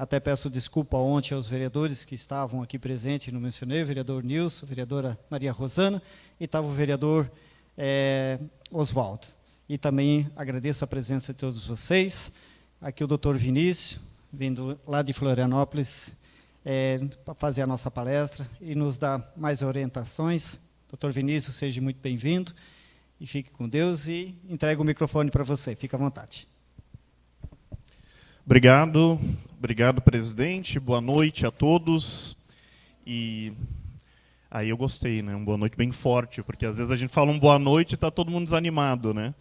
Até peço desculpa ontem aos vereadores que estavam aqui presentes, não mencionei, o vereador Nilson, a vereadora Maria Rosana, e estava o vereador Oswaldo. E também agradeço a presença de todos vocês. Aqui o doutor Vinícius, vindo lá de Florianópolis, para fazer a nossa palestra e nos dar mais orientações. Doutor Vinícius, seja muito bem-vindo e fique com Deus e entrego o microfone para você. Fique à vontade. Obrigado, presidente. Boa noite a todos. E aí eu gostei, né? Boa noite bem forte, porque às vezes a gente fala boa noite e está todo mundo desanimado, né?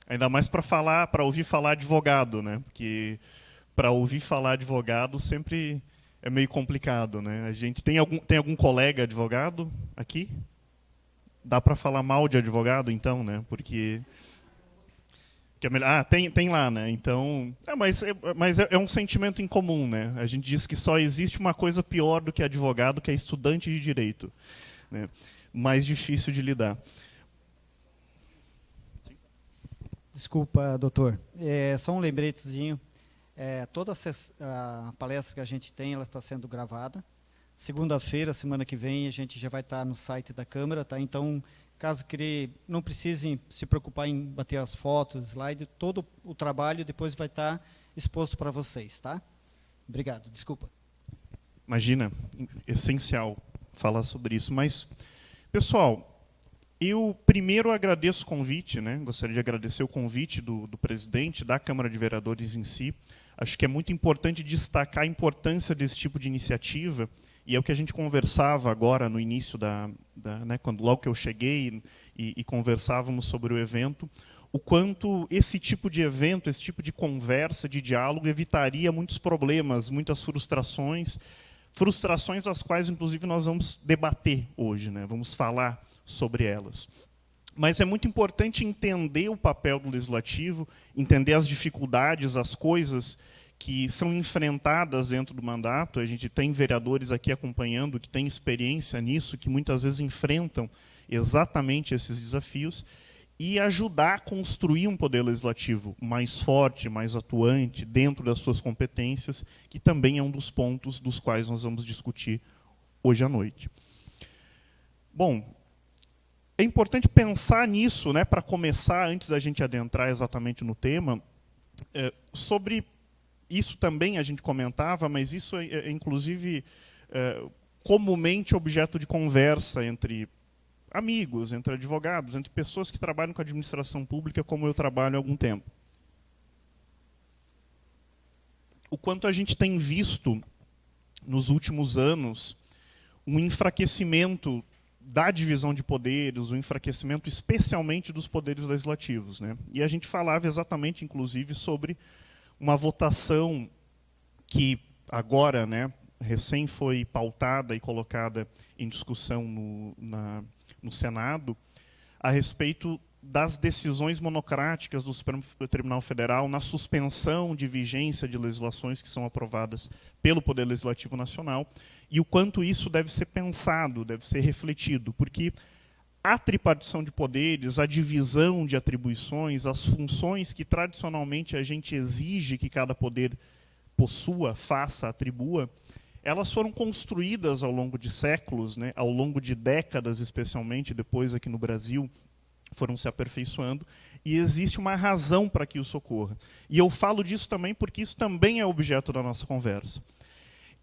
Ainda mais para ouvir falar advogado, né? Porque para ouvir falar advogado sempre é meio complicado, né? A gente tem algum colega advogado aqui? Dá para falar mal de advogado, então, né? Porque que é melhor. Tem lá, né? Então, mas é um sentimento em comum, né? A gente diz que só existe uma coisa pior do que advogado, que é estudante de direito, né? Mais difícil de lidar. Desculpa, doutor. Só um lembretezinho. Toda a palestra que a gente tem, ela está sendo gravada. Segunda-feira, semana que vem, a gente já vai estar no site da Câmara, tá? Então, caso não precisem se preocupar em bater as fotos, slide, todo o trabalho depois vai estar exposto para vocês, tá? Obrigado, desculpa. Imagina, essencial falar sobre isso. Mas, pessoal, eu primeiro agradeço o convite, né? Gostaria de agradecer o convite do presidente, da Câmara de Vereadores em si. Acho que é muito importante destacar a importância desse tipo de iniciativa, e é o que a gente conversava agora no início, né, logo que eu cheguei e conversávamos sobre o evento, o quanto esse tipo de evento, esse tipo de conversa, de diálogo, evitaria muitos problemas, muitas frustrações as quais, inclusive, nós vamos debater hoje, né? Vamos falar sobre elas. Mas é muito importante entender o papel do legislativo, entender as dificuldades, as coisas que são enfrentadas dentro do mandato. A gente tem vereadores aqui acompanhando que têm experiência nisso, que muitas vezes enfrentam exatamente esses desafios, e ajudar a construir um poder legislativo mais forte, mais atuante, dentro das suas competências, que também é um dos pontos dos quais nós vamos discutir hoje à noite. Bom, é importante pensar nisso, né, para começar, antes da gente adentrar exatamente no tema, sobre isso também a gente comentava, mas isso inclusive, comumente objeto de conversa entre amigos, entre advogados, entre pessoas que trabalham com a administração pública, como eu trabalho há algum tempo. O quanto a gente tem visto, nos últimos anos, um enfraquecimento da divisão de poderes, um enfraquecimento especialmente dos poderes legislativos, né? E a gente falava exatamente, inclusive, sobre uma votação que agora, né, recém foi pautada e colocada em discussão no Senado, a respeito das decisões monocráticas do Supremo Tribunal Federal na suspensão de vigência de legislações que são aprovadas pelo Poder Legislativo Nacional, e o quanto isso deve ser pensado, deve ser refletido, porque a tripartição de poderes, a divisão de atribuições, as funções que tradicionalmente a gente exige que cada poder possua, faça, atribua, elas foram construídas ao longo de séculos, né, ao longo de décadas, especialmente, depois aqui no Brasil, foram se aperfeiçoando, e existe uma razão para que isso ocorra. E eu falo disso também porque isso também é objeto da nossa conversa.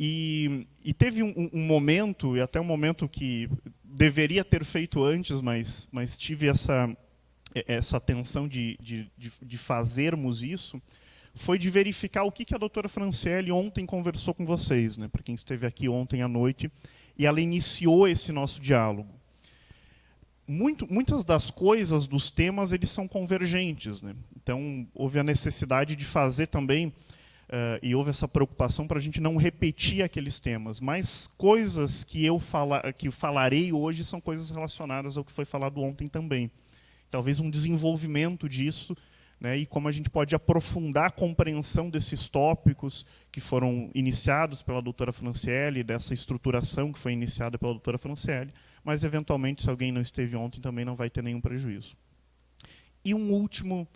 E teve um momento, e até um momento que deveria ter feito antes, mas tive essa tensão de fazermos isso, foi de verificar o que a doutora Franciele ontem conversou com vocês, né, para quem esteve aqui ontem à noite, e ela iniciou esse nosso diálogo. Muitas das coisas, dos temas, eles são convergentes, né? Então, houve a necessidade de fazer também, e houve essa preocupação para a gente não repetir aqueles temas, mas coisas que que falarei hoje são coisas relacionadas ao que foi falado ontem também. Talvez um desenvolvimento disso, né, e como a gente pode aprofundar a compreensão desses tópicos que foram iniciados pela doutora Franciele, dessa estruturação que foi iniciada pela doutora Franciele, mas, eventualmente, se alguém não esteve ontem, também não vai ter nenhum prejuízo. E um último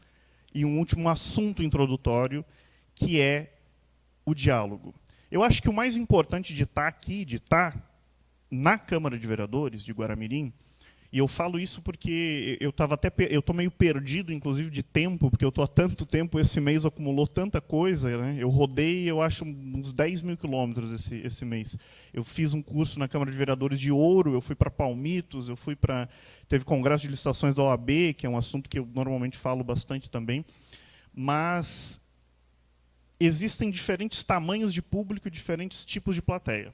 assunto introdutório, que é o diálogo. Eu acho que o mais importante de estar aqui, de estar na Câmara de Vereadores de Guaramirim, e eu falo isso porque eu estou meio perdido, inclusive, de tempo, porque eu estou há tanto tempo, esse mês acumulou tanta coisa, né? Eu rodei, eu acho, uns 10 mil quilômetros esse mês. Eu fiz um curso na Câmara de Vereadores de Ouro, eu fui para Palmitos, teve congresso de licitações da OAB, que é um assunto que eu normalmente falo bastante também, mas existem diferentes tamanhos de público, diferentes tipos de plateia.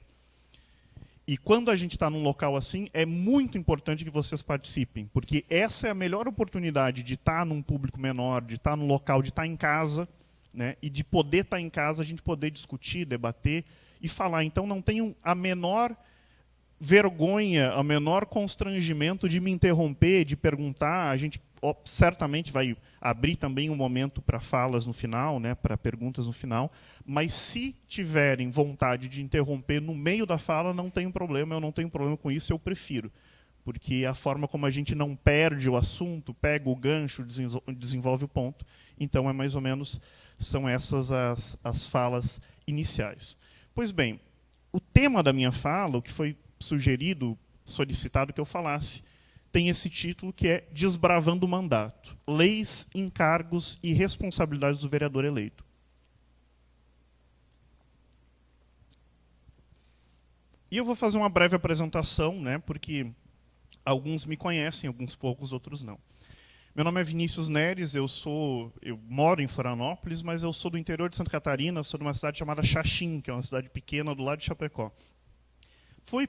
E quando a gente está num local assim, é muito importante que vocês participem, porque essa é a melhor oportunidade de estar num público menor, de estar num local, de estar em casa, né, e de poder estar em casa, a gente poder discutir, debater e falar. Então, não tenham a menor vergonha, a menor constrangimento de me interromper, de perguntar. A gente certamente vai abrir também um momento para falas no final, né, para perguntas no final, mas se tiverem vontade de interromper no meio da fala, não tem problema, eu não tenho problema com isso, eu prefiro. Porque a forma como a gente não perde o assunto, pega o gancho, desenvolve o ponto, então é mais ou menos, são essas as falas iniciais. Pois bem, o tema da minha fala, o que foi sugerido, solicitado que eu falasse, tem esse título que é Desbravando o Mandato, Leis, Encargos e Responsabilidades do Vereador Eleito. E eu vou fazer uma breve apresentação, né, porque alguns me conhecem, alguns poucos, outros não. Meu nome é Vinícius Neres, eu moro em Florianópolis, mas eu sou do interior de Santa Catarina, sou de uma cidade chamada Xaxim, que é uma cidade pequena do lado de Chapecó.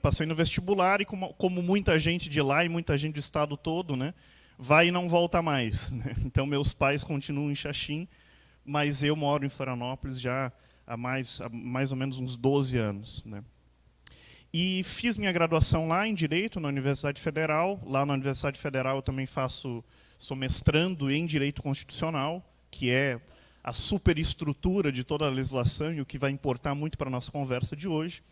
Passei no vestibular e como muita gente de lá e muita gente do estado todo, né, vai e não volta mais. Né? Então, meus pais continuam em Xaxim, mas eu moro em Florianópolis já há mais ou menos uns 12 anos. Né? E fiz minha graduação lá em Direito, na Universidade Federal. Lá na Universidade Federal eu também sou mestrando em Direito Constitucional, que é a superestrutura de toda a legislação e o que vai importar muito para a nossa conversa de hoje.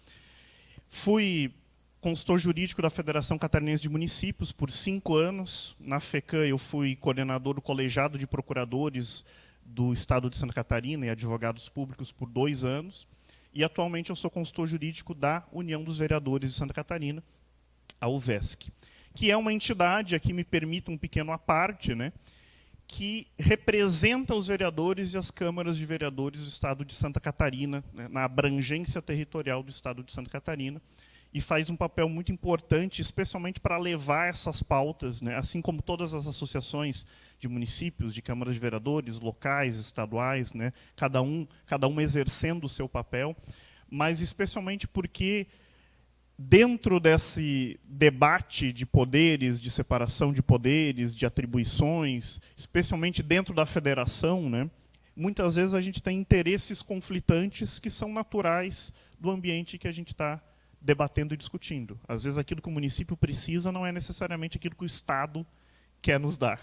Fui consultor jurídico da Federação Catarinense de Municípios por 5 anos. Na FECAM eu fui coordenador do colegiado de procuradores do Estado de Santa Catarina e advogados públicos por 2 anos. E atualmente eu sou consultor jurídico da União dos Vereadores de Santa Catarina, a UVESC, que é uma entidade, aqui me permita um pequeno à parte, né, que representa os vereadores e as câmaras de vereadores do Estado de Santa Catarina, né, na abrangência territorial do Estado de Santa Catarina, e faz um papel muito importante, especialmente para levar essas pautas, né, assim como todas as associações de municípios, de câmaras de vereadores, locais, estaduais, né, cada um exercendo o seu papel, mas especialmente porque dentro desse debate de poderes, de separação de poderes, de atribuições, especialmente dentro da federação, né, muitas vezes a gente tem interesses conflitantes que são naturais do ambiente que a gente está debatendo e discutindo. Às vezes aquilo que o município precisa não é necessariamente aquilo que o Estado quer nos dar.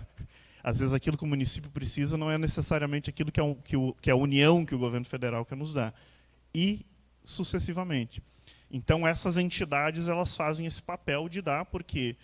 Às vezes aquilo que o município precisa não é necessariamente aquilo que a União, que o governo federal quer nos dar. E sucessivamente. Então, essas entidades elas fazem esse papel de dar, porque,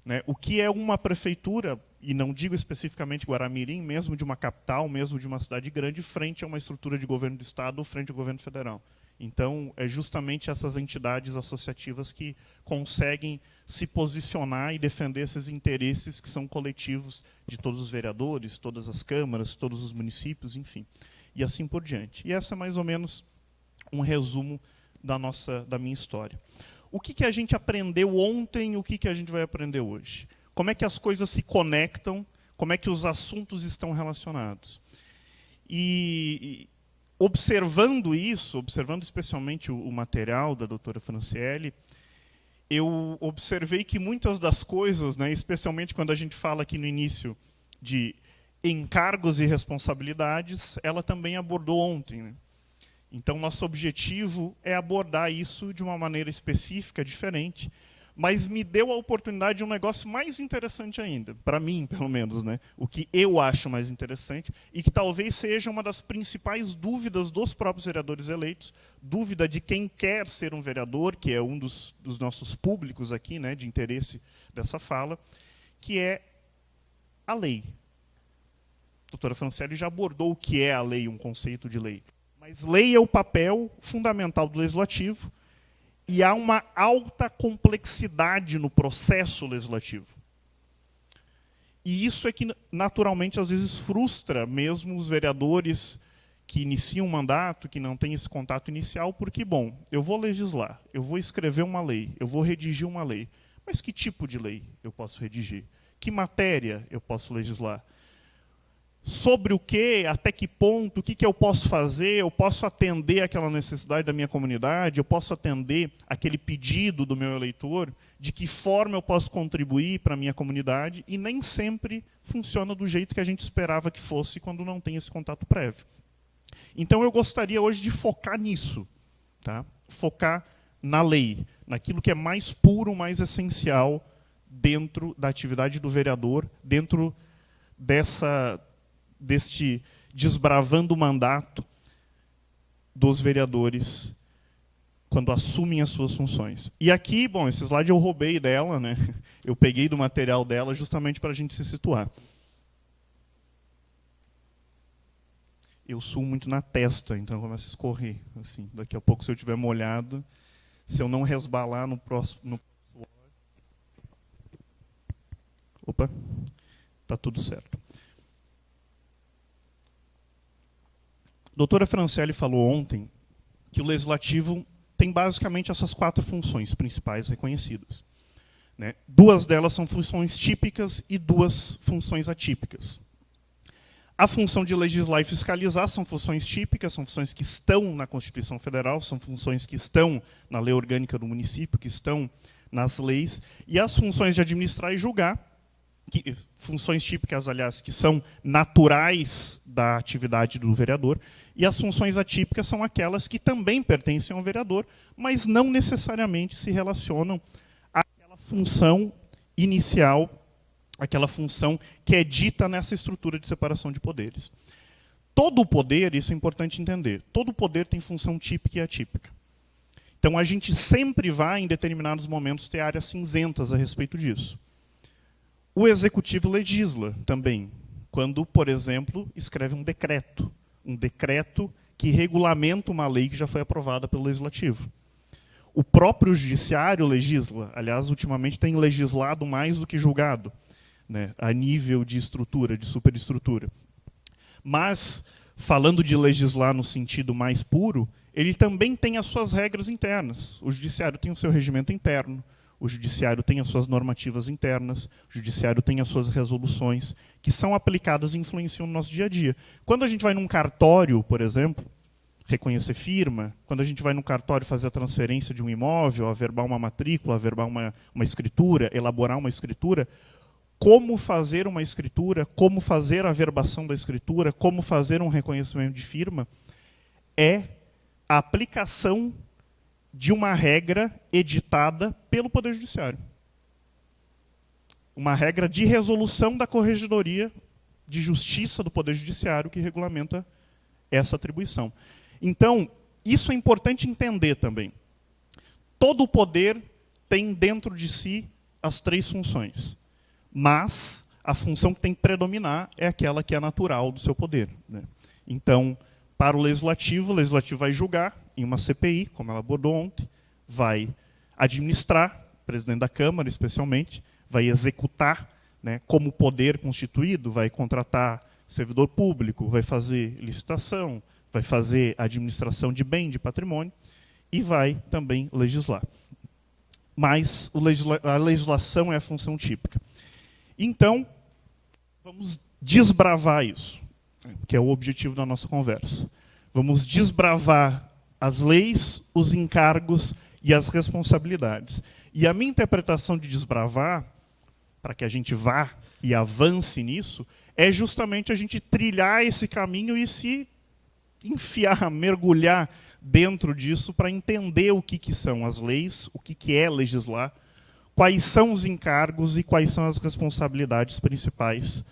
né, o que é uma prefeitura, e não digo especificamente Guaramirim, mesmo de uma capital, mesmo de uma cidade grande, frente a uma estrutura de governo do Estado ou frente ao governo federal. Então, é justamente essas entidades associativas que conseguem se posicionar e defender esses interesses que são coletivos de todos os vereadores, todas as câmaras, todos os municípios, enfim, e assim por diante. E essa é mais ou menos um resumo da minha história. O que a gente aprendeu ontem e o que a gente vai aprender hoje? Como é que as coisas se conectam? Como é que os assuntos estão relacionados? E observando isso, observando especialmente o material da doutora Franciele, eu observei que muitas das coisas, né, especialmente quando a gente fala aqui no início de encargos e responsabilidades, ela também abordou ontem, né? Então, nosso objetivo é abordar isso de uma maneira específica, diferente, mas me deu a oportunidade de um negócio mais interessante ainda, para mim, pelo menos, né? O que eu acho mais interessante, e que talvez seja uma das principais dúvidas dos próprios vereadores eleitos, dúvida de quem quer ser um vereador, que é um dos nossos públicos aqui, né, de interesse dessa fala, que é a lei. A doutora Franciele já abordou o que é a lei, um conceito de lei. Mas lei é o papel fundamental do legislativo e há uma alta complexidade no processo legislativo. E isso é que, naturalmente, às vezes frustra mesmo os vereadores que iniciam um mandato, que não têm esse contato inicial, porque, bom, eu vou legislar, eu vou escrever uma lei, eu vou redigir uma lei. Mas que tipo de lei eu posso redigir? Que matéria eu posso legislar? Sobre o quê, até que ponto, o que eu posso fazer, eu posso atender aquela necessidade da minha comunidade, eu posso atender aquele pedido do meu eleitor, de que forma eu posso contribuir para a minha comunidade, e nem sempre funciona do jeito que a gente esperava que fosse quando não tem esse contato prévio. Então eu gostaria hoje de focar nisso, tá? Focar na lei, naquilo que é mais puro, mais essencial dentro da atividade do vereador, dentro deste desbravando o mandato dos vereadores quando assumem as suas funções. E aqui, bom, esse slide eu roubei dela, né? Eu peguei do material dela justamente para a gente se situar. Eu suo muito na testa, então começa a escorrer. Assim. Daqui a pouco, se eu estiver molhado, se eu não resbalar no próximo... Opa, está tudo certo. A doutora Franciele falou ontem que o legislativo tem basicamente essas 4 funções principais reconhecidas. Né? 2 delas são funções típicas e 2 funções atípicas. A função de legislar e fiscalizar são funções típicas, são funções que estão na Constituição Federal, são funções que estão na lei orgânica do município, que estão nas leis, e as funções de administrar e julgar, funções típicas, aliás, que são naturais da atividade do vereador, e as funções atípicas são aquelas que também pertencem ao vereador, mas não necessariamente se relacionam àquela função inicial, aquela função que é dita nessa estrutura de separação de poderes. Todo o poder, isso é importante entender, todo poder tem função típica e atípica. Então, a gente sempre vai, em determinados momentos, ter áreas cinzentas a respeito disso. O executivo legisla também, quando, por exemplo, escreve um decreto que regulamenta uma lei que já foi aprovada pelo legislativo. O próprio judiciário legisla, aliás, ultimamente tem legislado mais do que julgado, né, a nível de estrutura, de superestrutura. Mas, falando de legislar no sentido mais puro, ele também tem as suas regras internas. O judiciário tem o seu regimento interno, o judiciário tem as suas normativas internas, o judiciário tem as suas resoluções, que são aplicadas e influenciam no nosso dia a dia. Quando a gente vai num cartório, por exemplo, reconhecer firma, quando a gente vai no cartório fazer a transferência de um imóvel, averbar uma matrícula, averbar uma escritura, elaborar uma escritura, como fazer uma escritura, como fazer a averbação da escritura, como fazer um reconhecimento de firma, é a aplicação de uma regra editada pelo Poder Judiciário. Uma regra de resolução da Corregedoria de Justiça do Poder Judiciário que regulamenta essa atribuição. Então, isso é importante entender também. Todo o poder tem dentro de si as 3 funções, mas a função que tem que predominar é aquela que é natural do seu poder, né? Então, para o legislativo vai julgar em uma CPI, como ela abordou ontem, vai administrar, presidente da Câmara especialmente, vai executar, né, como poder constituído, vai contratar servidor público, vai fazer licitação, vai fazer administração de bem, de patrimônio, e vai também legislar. Mas a legislação é a função típica. Então, vamos desbravar isso, que é o objetivo da nossa conversa. Vamos desbravar as leis, os encargos e as responsabilidades. E a minha interpretação de desbravar, para que a gente vá e avance nisso, é justamente a gente trilhar esse caminho e se enfiar, mergulhar dentro disso para entender o que são as leis, o que é legislar, quais são os encargos e quais são as responsabilidades principais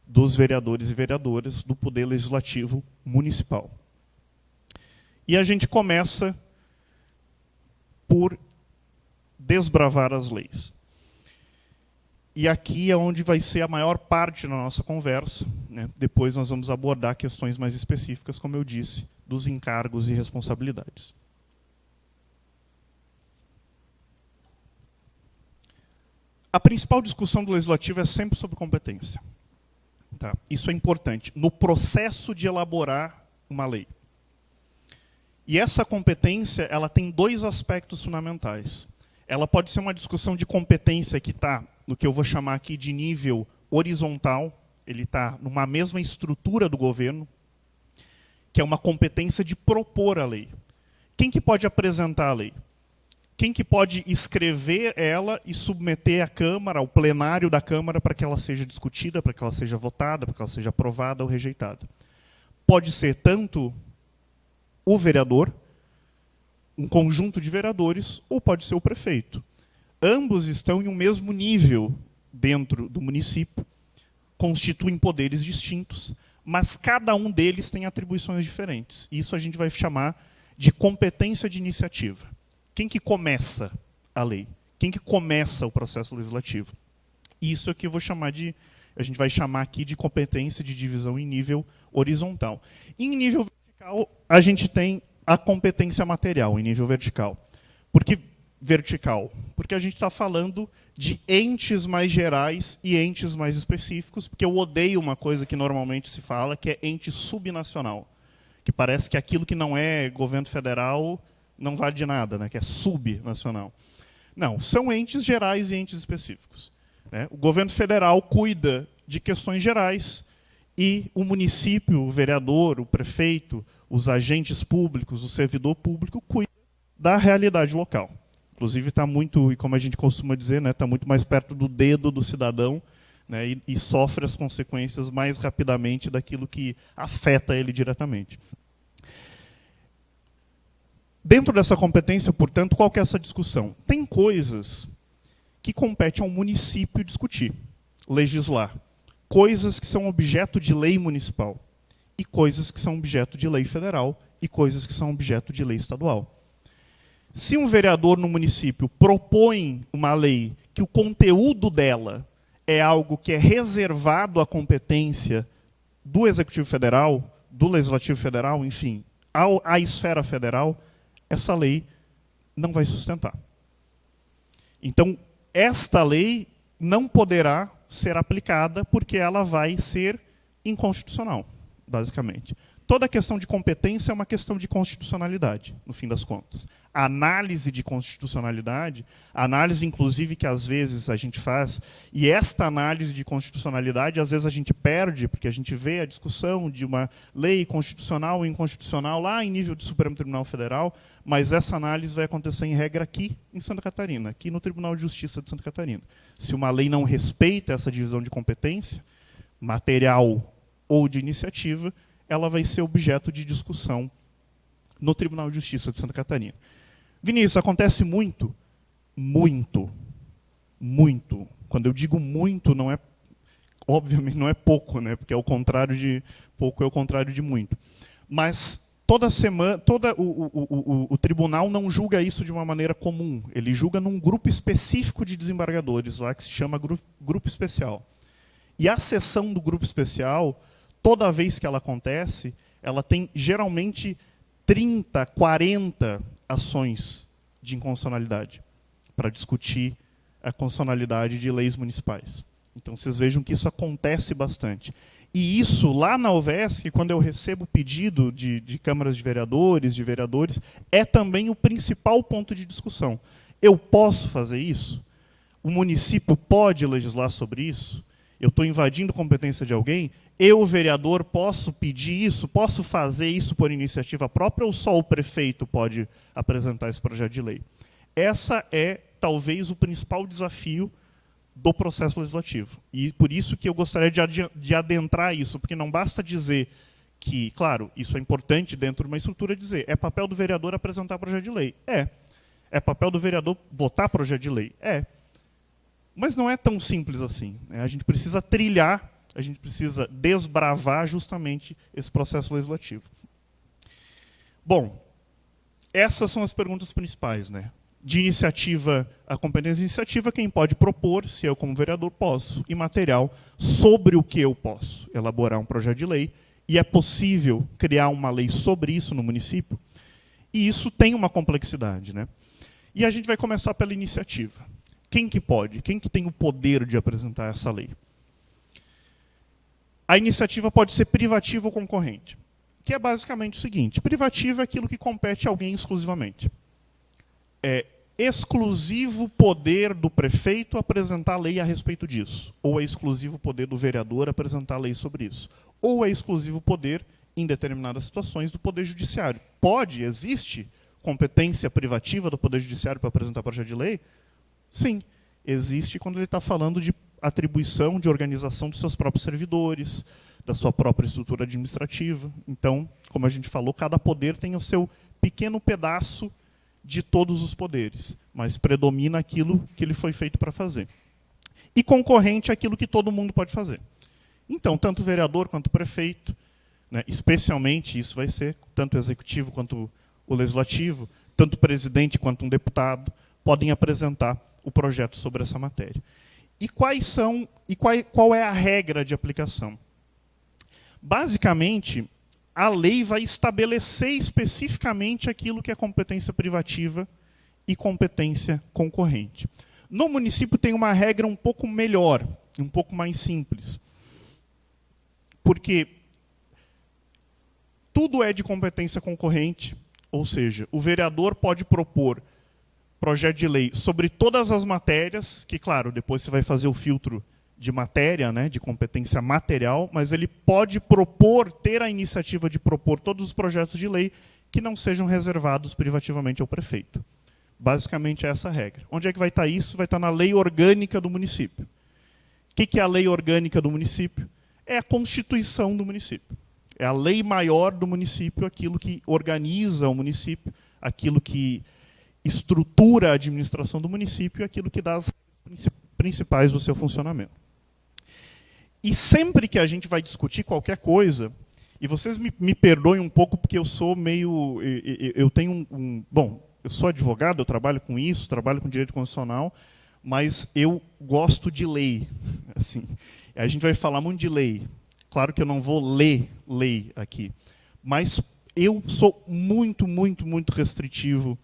dos vereadores e vereadoras do Poder Legislativo Municipal. E a gente começa por desbravar as leis. E aqui é onde vai ser a maior parte da nossa conversa, né? Depois nós vamos abordar questões mais específicas, como eu disse, dos encargos e responsabilidades. A principal discussão do Legislativo é sempre sobre competência. Tá? Isso é importante, no processo de elaborar uma lei. E essa competência ela tem dois aspectos fundamentais. Ela pode ser uma discussão de competência que está no que eu vou chamar aqui de nível horizontal, ele está numa mesma estrutura do governo, que é uma competência de propor a lei. Quem que pode apresentar a lei? Quem que pode escrever ela e submeter à Câmara, ao plenário da Câmara, para que ela seja discutida, para que ela seja votada, para que ela seja aprovada ou rejeitada? Pode ser tanto o vereador, um conjunto de vereadores, ou pode ser o prefeito. Ambos estão em um mesmo nível dentro do município, constituem poderes distintos, mas cada um deles tem atribuições diferentes. Isso a gente vai chamar de competência de iniciativa. Quem que começa a lei? Quem que começa o processo legislativo? Isso é que eu vou chamar de, a gente vai chamar aqui de competência de divisão em nível horizontal. Em nível vertical, a gente tem a competência material, em nível vertical. Por que vertical? Porque a gente está falando de entes mais gerais e entes mais específicos, porque eu odeio uma coisa que normalmente se fala, que é ente subnacional, que parece que aquilo que não é governo federal não vale de nada, né, que é subnacional. Não, são entes gerais e entes específicos. Né? O governo federal cuida de questões gerais e o município, o vereador, o prefeito, os agentes públicos, o servidor público cuida da realidade local. Inclusive está muito, e como a gente costuma dizer, né, está muito mais perto do dedo do cidadão, né, e sofre as consequências mais rapidamente daquilo que afeta ele diretamente. Dentro dessa competência, portanto, qual que é essa discussão? Tem coisas que competem ao município discutir, legislar. Coisas que são objeto de lei municipal. E coisas que são objeto de lei federal. E coisas que são objeto de lei estadual. Se um vereador no município propõe uma lei que o conteúdo dela é algo que é reservado à competência do Executivo Federal, do Legislativo Federal, enfim, à esfera federal, essa lei não vai sustentar. Então, esta lei não poderá ser aplicada porque ela vai ser inconstitucional, basicamente. Toda questão de competência é uma questão de constitucionalidade, no fim das contas. A análise de constitucionalidade, a análise, inclusive, que às vezes a gente faz, e esta análise de constitucionalidade, às vezes a gente perde, porque a gente vê a discussão de uma lei constitucional ou inconstitucional lá em nível de Supremo Tribunal Federal, mas essa análise vai acontecer, em regra, aqui em Santa Catarina, aqui no Tribunal de Justiça de Santa Catarina. Se uma lei não respeita essa divisão de competência, material ou de iniciativa, ela vai ser objeto de discussão no Tribunal de Justiça de Santa Catarina. Vinícius, acontece muito? Muito. Muito. Quando eu digo muito, não é, obviamente não é pouco, né? Porque é o contrário de pouco, é o contrário de muito. Mas toda semana, o tribunal não julga isso de uma maneira comum. Ele julga num grupo específico de desembargadores, lá que se chama grupo especial. E a sessão do grupo especial, toda vez que ela acontece, ela tem geralmente 30, 40 ações de inconstitucionalidade para discutir a constitucionalidade de leis municipais. Então, vocês vejam que isso acontece bastante. E isso, lá na UVESC, quando eu recebo pedido de câmaras de vereadores, é também o principal ponto de discussão. Eu posso fazer isso? O município pode legislar sobre isso? Eu estou invadindo competência de alguém? Eu, vereador, posso pedir isso? Posso fazer isso por iniciativa própria ou só o prefeito pode apresentar esse projeto de lei? Essa é, talvez, o principal desafio do processo legislativo. E por isso que eu gostaria de adentrar isso, porque não basta dizer que, claro, isso é importante dentro de uma estrutura, dizer é papel do vereador apresentar projeto de lei. É papel do vereador votar projeto de lei. Mas não é tão simples assim. A gente precisa trilhar, a gente precisa desbravar justamente esse processo legislativo. Bom, essas são as perguntas principais, né? De iniciativa, a competência de iniciativa, quem pode propor, se eu como vereador posso, e material, sobre o que eu posso elaborar um projeto de lei e é possível criar uma lei sobre isso no município, e isso tem uma complexidade, né? E a gente vai começar pela iniciativa. Quem que pode? Quem que tem o poder de apresentar essa lei? A iniciativa pode ser privativa ou concorrente, que é basicamente o seguinte: privativa é aquilo que compete a alguém exclusivamente. É exclusivo poder do prefeito apresentar lei a respeito disso, ou é exclusivo poder do vereador apresentar lei sobre isso, ou é exclusivo poder, em determinadas situações, do Poder Judiciário. Existe competência privativa do Poder Judiciário para apresentar projeto de lei? Sim, existe quando ele está falando de atribuição, de organização dos seus próprios servidores, da sua própria estrutura administrativa. Então, como a gente falou, cada poder tem o seu pequeno pedaço de todos os poderes, mas predomina aquilo que ele foi feito para fazer. E concorrente é aquilo que todo mundo pode fazer. Então, tanto o vereador quanto o prefeito, né, especialmente isso vai ser tanto o executivo quanto o legislativo, tanto o presidente quanto um deputado, podem apresentar o projeto sobre essa matéria. E qual é a regra de aplicação? Basicamente, a lei vai estabelecer especificamente aquilo que é competência privativa e competência concorrente. No município tem uma regra um pouco melhor, um pouco mais simples. Porque tudo é de competência concorrente, ou seja, o vereador pode propor projeto de lei sobre todas as matérias, que, claro, depois você vai fazer o filtro de matéria, né, de competência material, mas ele pode propor, ter a iniciativa de propor todos os projetos de lei que não sejam reservados privativamente ao prefeito. Basicamente é essa a regra. Onde é que vai estar isso? Vai estar na lei orgânica do município. O que é a lei orgânica do município? É a Constituição do município. É a lei maior do município, aquilo que organiza o município, aquilo que estrutura a administração do município e aquilo que dá as principais do seu funcionamento. E sempre que a gente vai discutir qualquer coisa, e vocês me perdoem um pouco porque eu sou meio... Eu tenho bom, eu sou advogado, eu trabalho com isso, trabalho com direito constitucional, mas eu gosto de lei. Assim, a gente vai falar muito de lei. Claro que eu não vou ler lei aqui, mas eu sou muito, muito, muito restritivo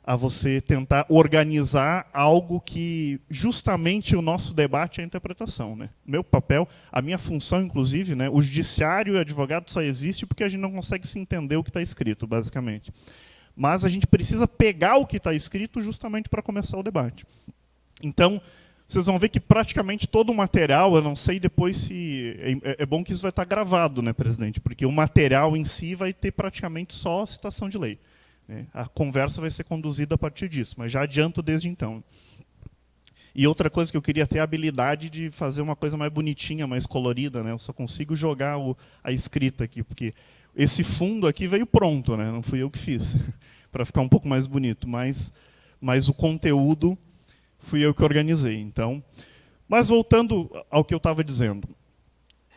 a você tentar organizar algo que justamente o nosso debate é a interpretação, né? Meu papel, a minha função, inclusive, né, o judiciário e o advogado só existe porque a gente não consegue se entender o que está escrito, basicamente. Mas a gente precisa pegar o que está escrito justamente para começar o debate. Então, vocês vão ver que praticamente todo o material, eu não sei depois se... É bom que isso vai estar gravado, né, presidente? Porque o material em si vai ter praticamente só citação de lei. A conversa vai ser conduzida a partir disso, mas já adianto desde então. E outra coisa que eu queria ter a habilidade de fazer uma coisa mais bonitinha, mais colorida, né? Eu só consigo jogar a escrita aqui, porque esse fundo aqui veio pronto, né? Não fui eu que fiz, para ficar um pouco mais bonito, mas o conteúdo fui eu que organizei. Então, mas voltando ao que eu estava dizendo,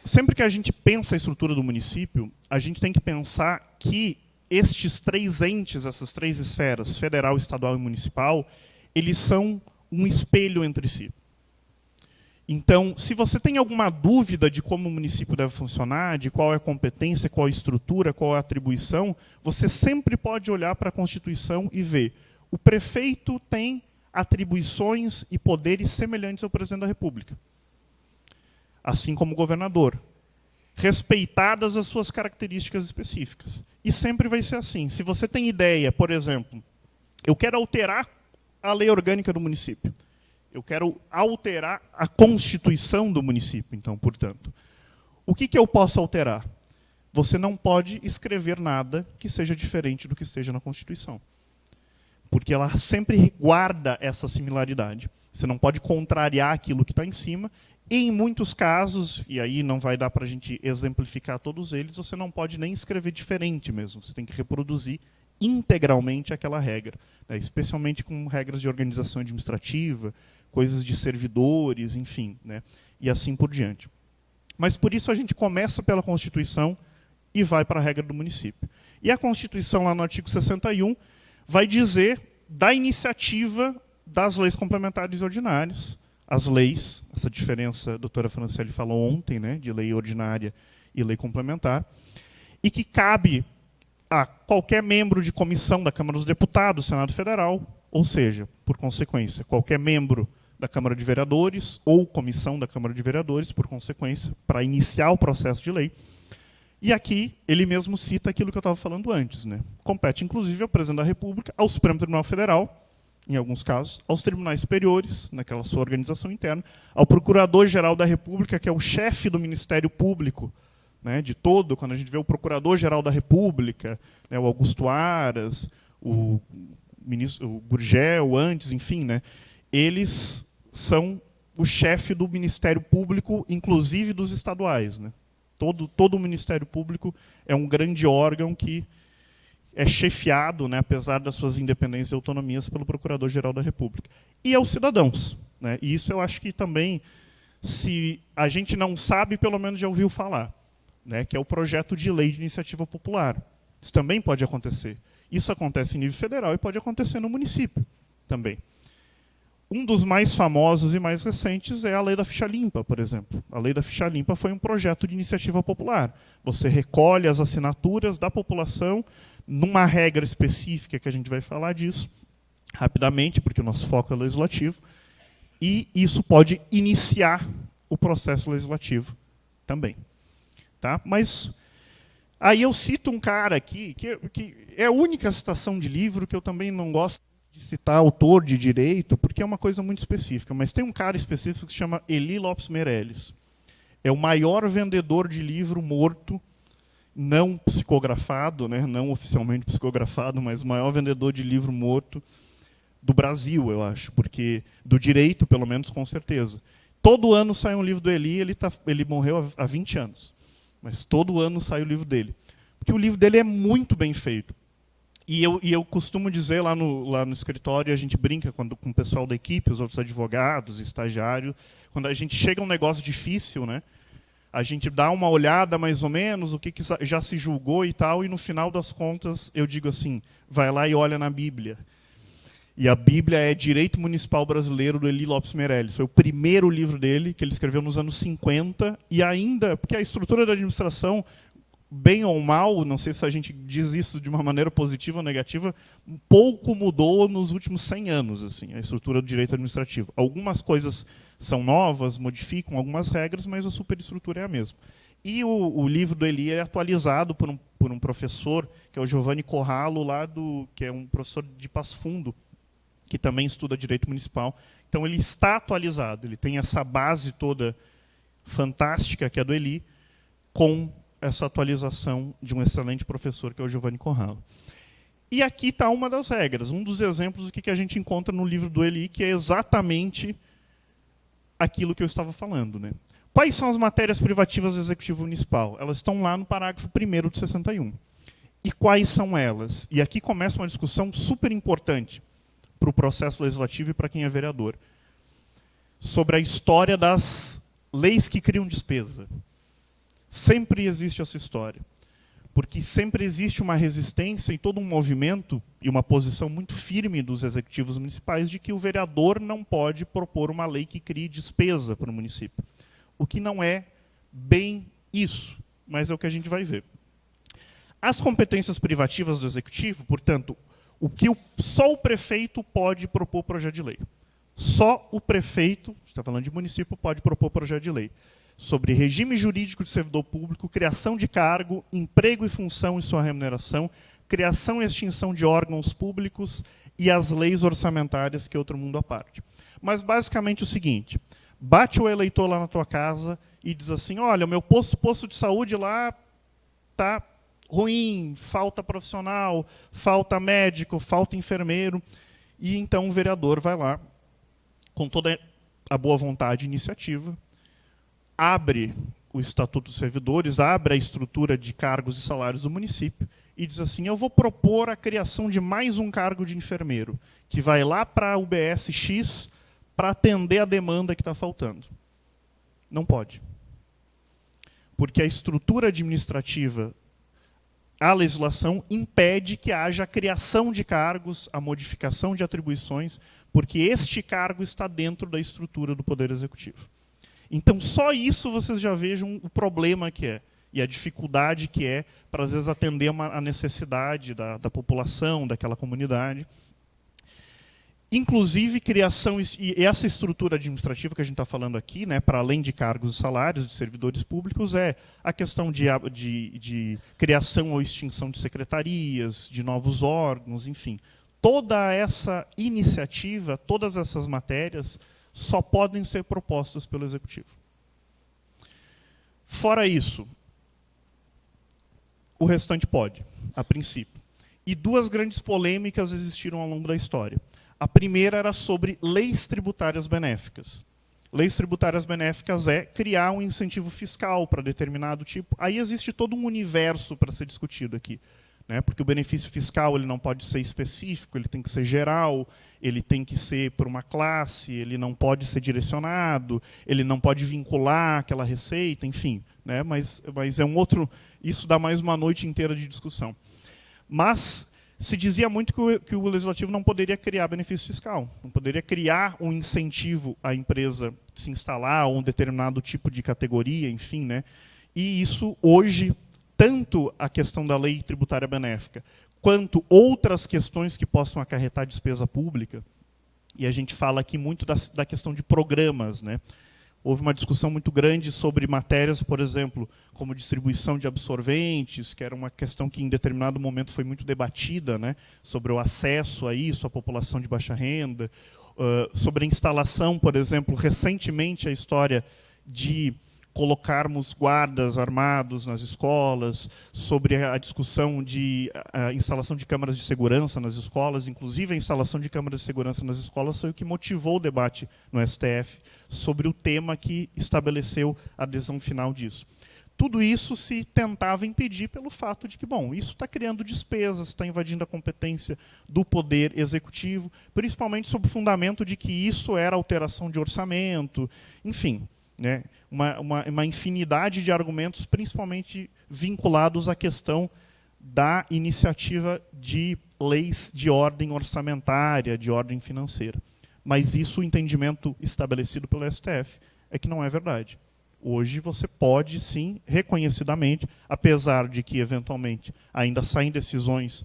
sempre que a gente pensa a estrutura do município, a gente tem que pensar que estes três entes, essas três esferas, federal, estadual e municipal, eles são um espelho entre si. Então, se você tem alguma dúvida de como o município deve funcionar, de qual é a competência, qual a estrutura, qual é a atribuição, você sempre pode olhar para a Constituição e ver. O prefeito tem atribuições e poderes semelhantes ao presidente da República, assim como o governador, respeitadas as suas características específicas. E sempre vai ser assim. Se você tem ideia, por exemplo, eu quero alterar a lei orgânica do município, eu quero alterar a Constituição do município, então, portanto. O que eu posso alterar? Você não pode escrever nada que seja diferente do que esteja na Constituição, porque ela sempre guarda essa similaridade. Você não pode contrariar aquilo que está em cima, e em muitos casos, e aí não vai dar para a gente exemplificar todos eles, você não pode nem escrever diferente mesmo, você tem que reproduzir integralmente aquela regra, né? Especialmente com regras de organização administrativa, coisas de servidores, enfim, né? E assim por diante. Mas por isso a gente começa pela Constituição e vai para a regra do município. E a Constituição, lá no artigo 61, vai dizer da iniciativa das leis complementares e ordinárias, as leis, essa diferença a doutora Franciele falou ontem, né, de lei ordinária e lei complementar, e que cabe a qualquer membro de comissão da Câmara dos Deputados, Senado Federal, ou seja, por consequência, qualquer membro da Câmara de Vereadores ou comissão da Câmara de Vereadores, por consequência, para iniciar o processo de lei. E aqui ele mesmo cita aquilo que eu estava falando antes, né? Compete, inclusive, ao Presidente da República, ao Supremo Tribunal Federal, em alguns casos, aos tribunais superiores, naquela sua organização interna, ao Procurador-Geral da República, que é o chefe do Ministério Público, né, de todo, quando a gente vê o Procurador-Geral da República, né, o Augusto Aras, o Gurgel, antes, enfim, né, eles são o chefe do Ministério Público, inclusive dos estaduais, né. Todo o Ministério Público é um grande órgão que é chefiado, né, apesar das suas independências e autonomias, pelo Procurador-Geral da República. E aos cidadãos. Né, e isso eu acho que também, se a gente não sabe, pelo menos já ouviu falar, né, que é o projeto de lei de iniciativa popular. Isso também pode acontecer. Isso acontece em nível federal e pode acontecer no município também. Um dos mais famosos e mais recentes é a Lei da Ficha Limpa, por exemplo. A Lei da Ficha Limpa foi um projeto de iniciativa popular. Você recolhe as assinaturas da população numa regra específica, que a gente vai falar disso rapidamente, porque o nosso foco é legislativo, e isso pode iniciar o processo legislativo também. Tá? Mas aí eu cito um cara aqui, que é a única citação de livro que eu também não gosto de citar autor de direito, porque é uma coisa muito específica, mas tem um cara específico que se chama Eli Lopes Meirelles. É o maior vendedor de livro morto, não psicografado, né, não oficialmente psicografado, mas o maior vendedor de livro morto do Brasil, eu acho, porque do direito, pelo menos, com certeza. Todo ano sai um livro do Eli, ele morreu há 20 anos. Mas todo ano sai o livro dele. Porque o livro dele é muito bem feito. E eu costumo dizer lá no escritório, a gente brinca com o pessoal da equipe, os outros advogados, estagiários, quando a gente chega a um negócio difícil, né, a gente dá uma olhada mais ou menos, o que já se julgou e tal, e no final das contas eu digo assim, vai lá e olha na Bíblia. E a Bíblia é Direito Municipal Brasileiro, do Eli Lopes Meirelles. Foi o primeiro livro dele, que ele escreveu nos anos 50, e ainda, porque a estrutura da administração, bem ou mal, não sei se a gente diz isso de uma maneira positiva ou negativa, um pouco mudou nos últimos 100 anos, assim, a estrutura do direito administrativo. Algumas coisas são novas, modificam algumas regras, mas a superestrutura é a mesma. E o livro do Eli é atualizado por um professor, que é o Giovanni Corralo, que é um professor de Passo Fundo, que também estuda direito municipal. Então, ele está atualizado, ele tem essa base toda fantástica, que é do Eli, com essa atualização de um excelente professor, que é o Giovanni Corralo. E aqui está uma das regras, um dos exemplos do que a gente encontra no livro do Eli, que é exatamente aquilo que eu estava falando. Né? Quais são as matérias privativas do Executivo Municipal? Elas estão lá no parágrafo 1º de 61. E quais são elas? E aqui começa uma discussão super importante para o processo legislativo e para quem é vereador, sobre a história das leis que criam despesa. Sempre existe essa história, porque sempre existe uma resistência e todo um movimento e uma posição muito firme dos executivos municipais de que o vereador não pode propor uma lei que crie despesa para o município. O que não é bem isso, mas é o que a gente vai ver. As competências privativas do executivo, portanto, só o prefeito pode propor projeto de lei. Só o prefeito, está falando de município, pode propor projeto de lei sobre regime jurídico de servidor público, criação de cargo, emprego e função e sua remuneração, criação e extinção de órgãos públicos e as leis orçamentárias, que é outro mundo à parte. Mas, basicamente, o seguinte, bate o eleitor lá na tua casa e diz assim, olha, o meu posto de saúde lá está ruim, falta profissional, falta médico, falta enfermeiro, e então o vereador vai lá, com toda a boa vontade e iniciativa, abre o Estatuto dos Servidores, abre a estrutura de cargos e salários do município e diz assim, eu vou propor a criação de mais um cargo de enfermeiro, que vai lá para a UBS X para atender a demanda que está faltando. Não pode. Porque a estrutura administrativa, a legislação impede que haja a criação de cargos, a modificação de atribuições, porque este cargo está dentro da estrutura do Poder Executivo. Então, só isso vocês já vejam o problema que é. e a dificuldade que é para, às vezes, atender a necessidade da população, daquela comunidade. Inclusive, criação e essa estrutura administrativa que a gente está falando aqui, né, para além de cargos e salários de servidores públicos, é a questão de criação ou extinção de secretarias, de novos órgãos, enfim. Toda essa iniciativa, todas essas matérias, só podem ser propostas pelo Executivo. Fora isso, o restante pode, a princípio. E duas grandes polêmicas existiram ao longo da história. A primeira era sobre leis tributárias benéficas. Leis tributárias benéficas é criar um incentivo fiscal para determinado tipo. Aí existe todo um universo para ser discutido aqui, né? Porque o benefício fiscal ele não pode ser específico, ele tem que ser geral, ele tem que ser por uma classe, ele não pode ser direcionado, ele não pode vincular aquela receita, enfim, né? Mas é um outro... Isso dá mais uma noite inteira de discussão. Mas se dizia muito que o legislativo não poderia criar benefício fiscal, não poderia criar um incentivo à empresa se instalar ou um determinado tipo de categoria, enfim, né? E isso hoje, tanto a questão da lei tributária benéfica, quanto outras questões que possam acarretar despesa pública, e a gente fala aqui muito da questão de programas, né? Houve uma discussão muito grande sobre matérias, por exemplo, como distribuição de absorventes, que era uma questão que em determinado momento foi muito debatida, né, sobre o acesso a isso, à população de baixa renda, sobre a instalação, por exemplo, recentemente a história de colocarmos guardas armados nas escolas, sobre a discussão de instalação de câmaras de segurança nas escolas, inclusive a instalação de câmaras de segurança nas escolas foi o que motivou o debate no STF sobre o tema que estabeleceu a adesão final disso. Tudo isso se tentava impedir pelo fato de que, bom, isso está criando despesas, está invadindo a competência do Poder Executivo, principalmente sob o fundamento de que isso era alteração de orçamento, enfim, né, uma infinidade de argumentos, principalmente vinculados à questão da iniciativa de leis de ordem orçamentária, de ordem financeira. Mas isso, o entendimento estabelecido pelo STF, é que não é verdade. Hoje você pode, sim, reconhecidamente, apesar de que, eventualmente, ainda saem decisões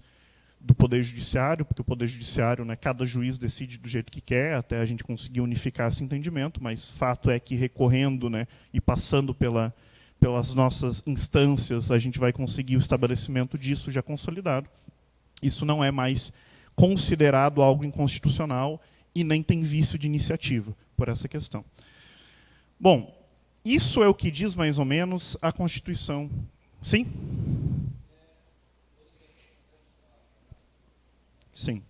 do Poder Judiciário, porque o Poder Judiciário, né, cada juiz decide do jeito que quer, até a gente conseguir unificar esse entendimento, mas fato é que recorrendo, né, e passando pelas nossas instâncias, a gente vai conseguir o estabelecimento disso já consolidado. Isso não é mais considerado algo inconstitucional e nem tem vício de iniciativa por essa questão. Bom, isso é o que diz mais ou menos a Constituição. Sim? Sim.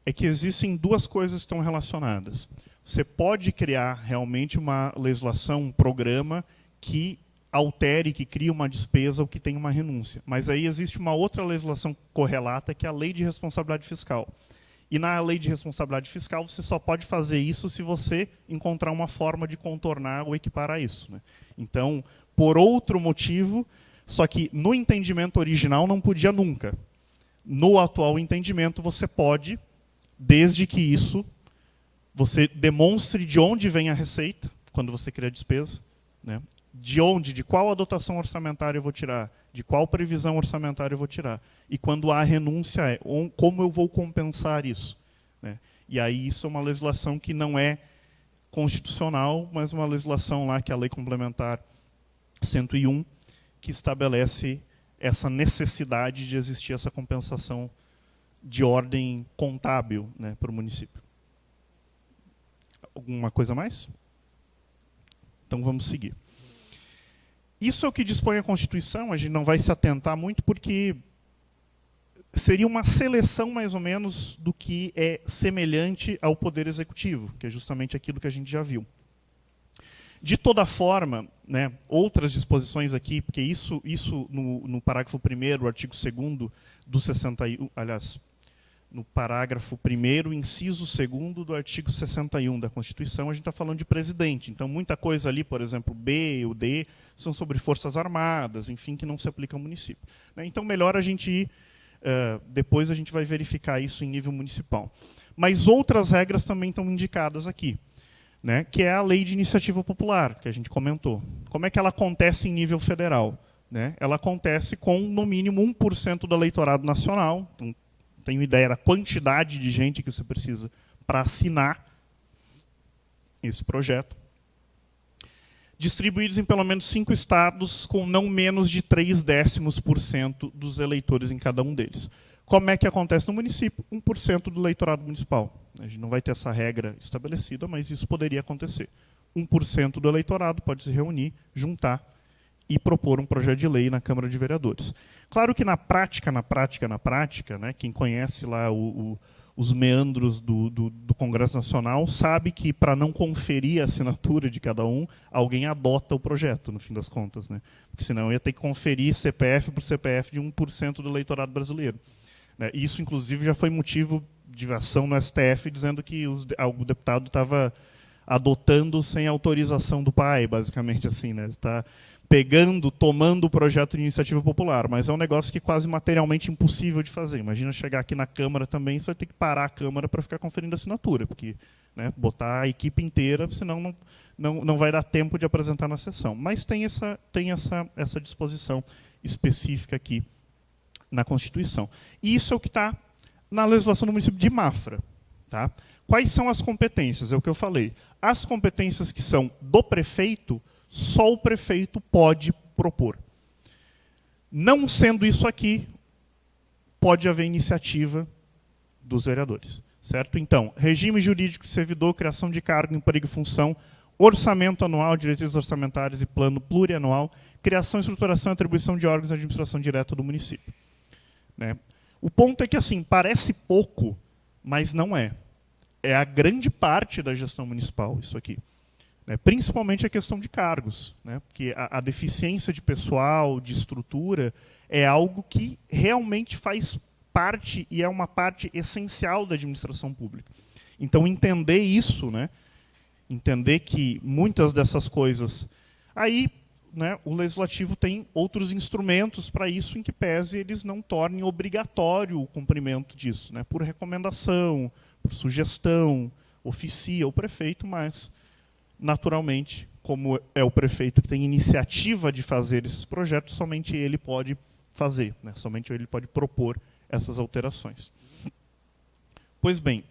É que existem duas coisas que estão relacionadas. Você pode criar realmente uma legislação, um programa que altere, que crie uma despesa ou que tenha uma renúncia. Mas aí existe uma outra legislação correlata, que é a Lei de Responsabilidade Fiscal. E na Lei de Responsabilidade Fiscal você só pode fazer isso se você encontrar uma forma de contornar ou equiparar isso, né? Então, por outro motivo, só que no entendimento original não podia nunca. No atual entendimento você pode, desde que isso você demonstre de onde vem a receita, quando você cria a despesa, né? De qual a dotação orçamentária eu vou tirar, de qual previsão orçamentária eu vou tirar. E quando há renúncia, como eu vou compensar isso, né? E aí isso é uma legislação que não é constitucional, mas uma legislação lá, que é a Lei Complementar 101, que estabelece essa necessidade de existir essa compensação de ordem contábil, né, para o município. Alguma coisa mais? Então vamos seguir. Isso é o que dispõe a Constituição, a gente não vai se atentar muito, porque seria uma seleção, mais ou menos, do que é semelhante ao Poder Executivo, que é justamente aquilo que a gente já viu. De toda forma, né, outras disposições aqui, porque isso no parágrafo 1º, artigo 2º do 61, aliás, no parágrafo 1º, inciso 2º do artigo 61 da Constituição, a gente está falando de presidente. Então, muita coisa ali, por exemplo, B ou D, são sobre forças armadas, enfim, que não se aplica ao município. Então, melhor a gente ir, depois a gente vai verificar isso em nível municipal. Mas outras regras também estão indicadas aqui, né, que é a lei de iniciativa popular, que a gente comentou. Como é que ela acontece em nível federal? Né? Ela acontece com, no mínimo, 1% do eleitorado nacional. Então, tenho ideia da quantidade de gente que você precisa para assinar esse projeto. Distribuídos em pelo menos 5 estados, com não menos de 0,3% dos eleitores em cada um deles. Como é que acontece no município? 1% do eleitorado municipal. A gente não vai ter essa regra estabelecida, mas isso poderia acontecer. 1% do eleitorado pode se reunir, juntar e propor um projeto de lei na Câmara de Vereadores. Claro que na prática, né, quem conhece lá os meandros do Congresso Nacional sabe que, para não conferir a assinatura de cada um, alguém adota o projeto, no fim das contas. Né? Porque senão ia ter que conferir CPF por CPF de 1% do eleitorado brasileiro. Né? Isso, inclusive, já foi motivo de ação no STF, dizendo que o deputado estava adotando sem autorização do pai, basicamente assim. Né? Está tomando o projeto de iniciativa popular, mas é um negócio que é quase materialmente impossível de fazer. Imagina chegar aqui na Câmara também, você vai ter que parar a Câmara para ficar conferindo a assinatura, porque, né, botar a equipe inteira, senão não vai dar tempo de apresentar na sessão. Mas tem essa disposição específica aqui na Constituição. E isso é o que está na legislação do município de Mafra. Tá? Quais são as competências? É o que eu falei. As competências que são do prefeito, só o prefeito pode propor. Não sendo isso aqui, pode haver iniciativa dos vereadores. Certo? Então, regime jurídico de servidor, criação de cargo, emprego e função, orçamento anual, diretrizes orçamentárias e plano plurianual, criação, estruturação e atribuição de órgãos de administração direta do município. Né? O ponto é que, assim, parece pouco, mas não é. É a grande parte da gestão municipal, isso aqui. Principalmente a questão de cargos, né? Porque a deficiência de pessoal, de estrutura, é algo que realmente faz parte e é uma parte essencial da administração pública. Então, entender isso, né? Entender que muitas dessas coisas... Aí, né, o Legislativo tem outros instrumentos para isso, em que pese eles não tornem obrigatório o cumprimento disso, né? Por recomendação, por sugestão, oficia o prefeito, mas... naturalmente, como é o prefeito que tem iniciativa de fazer esses projetos, somente ele pode fazer, né? Somente ele pode propor essas alterações. Pois bem,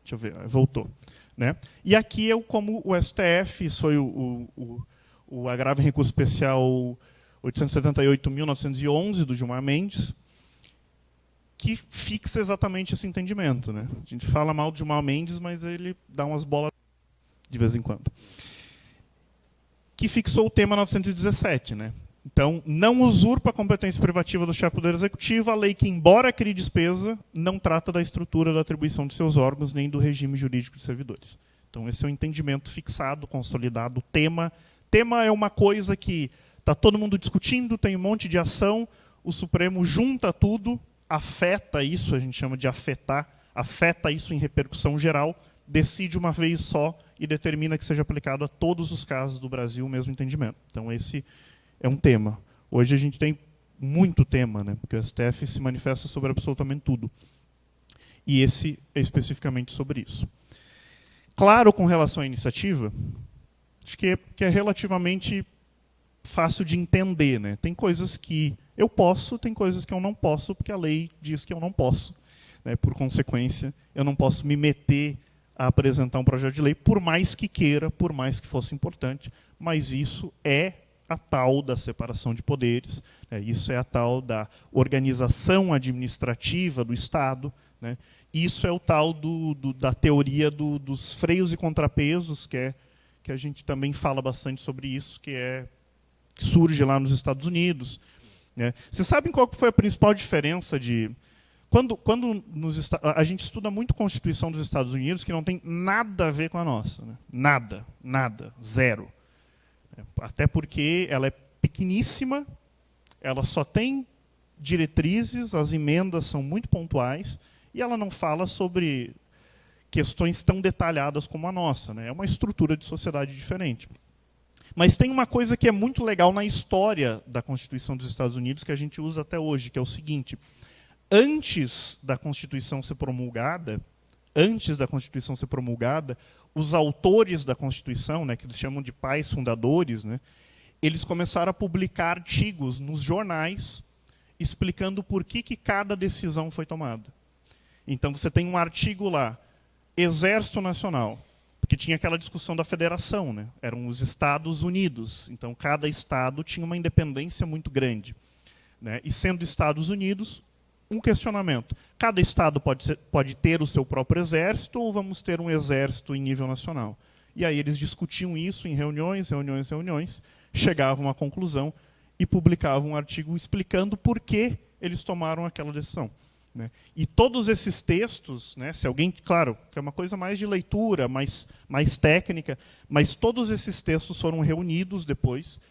deixa eu ver, voltou. Né? E aqui como o STF, isso foi o agravo em recurso especial 878.911, do Gilmar Mendes, que fixa exatamente esse entendimento. Né? A gente fala mal do Gilmar Mendes, mas ele dá umas bolas de vez em quando. Que fixou o tema 917. Né? Então, não usurpa a competência privativa do chefe do Poder Executivo, a lei que, embora crie despesa, não trata da estrutura da atribuição de seus órgãos, nem do regime jurídico de servidores. Então, esse é o entendimento fixado, consolidado. O tema é uma coisa que está todo mundo discutindo, tem um monte de ação, o Supremo junta tudo, afeta isso, a gente chama de afeta isso em repercussão geral, decide uma vez só e determina que seja aplicado a todos os casos do Brasil o mesmo entendimento. Então, esse é um tema. Hoje a gente tem muito tema, né? Porque o STF se manifesta sobre absolutamente tudo. E esse é especificamente sobre isso. Claro, com relação à iniciativa, acho que é relativamente fácil de entender. Né? Tem coisas que eu posso, tem coisas que eu não posso, porque a lei diz que eu não posso. Né? Por consequência, eu não posso me meter a apresentar um projeto de lei, por mais que queira, por mais que fosse importante, mas isso é a tal da separação de poderes, né? Isso é a tal da organização administrativa do Estado, né? Isso é o tal da teoria dos freios e contrapesos, que a gente também fala bastante sobre isso, que surge lá nos Estados Unidos. Né? Vocês sabem qual foi a principal diferença de... Quando a gente estuda muito a Constituição dos Estados Unidos, que não tem nada a ver com a nossa. Né? Nada, zero. Até porque ela é pequeníssima, ela só tem diretrizes, as emendas são muito pontuais, E ela não fala sobre questões tão detalhadas como a nossa, né? É uma estrutura de sociedade diferente. Mas tem uma coisa que é muito legal na história da Constituição dos Estados Unidos, que a gente usa até hoje, que é o seguinte: antes da Constituição ser promulgada, os autores da Constituição, né, que eles chamam de pais fundadores, né, eles começaram a publicar artigos nos jornais explicando por que cada decisão foi tomada. Então, você tem um artigo lá, Exército Nacional, porque tinha aquela discussão da federação, né? Eram os Estados Unidos, então cada estado tinha uma independência muito grande, né? E sendo Estados Unidos, um questionamento: cada estado pode ter o seu próprio exército ou vamos ter um exército em nível nacional? E aí eles discutiam isso em reuniões, chegavam à conclusão e publicavam um artigo explicando por que eles tomaram aquela decisão, né? E todos esses textos, né, se alguém, claro, que é uma coisa mais de leitura, mais técnica, mas todos esses textos foram reunidos depois,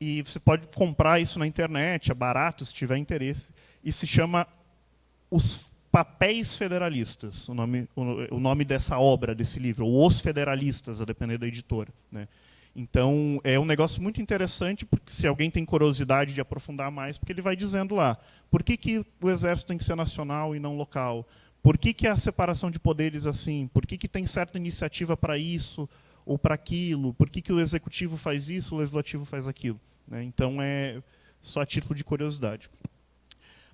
e você pode comprar isso na internet, é barato se tiver interesse, e se chama Os Papéis Federalistas, o nome dessa obra, desse livro, ou Os Federalistas, a depender da editora, né? Então, é um negócio muito interessante, porque se alguém tem curiosidade de aprofundar mais, porque ele vai dizendo lá, por que o exército tem que ser nacional e não local? Por que a separação de poderes assim? Por que tem certa iniciativa para isso ou para aquilo? Por que o executivo faz isso, o legislativo faz aquilo, né? Então, é só a título de curiosidade.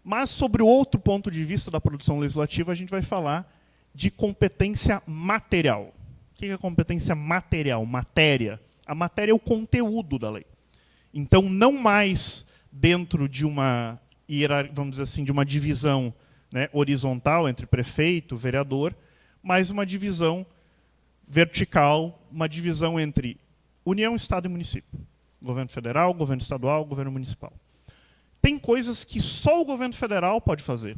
Mas, sobre o outro ponto de vista da produção legislativa, a gente vai falar de competência material. O que é competência material? Matéria. A matéria é o conteúdo da lei. Então, não mais dentro de uma vamos dizer assim, de uma divisão, né, horizontal entre prefeito, vereador, mas uma divisão vertical, uma divisão entre União, Estado e município. Governo federal, governo estadual, governo municipal. Tem coisas que só o governo federal pode fazer.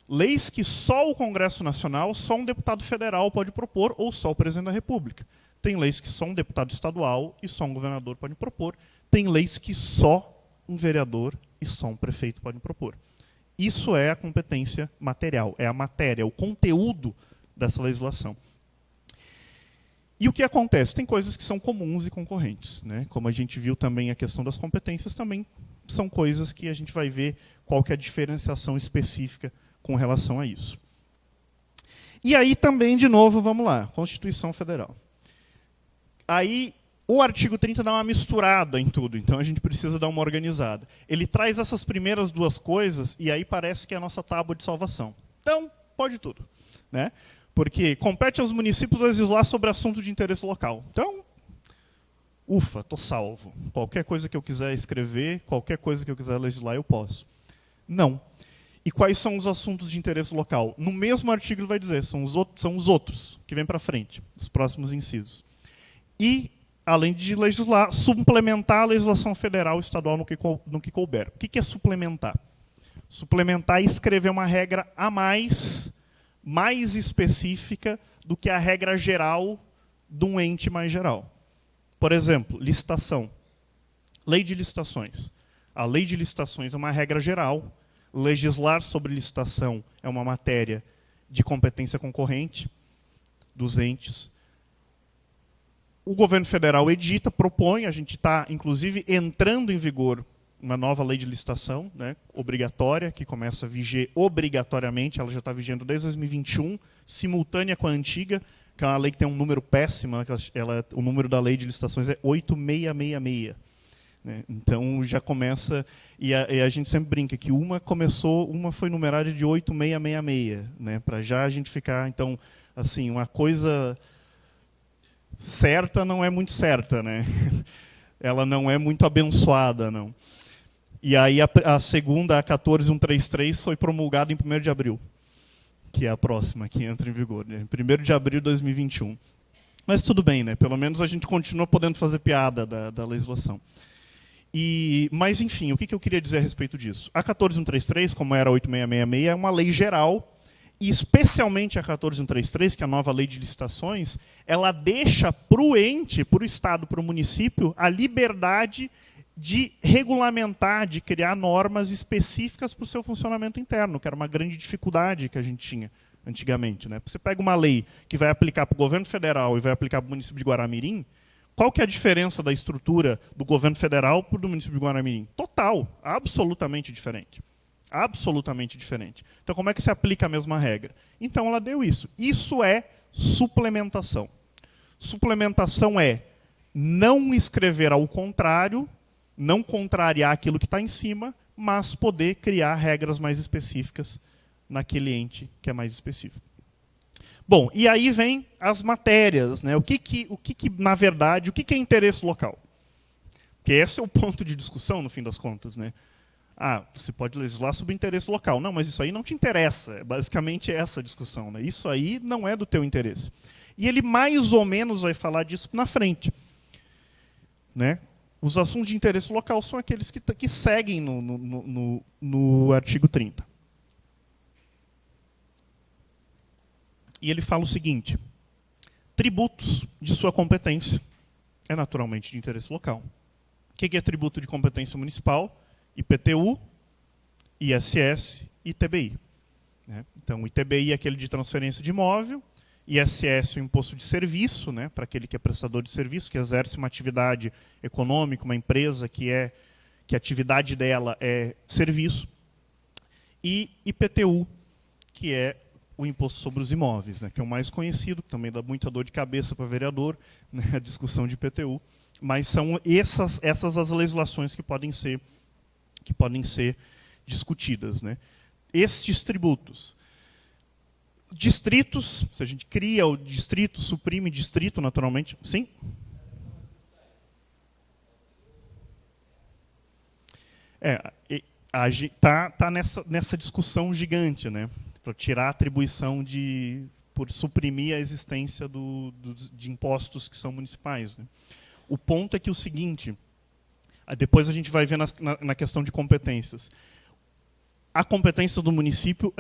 Leis que só o Congresso Nacional, só um deputado federal pode propor, ou só o presidente da República. Tem leis que só um deputado estadual e só um governador pode propor. Tem leis que só um vereador e só um prefeito pode propor. Isso é a competência material, é a matéria, o conteúdo dessa legislação. E o que acontece? Tem coisas que são comuns e concorrentes, né? Como a gente viu também a questão das competências, também são coisas que a gente vai ver qual que é a diferenciação específica com relação a isso. E aí também, de novo, vamos lá, Constituição Federal. Aí o artigo 30 dá uma misturada em tudo, então a gente precisa dar uma organizada. Ele traz essas primeiras duas coisas e aí parece que é a nossa tábua de salvação. Então, pode tudo, né? Porque compete aos municípios legislar sobre assunto de interesse local. Então, ufa, estou salvo. Qualquer coisa que eu quiser escrever, qualquer coisa que eu quiser legislar, eu posso. Não. E quais são os assuntos de interesse local? No mesmo artigo ele vai dizer, são os outros, que vem para frente, os próximos incisos. E, além de legislar, suplementar a legislação federal e estadual no que couber. O que é suplementar? Suplementar é escrever uma regra a mais específica do que a regra geral de um ente mais geral. Por exemplo, licitação. Lei de licitações. A lei de licitações é uma regra geral. Legislar sobre licitação é uma matéria de competência concorrente dos entes. O governo federal edita, propõe, a gente está, inclusive, entrando em vigor uma nova lei de licitação, né, obrigatória, que começa a viger obrigatoriamente, ela já está vigendo desde 2021, simultânea com a antiga, que é uma lei que tem um número péssimo, né, o número da lei de licitações é 8666. Né, então já começa, e a gente sempre brinca que uma foi numerada de 8666, né, para já a gente ficar, então, assim, uma coisa certa não é muito certa, né? Ela não é muito abençoada, não. E aí a segunda, a 14133, foi promulgada em 1º de abril, que é a próxima que entra em vigor, né? 1º de abril de 2021. Mas tudo bem, né? Pelo menos a gente continua podendo fazer piada da legislação. Mas, enfim, o que eu queria dizer a respeito disso? A 14133, como era a 8666, é uma lei geral, e especialmente a 14133, que é a nova lei de licitações, ela deixa para o ente, para o Estado, para o município, a liberdade de regulamentar, de criar normas específicas para o seu funcionamento interno, que era uma grande dificuldade que a gente tinha antigamente, né? Você pega uma lei que vai aplicar para o governo federal e vai aplicar para o município de Guaramirim, qual que é a diferença da estrutura do governo federal para o do município de Guaramirim? Total, absolutamente diferente. Absolutamente diferente. Então, como é que se aplica a mesma regra? Então, ela deu isso. Isso é suplementação. Suplementação é não escrever ao contrário, não contrariar aquilo que está em cima, mas poder criar regras mais específicas naquele ente que é mais específico. Bom, e aí vem as matérias, né? O que na verdade, o que é interesse local? Porque esse é o ponto de discussão, no fim das contas, né? Ah, você pode legislar sobre interesse local. Não, mas isso aí não te interessa. É basicamente essa a discussão, né? Isso aí não é do teu interesse. E ele mais ou menos vai falar disso na frente, né? Os assuntos de interesse local são aqueles que seguem no artigo 30. E ele fala o seguinte: tributos de sua competência é naturalmente de interesse local. O que é tributo de competência municipal? IPTU, ISS e ITBI. Né? Então, o ITBI é aquele de transferência de imóvel, ISS é o imposto de serviço, né, para aquele que é prestador de serviço, que exerce uma atividade econômica, uma empresa que a atividade dela é serviço, e IPTU, que é o imposto sobre os imóveis, né, que é o mais conhecido, que também dá muita dor de cabeça para vereador, né, a discussão de IPTU, mas são essas as legislações que podem ser discutidas, né. Estes tributos. Distritos, se a gente cria o distrito, suprime distrito, naturalmente. Sim? Tá nessa discussão gigante, né? Para tirar a atribuição por suprimir a existência de impostos que são municipais. Né? O ponto é que o seguinte, depois a gente vai ver na questão de competências. A competência do município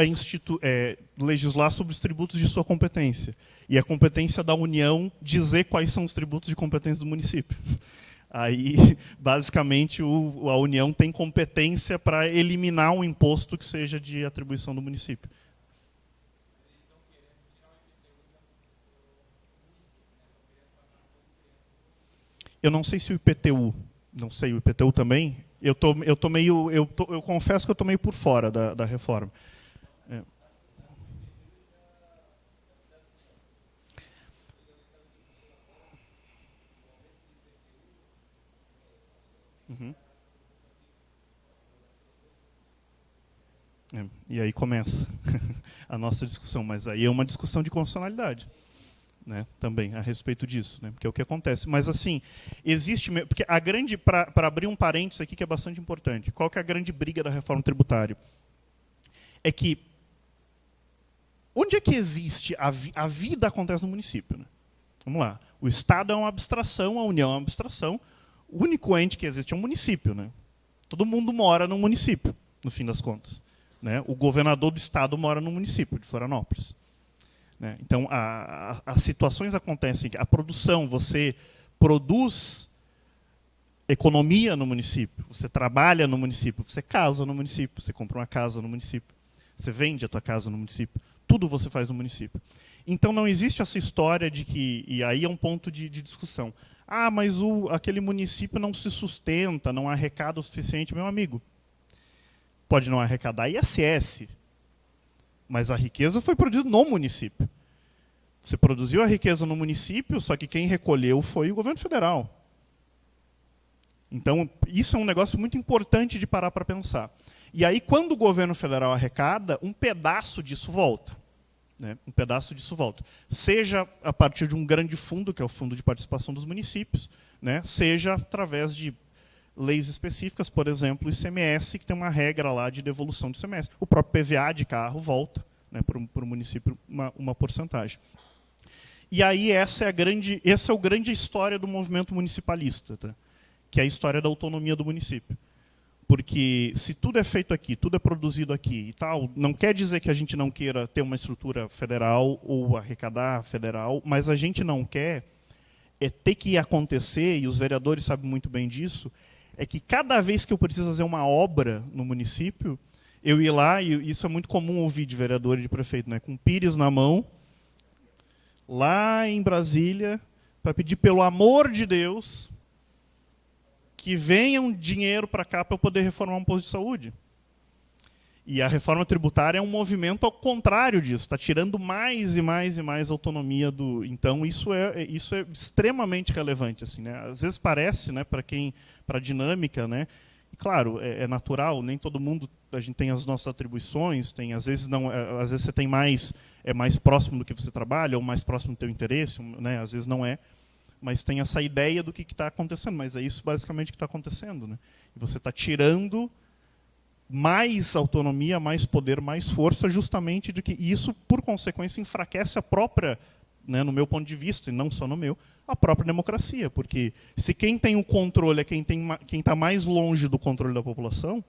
é legislar sobre os tributos de sua competência. E a competência da União dizer quais são os tributos de competência do município. Aí, basicamente, a União tem competência para eliminar um imposto que seja de atribuição do município. Eu não sei se o IPTU, não sei, o IPTU também. Eu confesso que eu estou meio por fora da reforma. É. Uhum. E aí começa a nossa discussão, mas aí é uma discussão de constitucionalidade. Né, também a respeito disso, né, porque é o que acontece. Mas assim, existe, porque a grande, para abrir um parênteses aqui que é bastante importante, qual que é a grande briga da reforma tributária? É que onde é que existe a vida acontece no município? Né? Vamos lá, o Estado é uma abstração, a União é uma abstração, o único ente que existe é um município, né? Todo mundo mora no município, no fim das contas, né? O governador do Estado mora no município de Florianópolis. Então, as situações acontecem, a produção, você produz economia no município, você trabalha no município, você casa no município, você compra uma casa no município, você vende a tua casa no município, tudo você faz no município. Então, não existe essa história de que, e aí é um ponto de discussão, mas aquele município não se sustenta, não arrecada o suficiente, meu amigo. Pode não arrecadar ISS, mas a riqueza foi produzida no município. Você produziu a riqueza no município, só que quem recolheu foi o governo federal. Então, isso é um negócio muito importante de parar para pensar. E aí, quando o governo federal arrecada, um pedaço disso volta. Né? Um pedaço disso volta. Seja a partir de um grande fundo, que é o Fundo de Participação dos Municípios, né? Seja através de leis específicas, por exemplo, o ICMS, que tem uma regra lá de devolução do ICMS. O próprio PVA de carro volta, né, para o município uma porcentagem. E aí essa é a grande história do movimento municipalista, tá? Que é a história da autonomia do município. Porque se tudo é feito aqui, tudo é produzido aqui e tal, não quer dizer que a gente não queira ter uma estrutura federal ou arrecadar federal, mas a gente não quer ter que acontecer, e os vereadores sabem muito bem disso, é que cada vez que eu preciso fazer uma obra no município, eu ir lá, e isso é muito comum ouvir de vereador e de prefeito, né, com pires na mão, lá em Brasília, para pedir, pelo amor de Deus, que venha um dinheiro para cá para eu poder reformar um posto de saúde. E a reforma tributária é um movimento ao contrário disso, está tirando mais e mais e mais autonomia do. Então isso é extremamente relevante, assim, né? Às vezes parece, né, para a dinâmica, né? E claro, é natural, nem todo mundo, a gente tem as nossas atribuições, tem às vezes não, às vezes você tem mais próximo do que você trabalha ou mais próximo do teu interesse, né? Às vezes não é, mas tem essa ideia do que está acontecendo, mas é isso basicamente que está acontecendo, né? E você está tirando mais autonomia, mais poder, mais força, justamente de que isso, por consequência, enfraquece a própria, né, no meu ponto de vista, e não só no meu, a própria democracia. Porque se quem tem o controle é quem está mais longe do controle da população,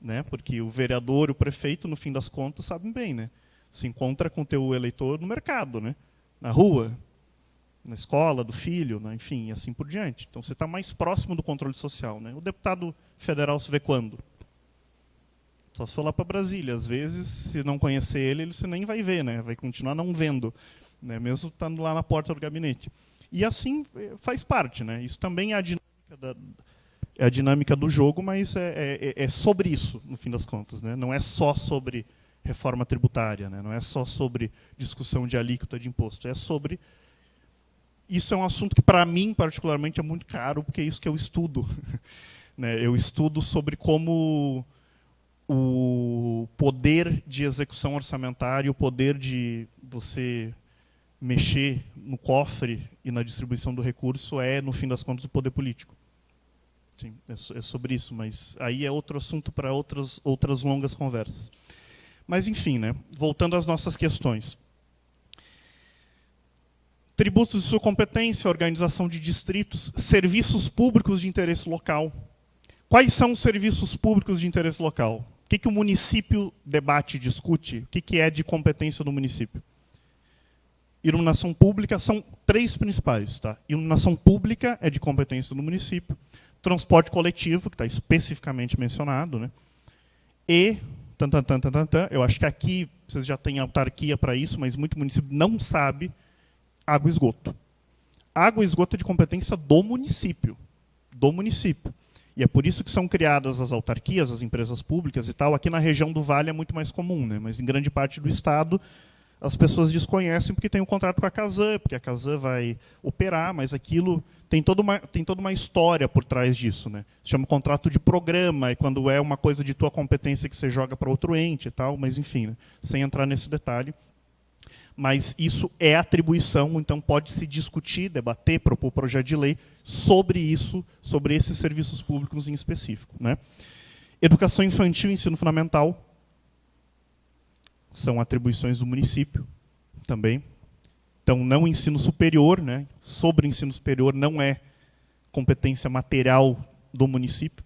né, porque o vereador e o prefeito, no fim das contas, sabem bem, né, se encontra com o teu eleitor no mercado, né, na rua, na escola do filho, né, enfim, e assim por diante. Então você está mais próximo do controle social. Né. O deputado federal se vê quando? Só se for lá para Brasília. Às vezes, se não conhecer ele, você nem vai ver, né? Vai continuar não vendo, né? Mesmo estando lá na porta do gabinete. E assim faz parte, né? Isso também é a dinâmica do jogo, mas é sobre isso, no fim das contas, né? Não é só sobre reforma tributária, né? Não é só sobre discussão de alíquota de imposto. É sobre... Isso é um assunto que, para mim, particularmente, é muito caro, porque é isso que eu estudo. Né? Eu estudo sobre como o poder de execução orçamentária, o poder de você mexer no cofre e na distribuição do recurso no fim das contas, o poder político. Sim, é sobre isso, mas aí é outro assunto para outras longas conversas. Mas, enfim, né, voltando às nossas questões. Tributos de sua competência, organização de distritos, serviços públicos de interesse local. Quais são os serviços públicos de interesse local? O que o município debate e discute? O que é de competência do município? Iluminação pública são 3 principais. Tá? Iluminação pública é de competência do município. Transporte coletivo, que está especificamente mencionado. Né? E, eu acho que aqui vocês já têm autarquia para isso, mas muito município não sabe, água e esgoto. Água e esgoto é de competência do município. Do município. E é por isso que são criadas as autarquias, as empresas públicas e tal. Aqui na região do Vale é muito mais comum, né? Mas em grande parte do estado as pessoas desconhecem porque tem um contrato com a Casan, porque a Casan vai operar, mas aquilo tem toda uma história por trás disso. Né? Se chama contrato de programa, é quando é uma coisa de tua competência que você joga para outro ente e tal, mas enfim, né? Sem entrar nesse detalhe. Mas isso é atribuição, então pode-se discutir, debater, propor projeto de lei sobre isso, sobre esses serviços públicos em específico. Né? Educação infantil e ensino fundamental são atribuições do município também. Então, não ensino superior, né? Sobre ensino superior não é competência material do município.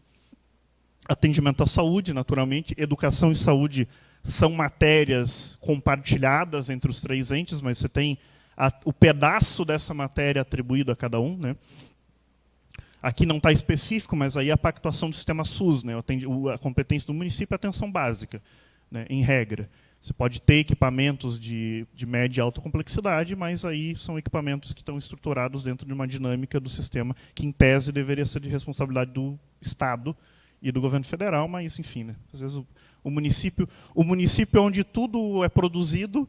Atendimento à saúde, naturalmente. Educação e saúde são matérias compartilhadas entre os 3 entes, mas você tem o pedaço dessa matéria atribuído a cada um. Né? Aqui não está específico, mas aí a pactuação do sistema SUS, né? A competência do município é atenção básica, né? Em regra. Você pode ter equipamentos de média e alta complexidade, mas aí são equipamentos que estão estruturados dentro de uma dinâmica do sistema que, em tese, deveria ser de responsabilidade do Estado e do governo federal, mas, enfim, né? Às vezes o município é onde tudo é produzido,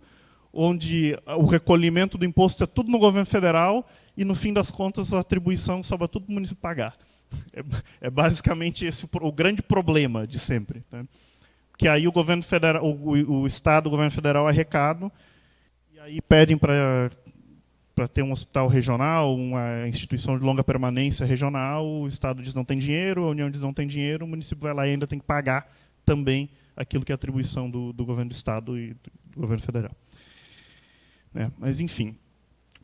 onde o recolhimento do imposto é tudo no governo federal e, no fim das contas, a atribuição sobra tudo para o município pagar. É basicamente esse o grande problema de sempre. Né? Que aí o governo federal, o Estado, o governo federal arrecada, e aí pedem para ter um hospital regional, uma instituição de longa permanência regional, o Estado diz não tem dinheiro, a União diz não tem dinheiro, o município vai lá e ainda tem que pagar também aquilo que é atribuição do governo do Estado e do governo federal. Mas, enfim.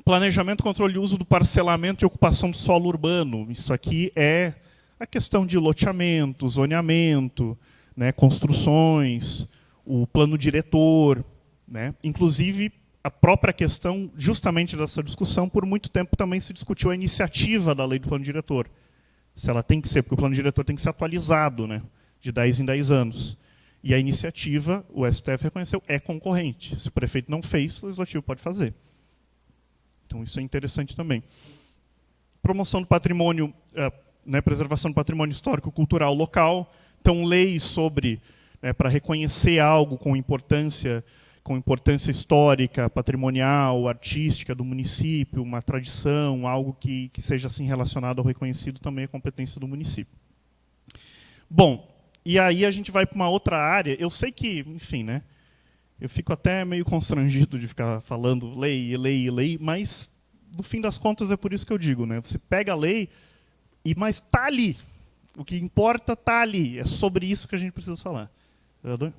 Planejamento, controle e uso do parcelamento e ocupação do solo urbano. Isso aqui é a questão de loteamento, zoneamento, né, construções, o plano diretor. Né? Inclusive, a própria questão, justamente dessa discussão, por muito tempo também se discutiu a iniciativa da lei do plano diretor. Se ela tem que ser, porque o plano diretor tem que ser atualizado, né, de 10 em 10 anos. E a iniciativa, o STF reconheceu, é concorrente. Se o prefeito não fez, o legislativo pode fazer. Então, isso é interessante também. Promoção do patrimônio, né, preservação do patrimônio histórico cultural local. Então, leis sobre, né, para reconhecer algo com importância histórica, patrimonial, artística do município, uma tradição, algo que seja assim relacionado ao reconhecido também é competência do município. Bom, e aí a gente vai para uma outra área. Eu sei que, enfim, né, eu fico até meio constrangido de ficar falando lei, mas, no fim das contas, é por isso que eu digo, né, você pega a lei, mas está ali. O que importa está ali. É sobre isso que a gente precisa falar. Vereador?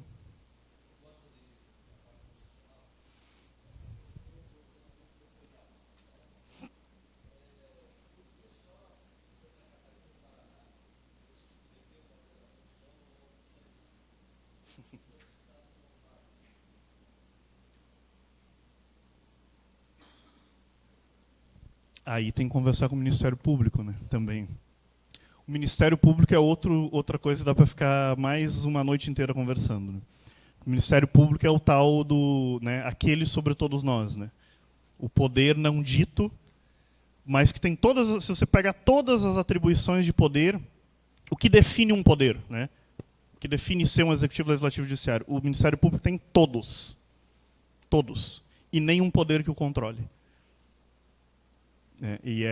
Aí tem que conversar com o Ministério Público, né, também. O Ministério Público é outra coisa que dá para ficar mais uma noite inteira conversando. Né? O Ministério Público é o tal do, né, aquele sobre todos nós. Né? O poder não dito, mas que tem todas, se você pegar todas as atribuições de poder, o que define um poder, né? O que define ser um executivo, legislativo e judiciário, o Ministério Público tem todos. Todos. E nenhum poder que o controle. E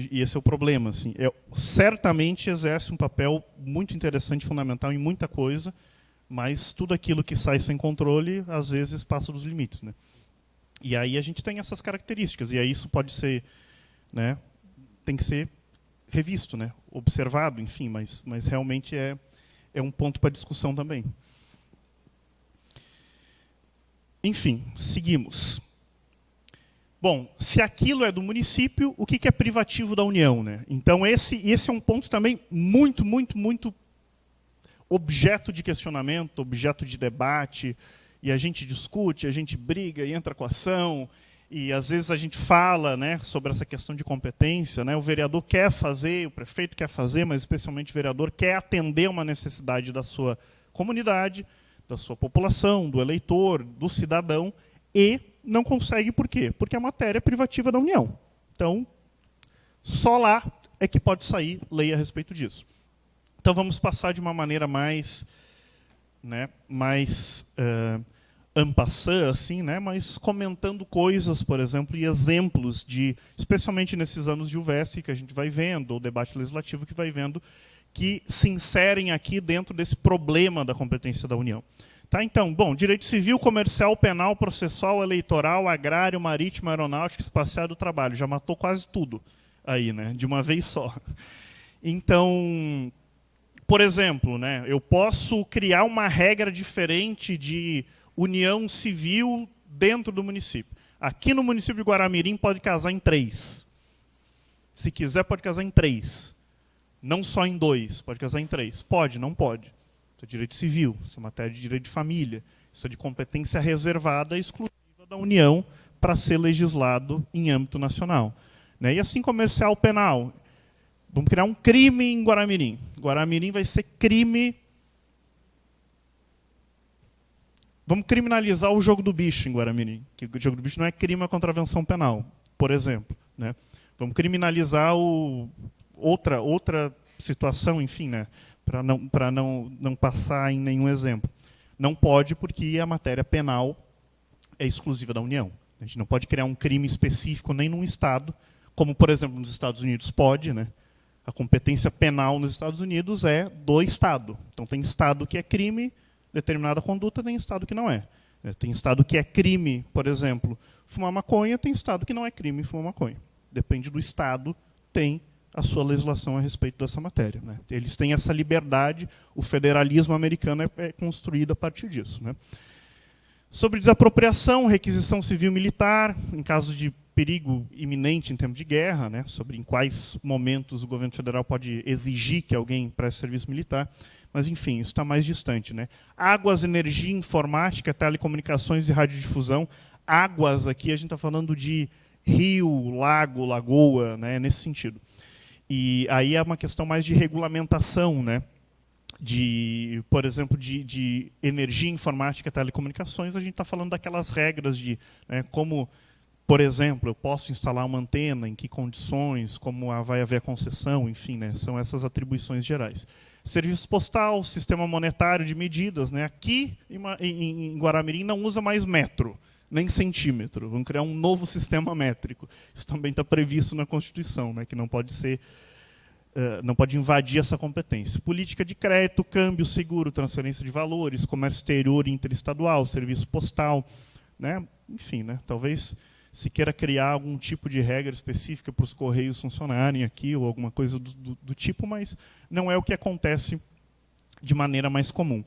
esse é o problema. Assim. Certamente exerce um papel muito interessante, fundamental em muita coisa, mas tudo aquilo que sai sem controle, às vezes, passa dos limites. Né? E aí a gente tem essas características, e aí isso pode ser, né, tem que ser revisto, né, observado, enfim, mas realmente é um ponto para discussão também. Enfim, seguimos. Bom, se aquilo é do município, o que é privativo da União? Né? Então, esse é um ponto também muito objeto de questionamento, objeto de debate, e a gente discute, a gente briga e entra com ação, e às vezes a gente fala, né, sobre essa questão de competência. Né? O vereador quer fazer, o prefeito quer fazer, mas especialmente o vereador quer atender uma necessidade da sua comunidade, da sua população, do eleitor, do cidadão, e não consegue por quê? Porque a matéria é privativa da União. Então, só lá é que pode sair lei a respeito disso. Então, vamos passar de uma maneira mais, né, en passant, assim, né, mas comentando coisas, por exemplo, e exemplos de, especialmente nesses anos de UVESC que a gente vai vendo, ou debate legislativo que vai vendo, que se inserem aqui dentro desse problema da competência da União. Tá, então, bom, direito civil, comercial, penal, processual, eleitoral, agrário, marítimo, aeronáutico, espacial do trabalho. Já matou quase tudo aí, né, de uma vez só. Então, por exemplo, né, eu posso criar uma regra diferente de união civil dentro do município. Aqui no município de Guaramirim pode casar em 3. Se quiser, pode casar em 3. Não só em 2, pode casar em 3. Pode, não pode. Isso é direito civil, isso é matéria de direito de família. Isso é de competência reservada exclusiva da União para ser legislado em âmbito nacional. Né? E assim, comercial, penal. Vamos criar um crime em Guaramirim. Guaramirim vai ser crime. Vamos criminalizar o jogo do bicho em Guaramirim. Que o jogo do bicho não é crime, é contravenção penal, por exemplo. Né? Vamos criminalizar outra situação, enfim, né? Para não passar em nenhum exemplo. Não pode, porque a matéria penal é exclusiva da União. A gente não pode criar um crime específico nem num Estado, como, por exemplo, nos Estados Unidos pode. Né? A competência penal nos Estados Unidos é do Estado. Então, tem Estado que é crime, determinada conduta, tem Estado que não é. Tem Estado que é crime, por exemplo, fumar maconha, tem Estado que não é crime fumar maconha. Depende do Estado, tem a sua legislação a respeito dessa matéria. Né? Eles têm essa liberdade, o federalismo americano é construído a partir disso. Né? Sobre desapropriação, requisição civil militar, em caso de perigo iminente em tempo de guerra, né? Sobre em quais momentos o governo federal pode exigir que alguém preste serviço militar, mas, enfim, isso está mais distante. Né? Águas, energia, informática, telecomunicações e radiodifusão. Águas, aqui a gente está falando de rio, lago, lagoa, né? Nesse sentido. E aí é uma questão mais de regulamentação, né? Por exemplo, de energia, informática, telecomunicações, a gente está falando daquelas regras de como, por exemplo, eu posso instalar uma antena, em que condições, como vai haver a concessão, enfim, né? São essas atribuições gerais. Serviço postal, sistema monetário de medidas, né? Aqui em Guaramirim não usa mais metro, nem centímetro. Vamos criar um novo sistema métrico. Isso também está previsto na Constituição, né? Que não pode ser, não pode invadir essa competência. Política de crédito, câmbio, seguro, transferência de valores, comércio exterior e interestadual, serviço postal, né? Enfim, né? Talvez se queira criar algum tipo de regra específica para os Correios funcionarem aqui, ou alguma coisa do tipo, mas não é o que acontece de maneira mais comum.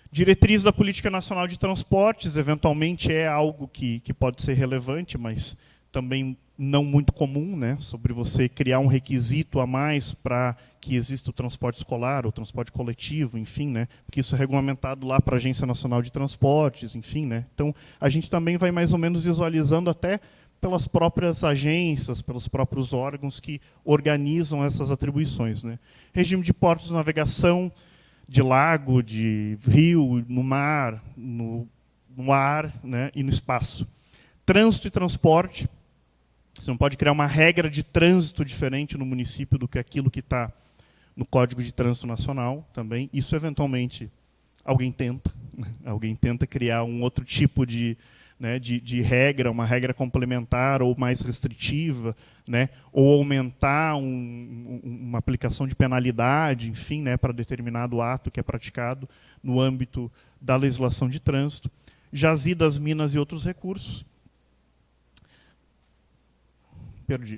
Diretriz da Política Nacional de Transportes, eventualmente é algo que pode ser relevante, mas também não muito comum, né, sobre você criar um requisito a mais para que exista o transporte escolar, ou transporte coletivo, enfim, né, porque isso é regulamentado lá para a Agência Nacional de Transportes, enfim, né. Então, a gente também vai mais ou menos visualizando até pelas próprias agências, pelos próprios órgãos que organizam essas atribuições, né. Regime de portos de navegação, de lago, de rio, no mar, no ar, né, e no espaço. Trânsito e transporte. Você não pode criar uma regra de trânsito diferente no município do que aquilo que está no Código de Trânsito Nacional também. Isso, eventualmente, alguém tenta. Né? Alguém tenta criar um outro tipo de regra, uma regra complementar ou mais restritiva, né? Ou aumentar uma aplicação de penalidade, enfim, né, para determinado ato que é praticado no âmbito da legislação de trânsito. Jazidas, minas e outros recursos. Perdi.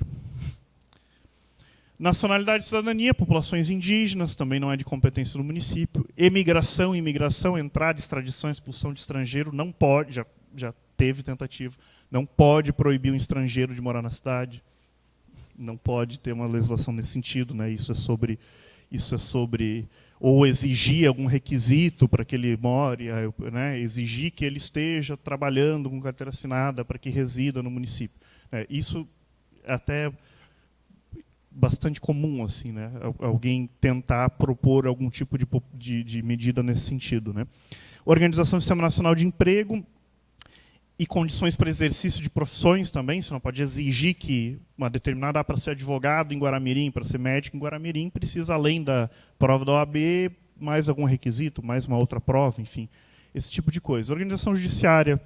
Nacionalidade e cidadania, populações indígenas, também não é de competência do município. Emigração, imigração, entrada, extradição, expulsão de estrangeiro, não pode, já teve tentativa, não pode proibir um estrangeiro de morar na cidade, não pode ter uma legislação nesse sentido, né? Isso é sobre ou exigir algum requisito para que ele more, né? Exigir que ele esteja trabalhando com carteira assinada para que resida no município. Isso até bastante comum, assim, né? Alguém tentar propor algum tipo de medida nesse sentido, né? Organização do Sistema Nacional de Emprego e condições para exercício de profissões também. Você não pode exigir que uma determinada, para ser advogado em Guaramirim, para ser médico em Guaramirim, precisa, além da prova da OAB, mais algum requisito, mais uma outra prova, enfim, esse tipo de coisa. Organização judiciária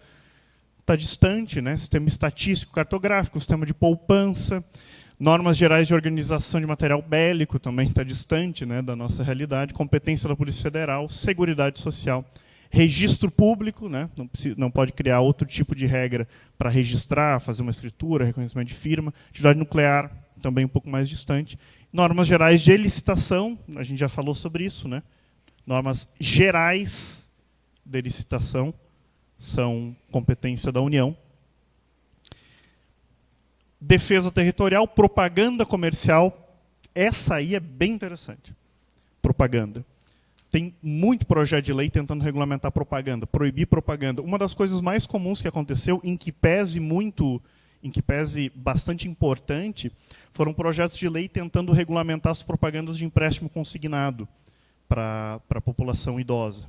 está distante, né? Sistema estatístico, cartográfico, sistema de poupança, normas gerais de organização de material bélico também está distante, né, da nossa realidade, competência da Polícia Federal, seguridade social, registro público, né, não pode criar outro tipo de regra para registrar, fazer uma escritura, reconhecimento de firma, atividade nuclear também um pouco mais distante, normas gerais de licitação, a gente já falou sobre isso, né, normas gerais de licitação, são competência da União. Defesa territorial, propaganda comercial, essa aí é bem interessante. Propaganda. Tem muito projeto de lei tentando regulamentar propaganda, proibir propaganda. Uma das coisas mais comuns que aconteceu, em que pese bastante importante, foram projetos de lei tentando regulamentar as propagandas de empréstimo consignado para a população idosa.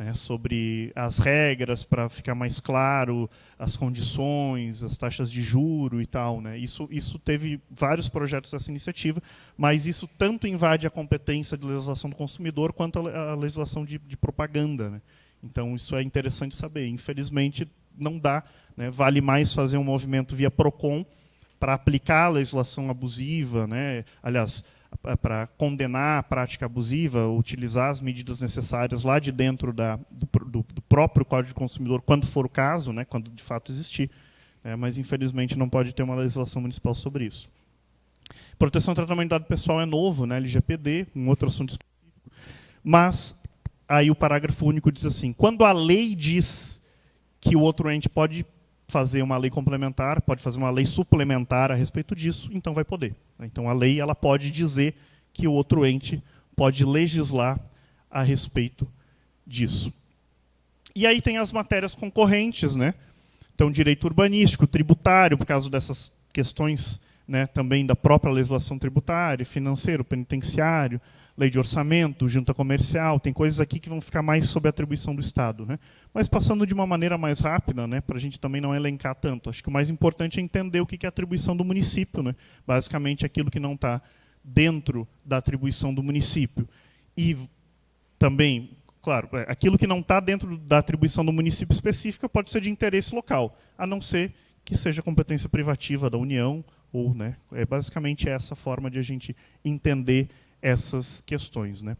Né, sobre as regras para ficar mais claro, as condições, as taxas de juro e tal. Né. Isso teve vários projetos dessa iniciativa, mas isso tanto invade a competência de legislação do consumidor quanto a legislação de propaganda. Né. Então, isso é interessante saber. Infelizmente, não dá. Né, vale mais fazer um movimento via PROCON para aplicar a legislação abusiva, né, aliás, para condenar a prática abusiva, utilizar as medidas necessárias lá de dentro do próprio Código do Consumidor, quando for o caso, né, quando de fato existir, mas infelizmente não pode ter uma legislação municipal sobre isso. Proteção e tratamento de dado pessoal é novo, né, LGPD, um outro assunto específico, mas aí o parágrafo único diz assim, quando a lei diz que o outro ente pode fazer uma lei complementar, pode fazer uma lei suplementar a respeito disso, então vai poder. Então, a lei ela pode dizer que o outro ente pode legislar a respeito disso. E aí tem as matérias concorrentes, né? Então, direito urbanístico, tributário, por causa dessas questões né, também da própria legislação tributária, financeiro, penitenciário, lei de orçamento, junta comercial, tem coisas aqui que vão ficar mais sob a atribuição do Estado, né? Mas passando de uma maneira mais rápida, né, para a gente também não elencar tanto, acho que o mais importante é entender o que é a atribuição do município, né? Basicamente aquilo que não está dentro da atribuição do município. E também, claro, aquilo que não está dentro da atribuição do município específica pode ser de interesse local, a não ser que seja competência privativa da União, ou, né, basicamente essa forma de a gente entender essas questões, né?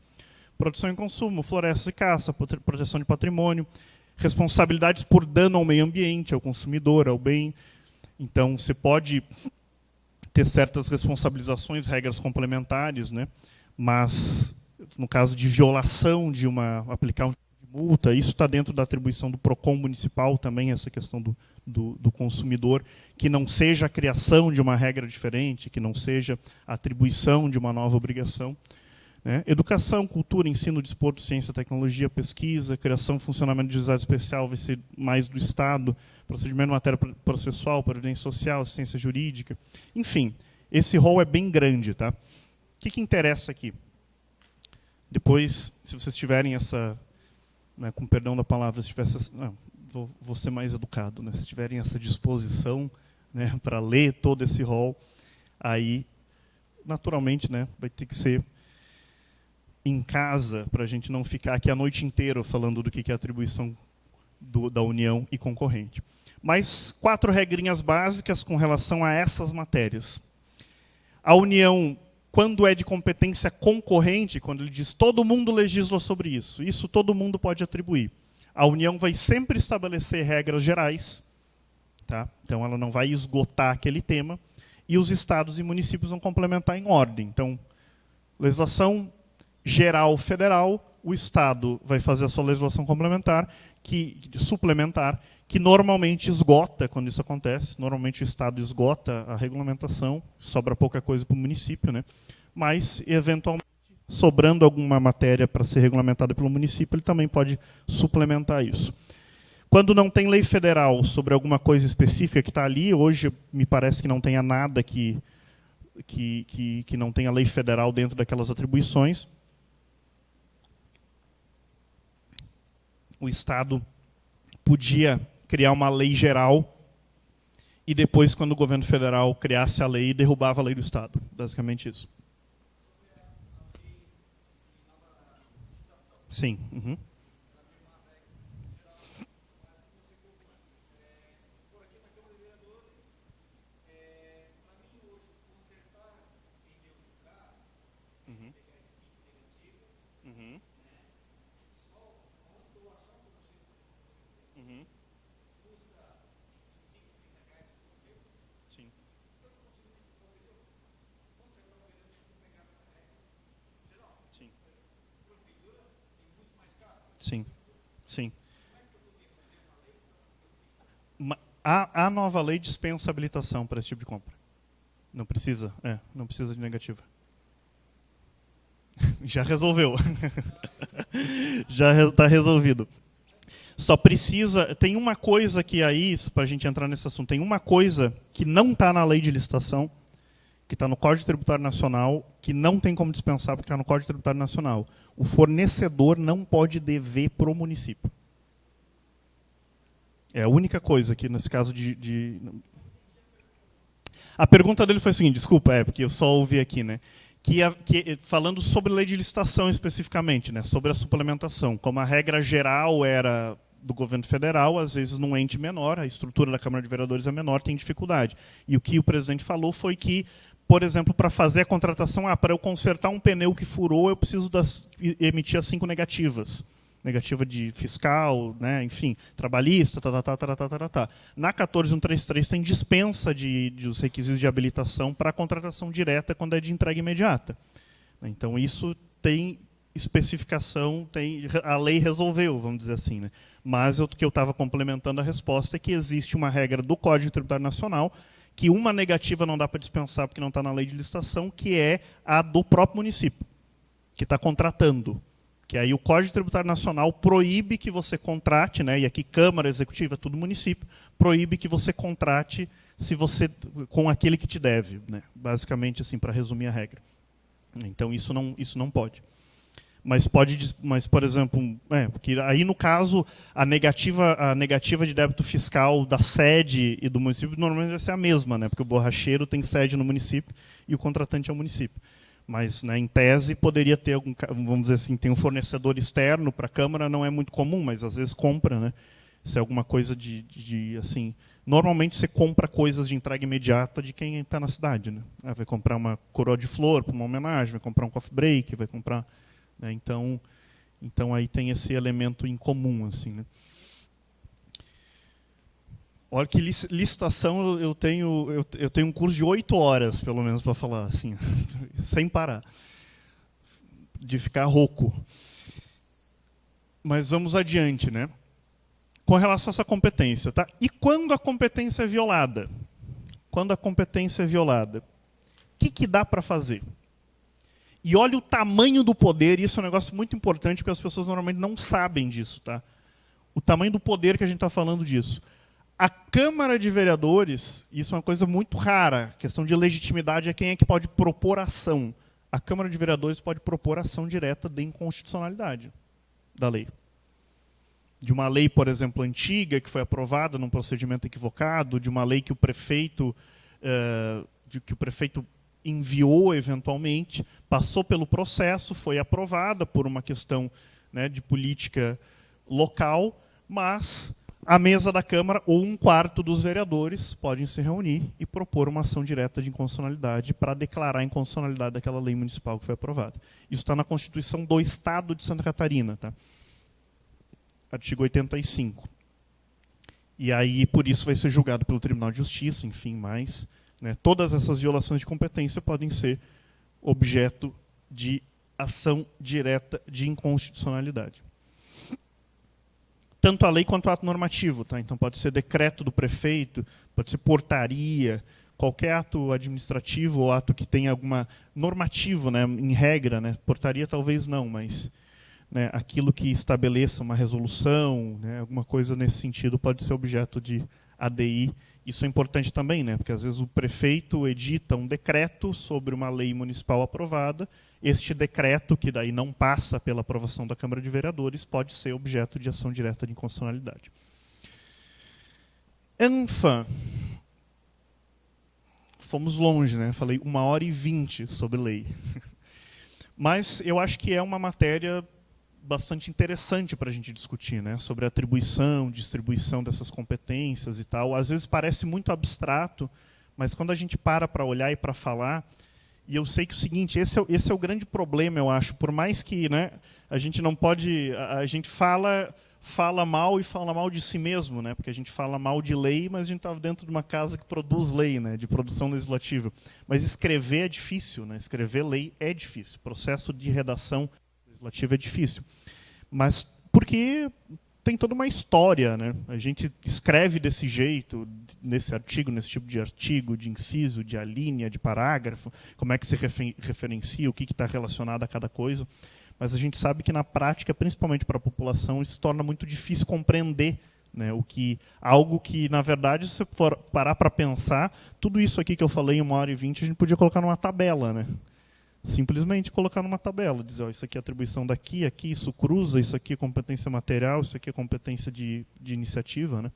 Produção e consumo, florestas e caça, proteção de patrimônio, responsabilidades por dano ao meio ambiente, ao consumidor, ao bem. Então, você pode ter certas responsabilizações, regras complementares, né? Mas, no caso de violação de aplicar um tipo de multa, isso está dentro da atribuição do PROCON municipal também, essa questão do consumidor, que não seja a criação de uma regra diferente, que não seja a atribuição de uma nova obrigação. Né? Educação, cultura, ensino, desporto, ciência, tecnologia, pesquisa, criação e funcionamento de juizado especial vai ser mais do Estado, procedimento de matéria processual, previdência social, assistência jurídica. Enfim, esse rol é bem grande. Tá? O que interessa aqui? Depois, se vocês tiverem essa, né, com perdão da palavra, se tivesse, vou ser mais educado, né, se tiverem essa disposição, né, para ler todo esse rol, aí, naturalmente, né, vai ter que ser em casa, para a gente não ficar aqui a noite inteira falando do que é atribuição da União e concorrente. Mas 4 regrinhas básicas com relação a essas matérias. A União, quando é de competência concorrente, quando ele diz todo mundo legisla sobre isso todo mundo pode atribuir. A União vai sempre estabelecer regras gerais, tá? Então ela não vai esgotar aquele tema, e os estados e municípios vão complementar em ordem. Então, legislação geral federal, o Estado vai fazer a sua legislação complementar, suplementar, que normalmente esgota, quando isso acontece, normalmente o Estado esgota a regulamentação, sobra pouca coisa para o município, né? Mas, eventualmente, sobrando alguma matéria para ser regulamentada pelo município, ele também pode suplementar isso. Quando não tem lei federal sobre alguma coisa específica que está ali, hoje me parece que não tenha nada que não tenha lei federal dentro daquelas atribuições, o Estado podia criar uma lei geral e depois, quando o governo federal criasse a lei, derrubava a lei do Estado. Basicamente isso. Sim. Uhum. Sim, sim. A nova lei dispensa habilitação para esse tipo de compra. Não precisa, não precisa de negativa. Já resolveu. Já está resolvido. Só precisa... Tem uma coisa que aí, para a gente entrar nesse assunto, tem uma coisa que não está na lei de licitação, que está no Código Tributário Nacional, que não tem como dispensar porque está no Código Tributário Nacional. O fornecedor não pode dever para o município. É a única coisa que, nesse caso de... A pergunta dele foi a seguinte, desculpa, porque eu só ouvi aqui, né? Falando sobre lei de licitação especificamente, né? Sobre a suplementação. Como a regra geral era do governo federal, às vezes num ente menor, a estrutura da Câmara de Vereadores é menor, tem dificuldade. E o que o presidente falou foi que, por exemplo, para fazer a contratação, para eu consertar um pneu que furou, eu preciso emitir as 5 negativas. Negativa de fiscal, né, enfim, trabalhista, Na 14133 tem dispensa dos requisitos de habilitação para a contratação direta quando é de entrega imediata. Então, isso tem especificação, a lei resolveu, vamos dizer assim. Né? Mas o que eu estava complementando a resposta é que existe uma regra do Código Tributário Nacional que uma negativa não dá para dispensar porque não está na lei de licitação, que é a do próprio município, que está contratando. Que aí o Código Tributário Nacional proíbe que você contrate, né, e aqui Câmara Executiva, tudo município, proíbe que você contrate se você com aquele que te deve, né? Basicamente, assim, para resumir a regra. Então isso não pode. Mas por exemplo, porque aí no caso a negativa de débito fiscal da sede e do município normalmente vai ser a mesma, né? Porque o borracheiro tem sede no município e o contratante é o município. Mas, né, em tese, poderia ter algum, vamos dizer assim, tem um fornecedor externo para a Câmara, não é muito comum, mas às vezes compra, né? Se é alguma coisa assim, normalmente você compra coisas de entrega imediata de quem está na cidade, né? Vai comprar uma coroa de flor para uma homenagem, vai comprar um coffee break, vai comprar, né? Então aí tem esse elemento em comum, assim, né? Olha que licitação eu tenho um curso de 8 horas, pelo menos, para falar, assim, sem parar, de ficar rouco. Mas vamos adiante, né? Com relação a essa competência, tá? E quando a competência é violada? Quando a competência é violada, o que dá para fazer? E olha o tamanho do poder, e isso é um negócio muito importante, porque as pessoas normalmente não sabem disso, tá? O tamanho do poder que a gente está falando disso. A Câmara de Vereadores, isso é uma coisa muito rara, a questão de legitimidade é quem é que pode propor ação. A Câmara de Vereadores pode propor ação direta de inconstitucionalidade da lei. De uma lei, por exemplo, antiga, que foi aprovada num procedimento equivocado, de uma lei que o prefeito enviou eventualmente, passou pelo processo, foi aprovada por uma questão, né, de política local, mas a mesa da Câmara ou 1/4 dos vereadores podem se reunir e propor uma ação direta de inconstitucionalidade para declarar a inconstitucionalidade daquela lei municipal que foi aprovada. Isso está na Constituição do Estado de Santa Catarina, tá? Artigo 85. E aí, por isso, vai ser julgado pelo Tribunal de Justiça, enfim, mas, né, todas essas violações de competência podem ser objeto de ação direta de inconstitucionalidade. Tanto a lei quanto o ato normativo, tá? Então pode ser decreto do prefeito, pode ser portaria, qualquer ato administrativo ou ato que tenha alguma normativo, né, em regra, né? Portaria talvez não, mas, né, aquilo que estabeleça uma resolução, né, alguma coisa nesse sentido pode ser objeto de ADI. Isso é importante também, né, porque às vezes o prefeito edita um decreto sobre uma lei municipal aprovada. Este decreto, que daí não passa pela aprovação da Câmara de Vereadores, pode ser objeto de ação direta de inconstitucionalidade. ANFA. Fomos longe, né? Falei 1h20 sobre lei. Mas eu acho que é uma matéria bastante interessante para a gente discutir, né? Sobre atribuição, distribuição dessas competências e tal. Às vezes parece muito abstrato, mas quando a gente para olhar e para falar, e eu sei que o seguinte, esse é o grande problema, eu acho, por mais que, né, a gente não pode, a gente fala mal e fala mal de si mesmo, né? Porque a gente fala mal de lei, mas a gente está dentro de uma casa que produz lei, né? De produção legislativa. Mas escrever é difícil, né? Escrever lei é difícil. O processo de redação legislativa é difícil. Mas porque tem toda uma história, né? A gente escreve desse jeito, nesse artigo, nesse tipo de artigo, de inciso, de alínea, de parágrafo, como é que se referencia, o que está relacionado a cada coisa. Mas a gente sabe que na prática, principalmente para a população, isso torna muito difícil compreender, né, algo que, na verdade, se você for parar para pensar, tudo isso aqui que eu falei em 1h20, a gente podia colocar numa tabela, né? Simplesmente colocar numa tabela, dizer, ó, isso aqui é atribuição daqui, aqui, isso cruza, isso aqui é competência material, isso aqui é competência de iniciativa, né?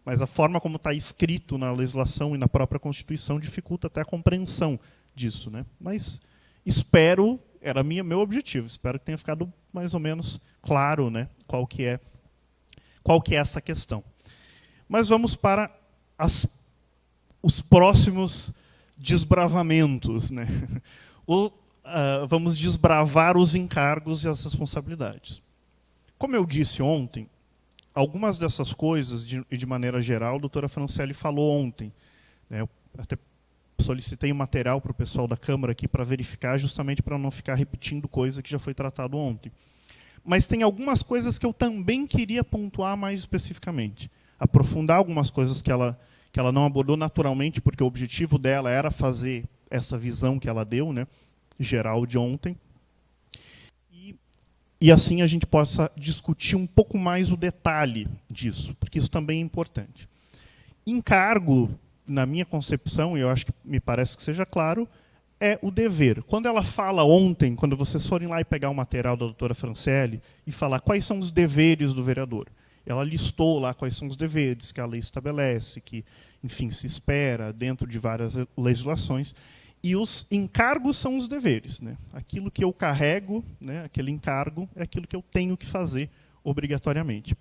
Mas a forma como está escrito na legislação e na própria Constituição dificulta até a compreensão disso, né? Mas espero, era meu objetivo, espero que tenha ficado mais ou menos claro, né, qual que é essa questão. Mas vamos para os próximos desbravamentos, né? Vamos desbravar os encargos e as responsabilidades. Como eu disse ontem, algumas dessas coisas, de maneira geral, a doutora Francelli falou ontem, né? Eu até solicitei um material para o pessoal da Câmara aqui para verificar, justamente para não ficar repetindo coisa que já foi tratado ontem. Mas tem algumas coisas que eu também queria pontuar mais especificamente. Aprofundar algumas coisas que ela não abordou naturalmente, porque o objetivo dela era fazer essa visão que ela deu, né, geral de ontem. E assim a gente possa discutir um pouco mais o detalhe disso, porque isso também é importante. Encargo, na minha concepção, e eu acho que me parece que seja claro, é o dever. Quando ela fala ontem, quando vocês forem lá e pegar o material da doutora Franciele e falar quais são os deveres do vereador, ela listou lá quais são os deveres que a lei estabelece, que, enfim, se espera dentro de várias legislações, e os encargos são os deveres, né? Aquilo que eu carrego, né, aquele encargo, é aquilo que eu tenho que fazer obrigatoriamente.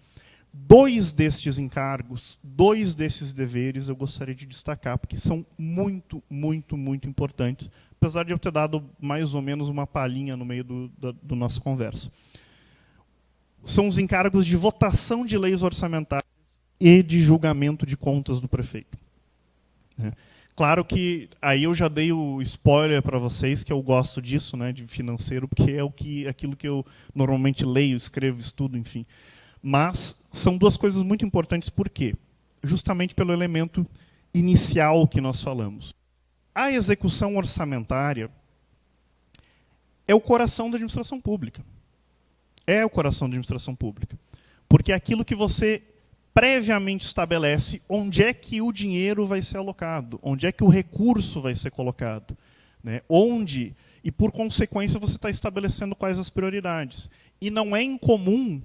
2 destes encargos, 2 desses deveres eu gostaria de destacar, porque são muito, muito, muito importantes, apesar de eu ter dado mais ou menos uma palhinha no meio do nossa conversa. São os encargos de votação de leis orçamentárias e de julgamento de contas do prefeito. Claro que aí eu já dei o spoiler para vocês, que eu gosto disso, né, de financeiro, porque é aquilo que eu normalmente leio, escrevo, estudo, enfim. Mas são 2 coisas muito importantes, por quê? Justamente pelo elemento inicial que nós falamos. A execução orçamentária é o coração da administração pública. É o coração da administração pública. Porque é aquilo que você previamente estabelece onde é que o dinheiro vai ser alocado, onde é que o recurso vai ser colocado, né? Onde, e por consequência você está estabelecendo quais as prioridades. E não é incomum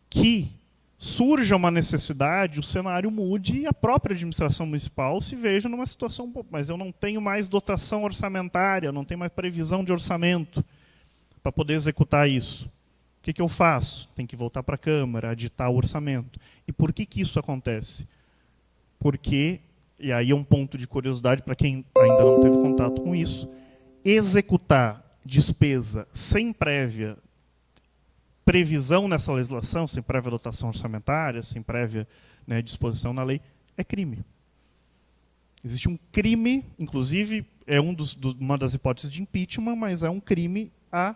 que surja uma necessidade, o cenário mude e a própria administração municipal se veja numa situação, mas eu não tenho mais dotação orçamentária, não tenho mais previsão de orçamento para poder executar isso. O que eu faço? Tem que voltar para a Câmara, aditar o orçamento. E por que isso acontece? Porque, e aí é um ponto de curiosidade para quem ainda não teve contato com isso, executar despesa sem prévia previsão nessa legislação, sem prévia dotação orçamentária, sem prévia, né, disposição na lei, é crime. Existe um crime, inclusive, é uma das hipóteses de impeachment, mas é um crime a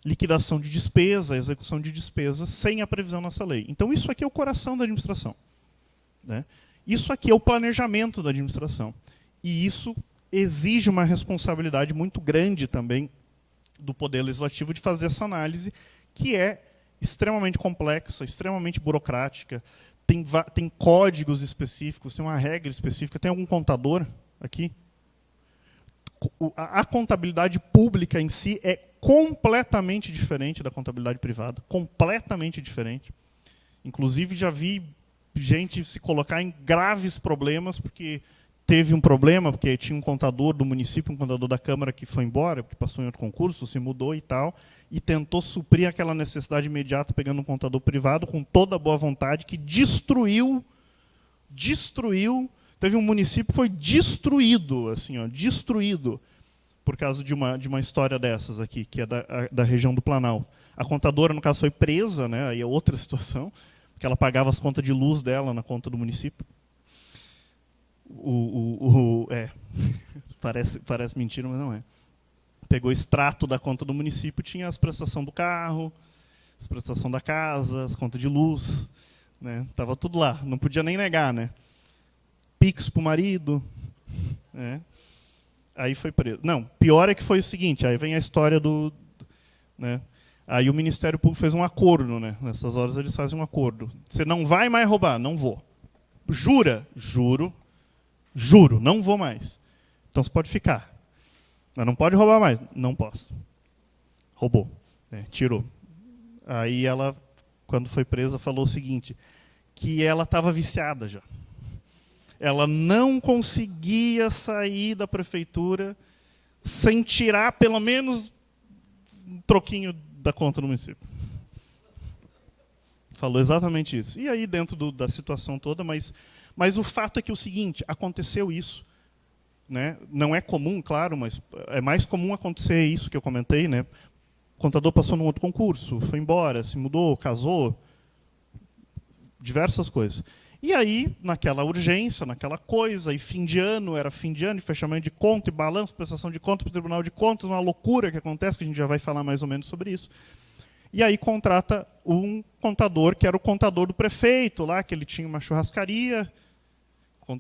liquidação de despesa, a execução de despesa sem a previsão nessa lei. Então, isso aqui é o coração da administração, né? Isso aqui é o planejamento da administração. E isso exige uma responsabilidade muito grande também do Poder Legislativo de fazer essa análise, que é extremamente complexa, extremamente burocrática, tem códigos específicos, tem uma regra específica. Tem algum contador aqui? A contabilidade pública em si é completamente diferente da contabilidade privada, completamente diferente. Inclusive, já vi gente se colocar em graves problemas, porque teve um problema, porque tinha um contador do município, um contador da Câmara que foi embora, porque passou em outro concurso, se mudou e tal, e tentou suprir aquela necessidade imediata pegando um contador privado com toda a boa vontade, que destruiu, teve um município que foi destruído, assim, ó, destruído, por causa de uma história dessas aqui, que é da região do Planalto. A contadora, no caso, foi presa, né, aí é outra situação, porque ela pagava as contas de luz dela na conta do município. Parece mentira, mas não é. Pegou extrato da conta do município, tinha as prestações do carro, as prestações da casa, as contas de luz, né? Tava tudo lá, não podia nem negar, né? Pix pro marido, né? Aí foi preso. Não, pior é que foi o seguinte, aí vem a história né? Aí o Ministério Público fez um acordo, né? Nessas horas eles fazem um acordo. Você não vai mais roubar? Não vou. Jura? Juro, não vou mais. Então você pode ficar. Mas não pode roubar mais. Não posso. Roubou. Tirou. Aí ela, quando foi presa, falou o seguinte, que ela estava viciada já. Ela não conseguia sair da prefeitura sem tirar pelo menos um troquinho da conta do município. Falou exatamente isso. E aí, dentro da situação toda, mas o fato é que o seguinte, aconteceu isso. Né? Não é comum, claro, mas é mais comum acontecer isso que eu comentei. Né? O contador passou num outro concurso, foi embora, se mudou, casou, diversas coisas. E aí, naquela urgência, naquela coisa, e fim de ano, era fim de ano, e fechamento de conta, e balanço, prestação de conta para o Tribunal de Contas, uma loucura que acontece, que a gente já vai falar mais ou menos sobre isso. E aí contrata um contador, que era o contador do prefeito, lá, que ele tinha uma churrascaria,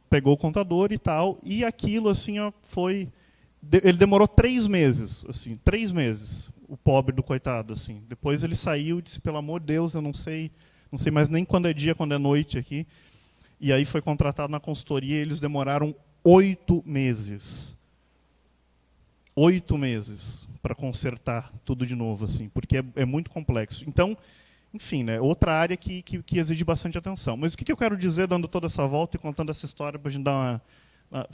pegou o contador e tal, e aquilo assim, ó, ele demorou 3 meses, assim, 3 meses, o pobre do coitado, assim. Depois ele saiu e disse, pelo amor de Deus, eu não sei mais nem quando é dia, quando é noite aqui. e aí foi contratado na consultoria e eles demoraram 8 meses. 8 meses para consertar tudo de novo, assim, porque é muito complexo. Então, enfim, né, outra área que exige bastante atenção. Mas o que eu quero dizer, dando toda essa volta e contando essa história, para a gente dar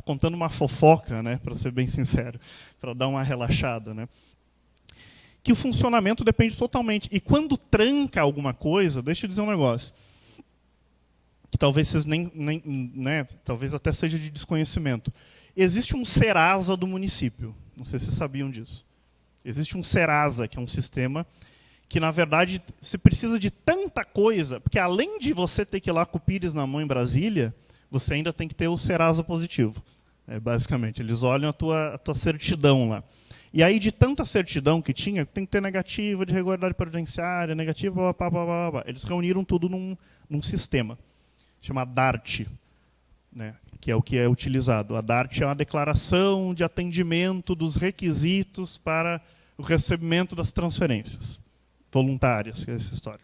contando uma fofoca, né, para ser bem sincero, para dar uma relaxada, né, que o funcionamento depende totalmente. E quando tranca alguma coisa, deixa eu dizer um negócio, que talvez vocês né, talvez até seja de desconhecimento. Existe um Serasa do município. Não sei se vocês sabiam disso. Existe um Serasa, que é um sistema que, na verdade, se precisa de tanta coisa, porque além de você ter que ir lá com o Pires na mão em Brasília, você ainda tem que ter o Serasa positivo. Basicamente, eles olham a tua certidão lá. E aí, de tanta certidão que tinha, tem que ter negativa de regularidade previdenciária, negativa, eles reuniram tudo num sistema, chamado DART, né, que é o que é utilizado. A DART é uma declaração de atendimento dos requisitos para o recebimento das transferências voluntárias, que é essa história.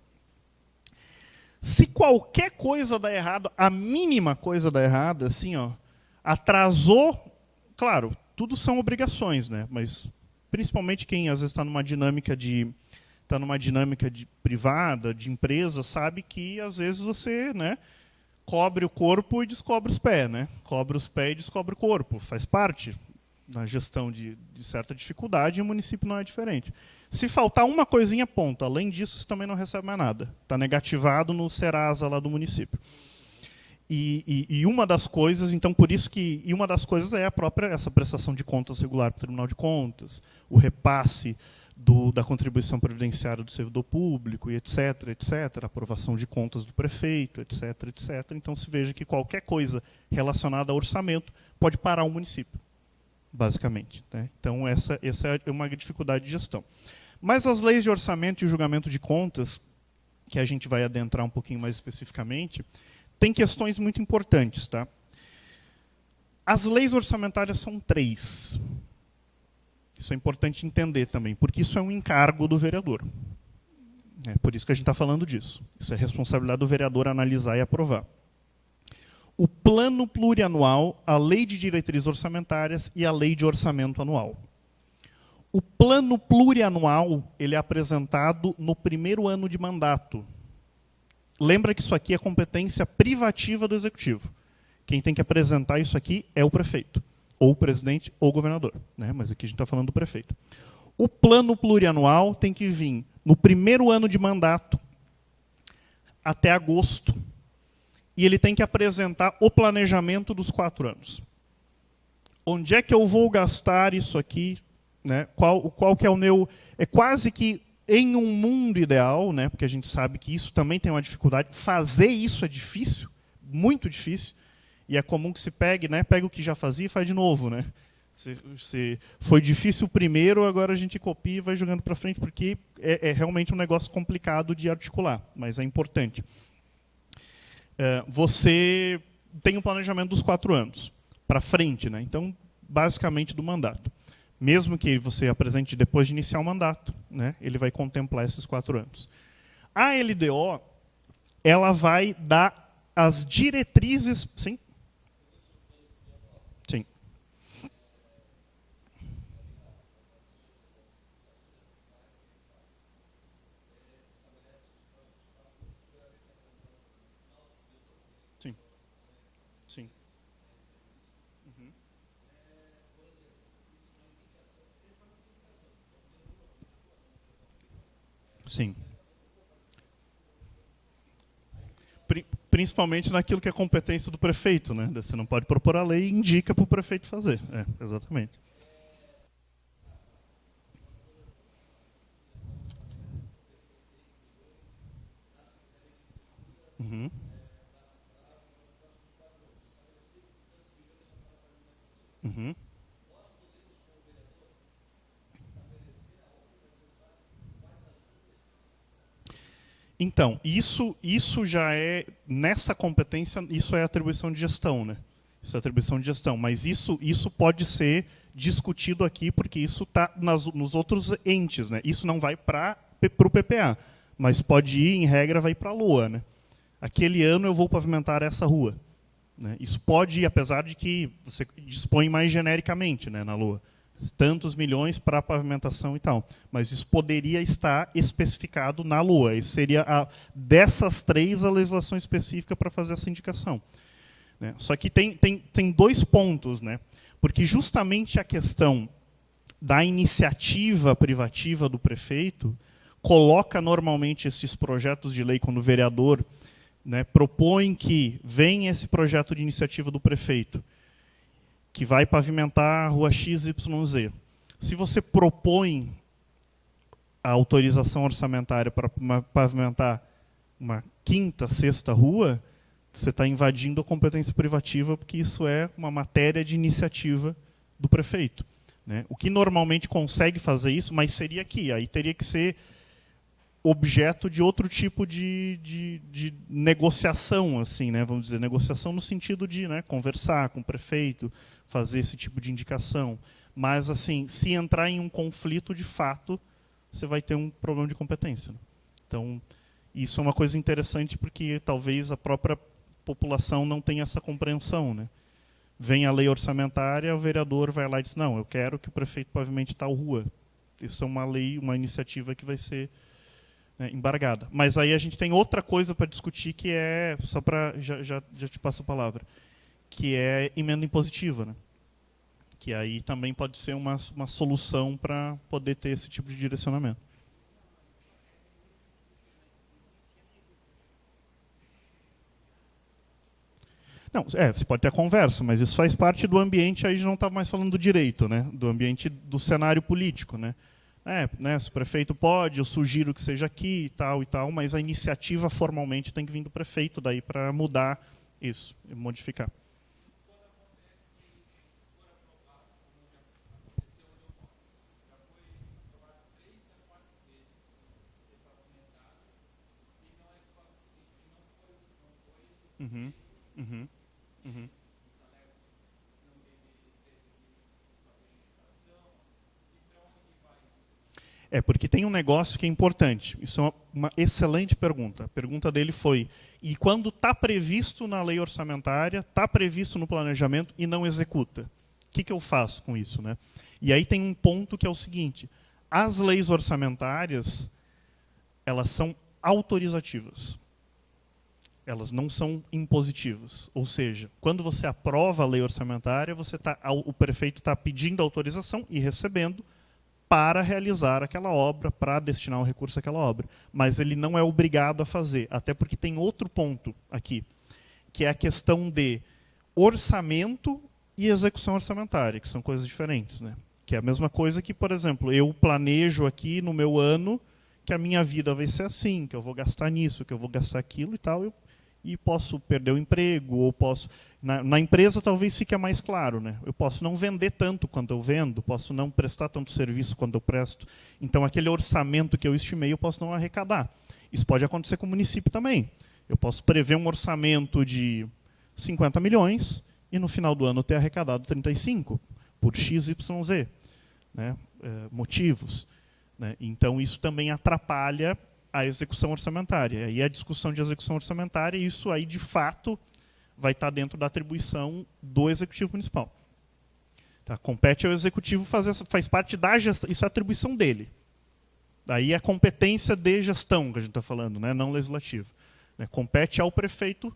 Se qualquer coisa dá errado, a mínima coisa dá errado, assim, ó, atrasou, claro, tudo são obrigações, né, mas principalmente quem às vezes está numa dinâmica privada, de empresa, sabe que às vezes você, né, cobre o corpo e descobre os pés, né? Cobre os pés e descobre o corpo. Faz parte da gestão de certa dificuldade e o município não é diferente. Se faltar uma coisinha, ponto. Além disso, você também não recebe mais nada. Está negativado no Serasa lá do município. E uma das coisas, então, por isso que... E uma das coisas é a própria essa prestação de contas regular para o Tribunal de Contas, o repasse da contribuição previdenciária do servidor público, e etc., etc., aprovação de contas do prefeito, etc., etc. Então, se veja que qualquer coisa relacionada ao orçamento pode parar o município, basicamente, né? Então, essa é uma dificuldade de gestão. Mas as leis de orçamento e julgamento de contas, que a gente vai adentrar um pouquinho mais especificamente, tem questões muito importantes. Tá? As leis orçamentárias são 3. Isso é importante entender também, porque isso é um encargo do vereador. É por isso que a gente está falando disso. Isso é responsabilidade do vereador analisar e aprovar. O plano plurianual, a lei de diretrizes orçamentárias e a lei de orçamento anual. O plano plurianual ele é apresentado no primeiro ano de mandato. Lembra que isso aqui é competência privativa do Executivo. Quem tem que apresentar isso aqui é o prefeito, ou o presidente, ou o governador, né? Mas aqui a gente está falando do prefeito. O plano plurianual tem que vir no primeiro ano de mandato, até agosto, e ele tem que apresentar o planejamento dos 4 anos. Onde é que eu vou gastar isso aqui? Né? Qual que é o meu... É quase que em um mundo ideal, né? Porque a gente sabe que isso também tem uma dificuldade. Fazer isso é difícil, muito difícil. E é comum que se pegue, né? Pega o que já fazia e faz de novo, né? Se foi difícil o primeiro, agora a gente copia e vai jogando para frente, porque é realmente um negócio complicado de articular, mas é importante. Você tem o planejamento dos 4 anos para frente, né? Então, basicamente do mandato. Mesmo que você apresente depois de iniciar o mandato, né? Ele vai contemplar esses 4 anos. A LDO, ela vai dar as diretrizes... Sim? Sim. Sim. Sim. Uhum. Sim. Principalmente naquilo que é competência do prefeito, né? Você não pode propor a lei e indica para o prefeito fazer. Exatamente. Uhum. Uhum. Então, isso já é, nessa competência, isso é atribuição de gestão, né? Isso é atribuição de gestão, mas isso pode ser discutido aqui, porque isso está nos outros entes, né? Isso não vai para o PPA, mas pode ir, em regra, vai para a LOA, né? Aquele ano eu vou pavimentar essa rua. né? Isso pode ir, apesar de que você dispõe mais genericamente, né, na Lua. Tantos milhões para pavimentação e tal. Mas isso poderia estar especificado na Lua. Isso seria, dessas 3, a legislação específica para fazer essa indicação. Né? Só que tem 2 pontos, né? Porque justamente a questão da iniciativa privativa do prefeito coloca normalmente esses projetos de lei, quando o vereador, né, propõe que venha esse projeto de iniciativa do prefeito, que vai pavimentar a rua XYZ. Se você propõe a autorização orçamentária para pavimentar uma 5ª, 6ª rua, você está invadindo a competência privativa, porque isso é uma matéria de iniciativa do prefeito. Né? O que normalmente consegue fazer isso, mas seria aqui, aí teria que ser objeto de outro tipo de negociação, assim, né? Vamos dizer, negociação no sentido de, né, conversar com o prefeito, fazer esse tipo de indicação. Mas, assim, se entrar em um conflito, de fato, você vai ter um problema de competência. Né? Então, isso é uma coisa interessante, porque talvez a própria população não tenha essa compreensão. Né? Vem a lei orçamentária, o vereador vai lá e diz, não, eu quero que o prefeito pavimente tal rua. Isso é uma lei, uma iniciativa que vai ser embargada. Mas aí a gente tem outra coisa para discutir, que é, só para, já te passo a palavra, que é emenda impositiva. Né? Que aí também pode ser uma solução para poder ter esse tipo de direcionamento. Não, você pode ter a conversa, mas isso faz parte do ambiente, aí a gente não está mais falando do direito, né? Do ambiente do cenário político. Né? Né, se o prefeito pode, eu sugiro que seja aqui e tal, mas a iniciativa formalmente tem que vir do prefeito daí para mudar isso, modificar. Uhum, uhum, uhum. Porque tem um negócio que é importante. Isso é uma excelente pergunta. A pergunta dele foi, e quando está previsto na lei orçamentária, está previsto no planejamento e não executa? O que eu faço com isso? Né? E aí tem um ponto que é o seguinte, as leis orçamentárias, elas são autorizativas. Elas não são impositivas. Ou seja, quando você aprova a lei orçamentária, o prefeito está pedindo autorização e recebendo para realizar aquela obra, para destinar o recurso àquela obra. Mas ele não é obrigado a fazer, até porque tem outro ponto aqui, que é a questão de orçamento e execução orçamentária, que são coisas diferentes. Né? Que é a mesma coisa que, por exemplo, eu planejo aqui no meu ano que a minha vida vai ser assim, que eu vou gastar nisso, que eu vou gastar aquilo e tal, e posso perder o emprego, ou posso... Na empresa talvez fique mais claro, né? Eu posso não vender tanto quanto eu vendo, posso não prestar tanto serviço quanto eu presto. Então, aquele orçamento que eu estimei, eu posso não arrecadar. Isso pode acontecer com o município também. Eu posso prever um orçamento de 50 milhões e no final do ano ter arrecadado 35, por X, Y, Z. Né? Motivos. Né? Então, isso também atrapalha a execução orçamentária. E a discussão de execução orçamentária, isso aí, de fato, vai estar dentro da atribuição do Executivo Municipal. Tá? Compete ao Executivo faz parte da gestão, isso é a atribuição dele. Daí é a competência de gestão que a gente está falando, né? Não legislativo. Né? Compete ao prefeito,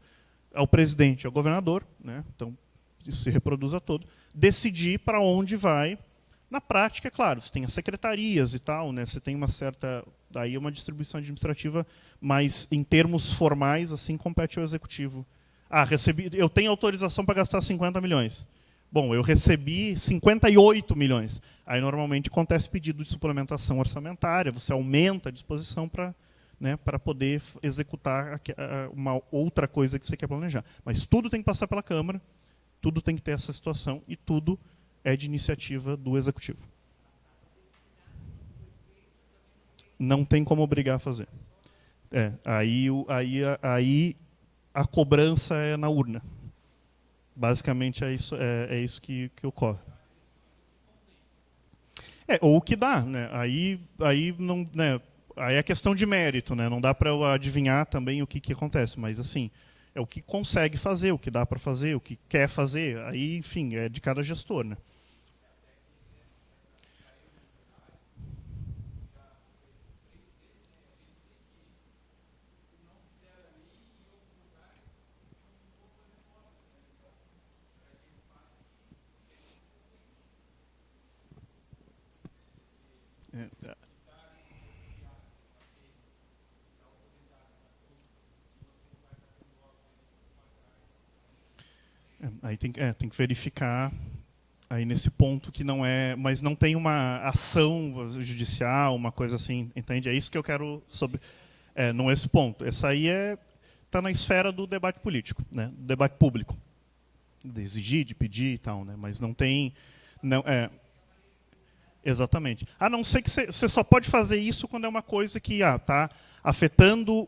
ao presidente, ao governador, né? Então isso se reproduz a todo, decidir para onde vai. Na prática, é claro, você tem as secretarias e tal, né? Você tem uma certa... Daí é uma distribuição administrativa, mas em termos formais, assim, compete ao Executivo. Eu tenho autorização para gastar 50 milhões. Bom, eu recebi 58 milhões. Aí, normalmente, acontece pedido de suplementação orçamentária, você aumenta a disposição para, né, para poder executar uma outra coisa que você quer planejar. Mas tudo tem que passar pela Câmara, tudo tem que ter essa situação, e tudo é de iniciativa do Executivo. Não tem como obrigar a fazer. Aí a cobrança é na urna. Basicamente é isso que ocorre. Ou o que dá, né? Aí não, né? Aí é questão de mérito, né? Não dá para eu adivinhar também o que acontece, mas assim, é o que consegue fazer, o que dá para fazer, o que quer fazer. Aí, enfim, é de cada gestor, né? Aí tem que verificar aí nesse ponto que não é, mas não tem uma ação judicial, uma coisa assim, entende? É isso que eu quero sobre, não esse ponto. Essa aí está na esfera do debate político, né? Do debate público, de exigir, de pedir e tal, né? Mas não tem, não exatamente. A não ser que você só pode fazer isso quando é uma coisa que está afetando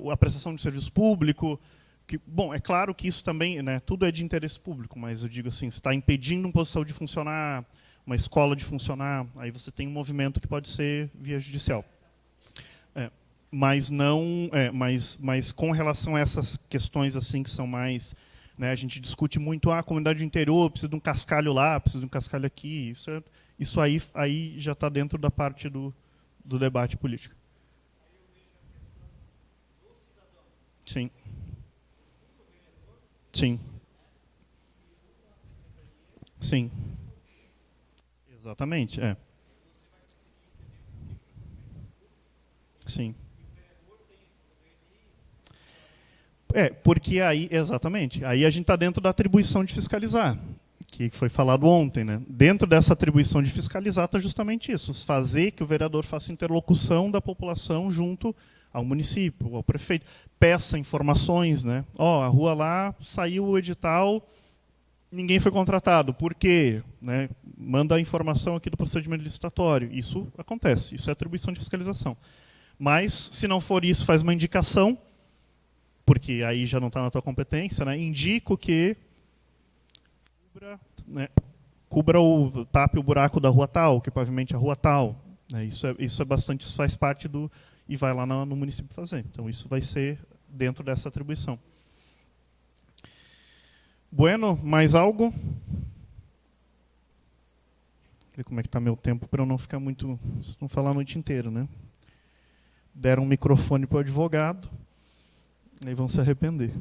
a prestação de serviço público. Bom, é claro que isso também, né, tudo é de interesse público, mas eu digo assim, você está impedindo um posto de saúde de funcionar, uma escola de funcionar, aí você tem um movimento que pode ser via judicial. Mas não, mas com relação a essas questões assim que são mais, né, a gente discute muito a comunidade do interior, precisa de um cascalho lá, precisa de um cascalho aqui, isso aí já está dentro da parte do debate político. Sim. Sim. Sim. Exatamente, Sim. Porque aí, exatamente, aí a gente está dentro da atribuição de fiscalizar, que foi falado ontem, né? Dentro dessa atribuição de fiscalizar está justamente isso, fazer que o vereador faça interlocução da população junto ao município, ao prefeito, peça informações, né? A rua lá saiu o edital, ninguém foi contratado, por quê? Né? Manda a informação aqui do procedimento licitatório. Isso acontece, isso é atribuição de fiscalização. Mas, se não for isso, faz uma indicação, porque aí já não está na tua competência, né? Indico que tape o buraco da rua tal, que pavimente a rua tal. Né? Isso é bastante, isso faz parte do... E vai lá no município fazer. Então, isso vai ser dentro dessa atribuição. Bueno, mais algo? Ver como é que está meu tempo para eu não ficar muito... Não falar a noite inteira, né? Deram um microfone para o advogado, aí vão se arrepender.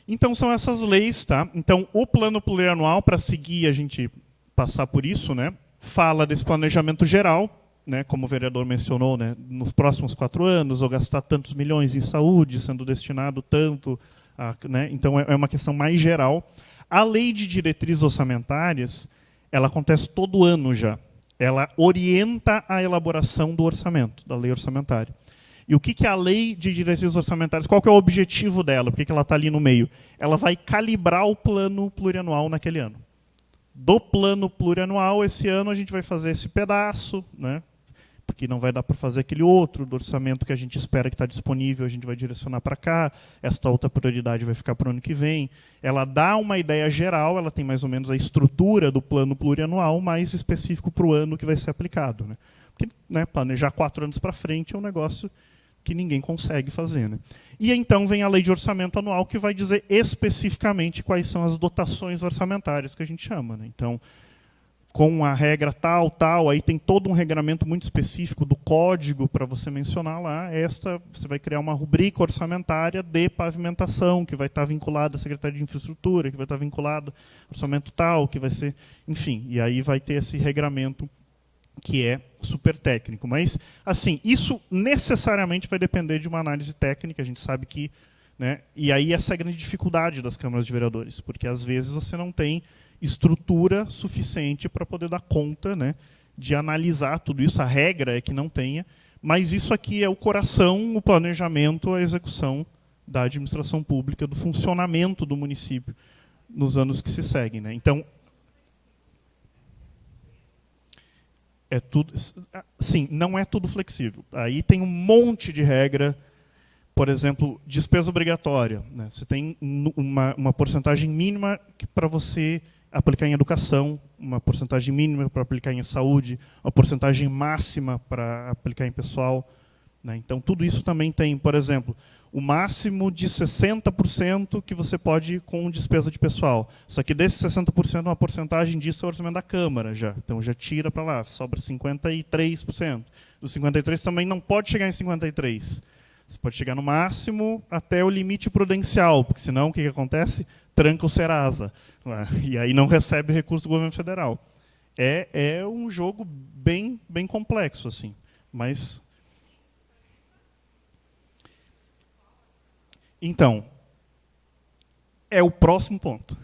Então, são essas leis, tá? Então, o plano plurianual, para seguir a gente passar por isso, né? Fala desse planejamento geral, né, como o vereador mencionou, né, nos próximos 4 anos, ou gastar tantos milhões em saúde, sendo destinado tanto, né, então é uma questão mais geral. A lei de diretrizes orçamentárias, ela acontece todo ano já. Ela orienta a elaboração do orçamento, da lei orçamentária. E o que é a lei de diretrizes orçamentárias? Qual que é o objetivo dela? Por que ela está ali no meio? Ela vai calibrar o plano plurianual naquele ano. Do plano plurianual, esse ano a gente vai fazer esse pedaço, né? Porque não vai dar para fazer aquele outro, do orçamento que a gente espera que está disponível, a gente vai direcionar para cá, esta outra prioridade vai ficar para o ano que vem. Ela dá uma ideia geral, ela tem mais ou menos a estrutura do plano plurianual, mais específico para o ano que vai ser aplicado. Né? Porque, né, planejar 4 anos para frente é um negócio que ninguém consegue fazer. Né? E então vem a lei de orçamento anual, que vai dizer especificamente quais são as dotações orçamentárias que a gente chama. Né? Então, com a regra tal, aí tem todo um regramento muito específico do código para você mencionar lá. Você vai criar uma rubrica orçamentária de pavimentação, que vai estar vinculada à Secretaria de Infraestrutura, que vai estar vinculado ao orçamento tal, que vai ser... Enfim, e aí vai ter esse regramento que é super técnico. Mas, assim, isso necessariamente vai depender de uma análise técnica, a gente sabe que... Né, e aí essa é a grande dificuldade das câmaras de vereadores, porque às vezes você não tem estrutura suficiente para poder dar conta, né, de analisar tudo isso. A regra é que não tenha, mas isso aqui é o coração, o planejamento, a execução da administração pública, do funcionamento do município nos anos que se seguem. Né? Então, é tudo... Sim, não é tudo flexível. Aí tem um monte de regra. Por exemplo, despesa obrigatória. Né? Você tem uma porcentagem mínima para você aplicar em educação, uma porcentagem mínima para aplicar em saúde, uma porcentagem máxima para aplicar em pessoal. Né? Então, tudo isso também tem, por exemplo, o máximo de 60% que você pode ir com despesa de pessoal. Só que desses 60%, uma porcentagem disso é o orçamento da Câmara já. Então já tira para lá, sobra 53%. Dos 53% também não pode chegar em 53%. Você pode chegar no máximo até o limite prudencial, porque senão o que acontece? Tranca o Serasa. E aí não recebe recurso do governo federal. É um jogo bem complexo, assim. Mas então, é o próximo ponto,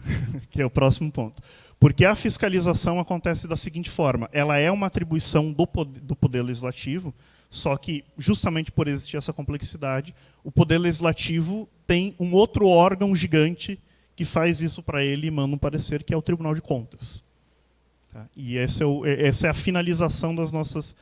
que é o próximo ponto. Porque a fiscalização acontece da seguinte forma, ela é uma atribuição do Poder Legislativo, só que, justamente por existir essa complexidade, o Poder Legislativo tem um outro órgão gigante que faz isso para ele e manda um parecer, que é o Tribunal de Contas. Tá? E essa é a finalização das nossas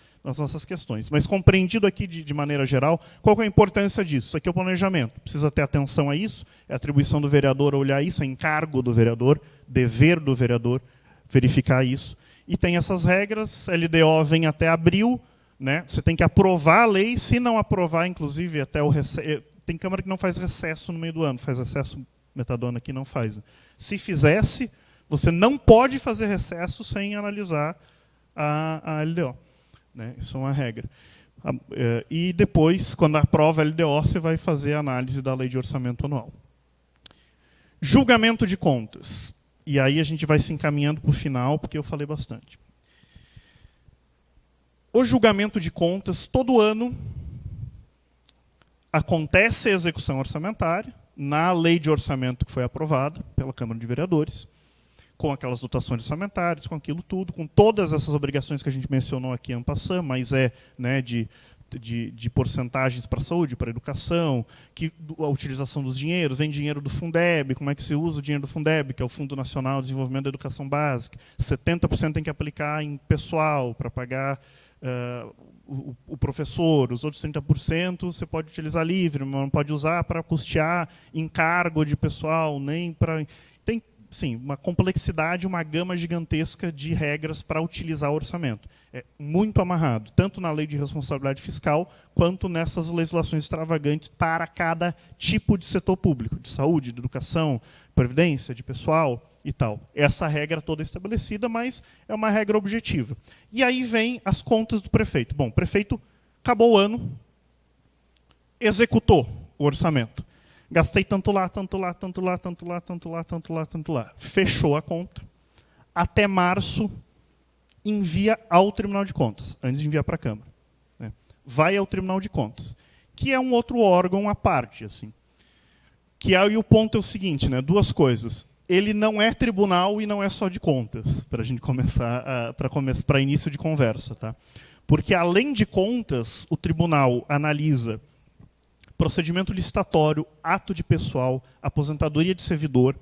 questões. Mas compreendido aqui de maneira geral, qual que é a importância disso? Isso aqui é o planejamento. Precisa ter atenção a isso, é a atribuição do vereador olhar isso, é encargo do vereador, dever do vereador verificar isso. E tem essas regras, LDO vem até abril, né? Você tem que aprovar a lei, se não aprovar, inclusive, até o recesso. Tem Câmara que não faz recesso no meio do ano, faz recesso, Metadona aqui não faz. Se fizesse, você não pode fazer recesso sem analisar a LDO. Né? Isso é uma regra. E depois, quando aprova a LDO, você vai fazer a análise da lei de orçamento anual. Julgamento de contas. E aí a gente vai se encaminhando para o final, porque eu falei bastante. O julgamento de contas, todo ano, acontece a execução orçamentária, na lei de orçamento que foi aprovada pela Câmara de Vereadores, com aquelas dotações orçamentárias, com aquilo tudo, com todas essas obrigações que a gente mencionou aqui en passant, mas né, de porcentagens para a saúde, para a educação, a utilização dos dinheiros, vem dinheiro do Fundeb, como é que se usa o dinheiro do Fundeb, que é o Fundo Nacional de Desenvolvimento da Educação Básica, 70% tem que aplicar em pessoal para pagar o professor, os outros 30% você pode utilizar livre, mas não pode usar para custear encargo de pessoal, nem para... Tem, sim, uma complexidade, uma gama gigantesca de regras para utilizar o orçamento. É muito amarrado, tanto na lei de responsabilidade fiscal, quanto nessas legislações extravagantes para cada tipo de setor público, de saúde, de educação, previdência, de pessoal e tal. Essa regra toda é estabelecida, mas é uma regra objetiva. E aí vem as contas do prefeito. Bom, o prefeito acabou o ano, executou o orçamento. Gastei tanto lá, tanto lá, tanto lá, tanto lá, tanto lá, tanto lá, tanto lá. Fechou a conta. Até março, envia ao Tribunal de Contas, antes de enviar para a Câmara. Né? Vai ao Tribunal de Contas, que é um outro órgão à parte. Assim. Que aí o ponto é o seguinte, né? Duas coisas. Ele não é tribunal e não é só de contas, para a gente começar, para início de conversa. Tá? Porque, além de contas, o tribunal analisa procedimento licitatório, ato de pessoal, aposentadoria de servidor.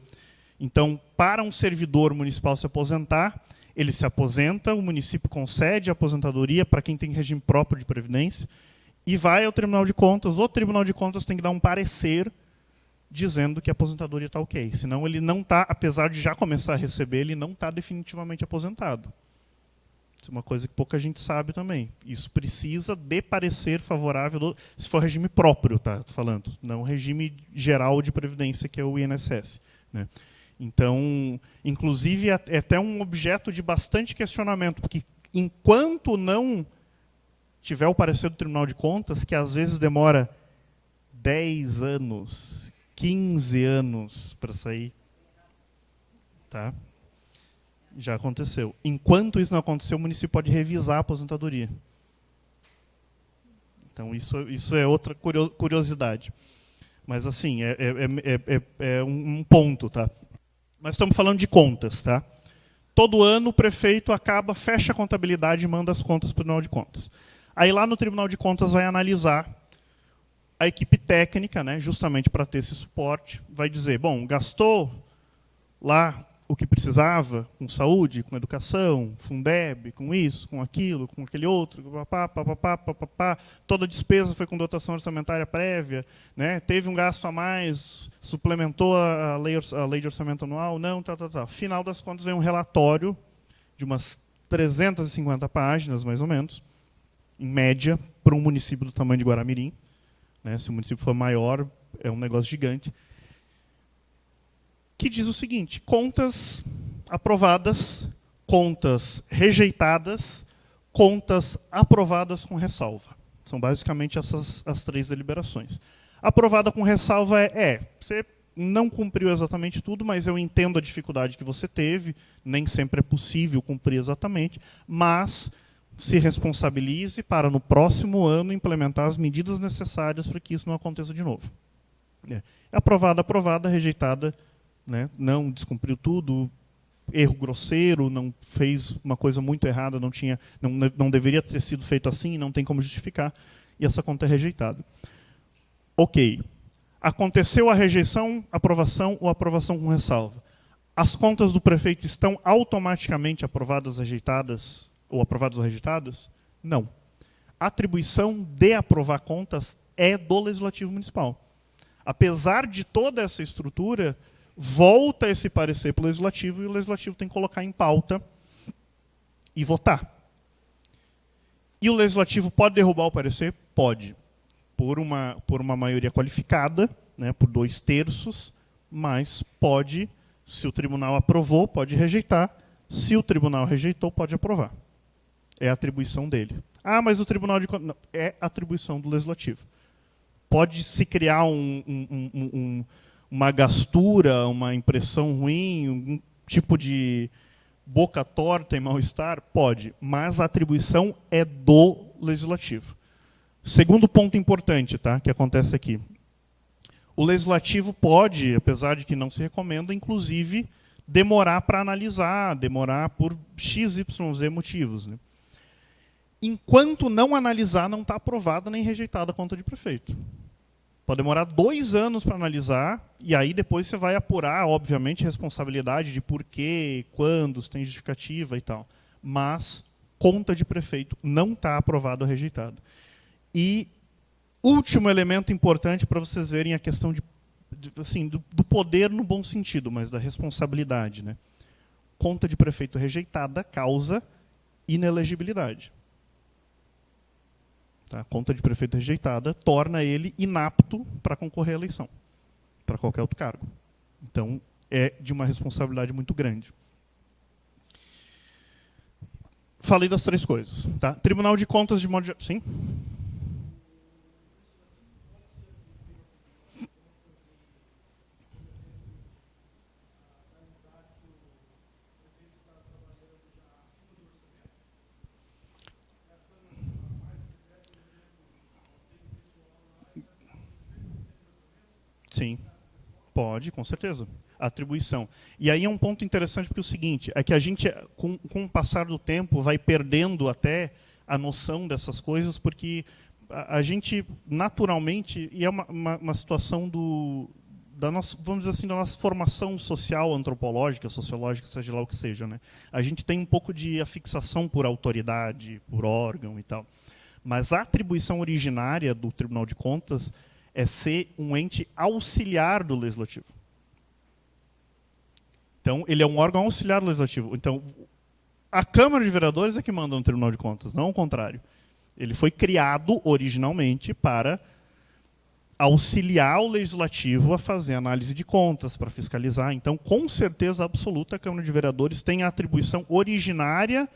Então, para um servidor municipal se aposentar, ele se aposenta, o município concede a aposentadoria para quem tem regime próprio de previdência e vai ao Tribunal de Contas. O Tribunal de Contas tem que dar um parecer dizendo que a aposentadoria está ok. Senão ele não está, apesar de já começar a receber, ele não está definitivamente aposentado. Isso é uma coisa que pouca gente sabe também. Isso precisa de parecer favorável, se for regime próprio, tá? Tô falando, não regime geral de previdência, que é o INSS. Né? Então, inclusive, é até um objeto de bastante questionamento, porque enquanto não tiver o parecer do Tribunal de Contas, que às vezes demora 10 anos, 15 anos para sair, tá? Já aconteceu. Enquanto isso não aconteceu, o município pode revisar a aposentadoria. Então, isso é outra curiosidade. Mas, assim, é um ponto. Tá? Nós estamos falando de contas. Tá? Todo ano, o prefeito fecha a contabilidade e manda as contas para o Tribunal de Contas. Aí, lá no Tribunal de Contas, vai analisar a equipe técnica, né, justamente para ter esse suporte. Vai dizer, bom, gastou lá o que precisava, com saúde, com educação, Fundeb, com isso, com aquilo, com aquele outro, toda a despesa foi com dotação orçamentária prévia, né? Teve um gasto a mais, suplementou a lei de orçamento anual, não, tal. Final das contas, vem um relatório de umas 350 páginas, mais ou menos, em média, para um município do tamanho de Guaramirim. Né? Se o município for maior, é um negócio gigante, que diz o seguinte: contas aprovadas, contas rejeitadas, contas aprovadas com ressalva. São basicamente essas as 3 deliberações. Aprovada com ressalva você não cumpriu exatamente tudo, mas eu entendo a dificuldade que você teve, nem sempre é possível cumprir exatamente, mas se responsabilize para, no próximo ano, implementar as medidas necessárias para que isso não aconteça de novo. Aprovada, aprovada, rejeitada, né, não descumpriu tudo, erro grosseiro, não fez uma coisa muito errada, não deveria ter sido feito assim, não tem como justificar, e essa conta é rejeitada. Ok. Aconteceu a rejeição, aprovação ou aprovação com ressalva. As contas do prefeito estão automaticamente aprovadas, rejeitadas, ou aprovadas ou rejeitadas? Não. A atribuição de aprovar contas é do Legislativo Municipal. Apesar de toda essa estrutura, volta esse parecer para o Legislativo e o Legislativo tem que colocar em pauta e votar. E o Legislativo pode derrubar o parecer? Pode. Por uma maioria qualificada, né, por 2/3, mas pode, se o tribunal aprovou, pode rejeitar. Se o tribunal rejeitou, pode aprovar. É a atribuição dele. Ah, mas o Tribunal de Contas... Não, é atribuição do Legislativo. Pode se criar uma gastura, uma impressão ruim, um tipo de boca torta e mal-estar? Pode, mas a atribuição é do Legislativo. Segundo ponto importante, tá, que acontece aqui. O Legislativo pode, apesar de que não se recomenda, inclusive, demorar para analisar, demorar por x, y, z motivos, né? Enquanto não analisar, não está aprovada nem rejeitada a conta de prefeito. Pode demorar 2 anos para analisar, e aí depois você vai apurar, obviamente, a responsabilidade de por quê, quando, se tem justificativa e tal. Mas conta de prefeito não está aprovada ou rejeitada. E último elemento importante para vocês verem a questão do poder no bom sentido, mas da responsabilidade, né? Conta de prefeito rejeitada causa inelegibilidade. Tá? Conta de prefeito rejeitada torna ele inapto para concorrer à eleição, para qualquer outro cargo. Então, é de uma responsabilidade muito grande. Falei das 3 coisas. Tá? Tribunal de Contas de modo geral. Sim? Sim, pode, com certeza. A atribuição. E aí é um ponto interessante, porque é o seguinte, é que a gente, com o passar do tempo, vai perdendo até a noção dessas coisas, porque a gente, naturalmente, e é uma situação da nossa, vamos dizer assim, da nossa formação social, antropológica, sociológica, seja lá o que seja, né? A gente tem um pouco de afixação por autoridade, por órgão e tal. Mas a atribuição originária do Tribunal de Contas é ser um ente auxiliar do Legislativo. Então, ele é um órgão auxiliar do Legislativo. Então, a Câmara de Vereadores é que manda no Tribunal de Contas, não o contrário. Ele foi criado originalmente para auxiliar o Legislativo a fazer análise de contas, para fiscalizar. Então, com certeza absoluta, a Câmara de Vereadores tem a atribuição originária,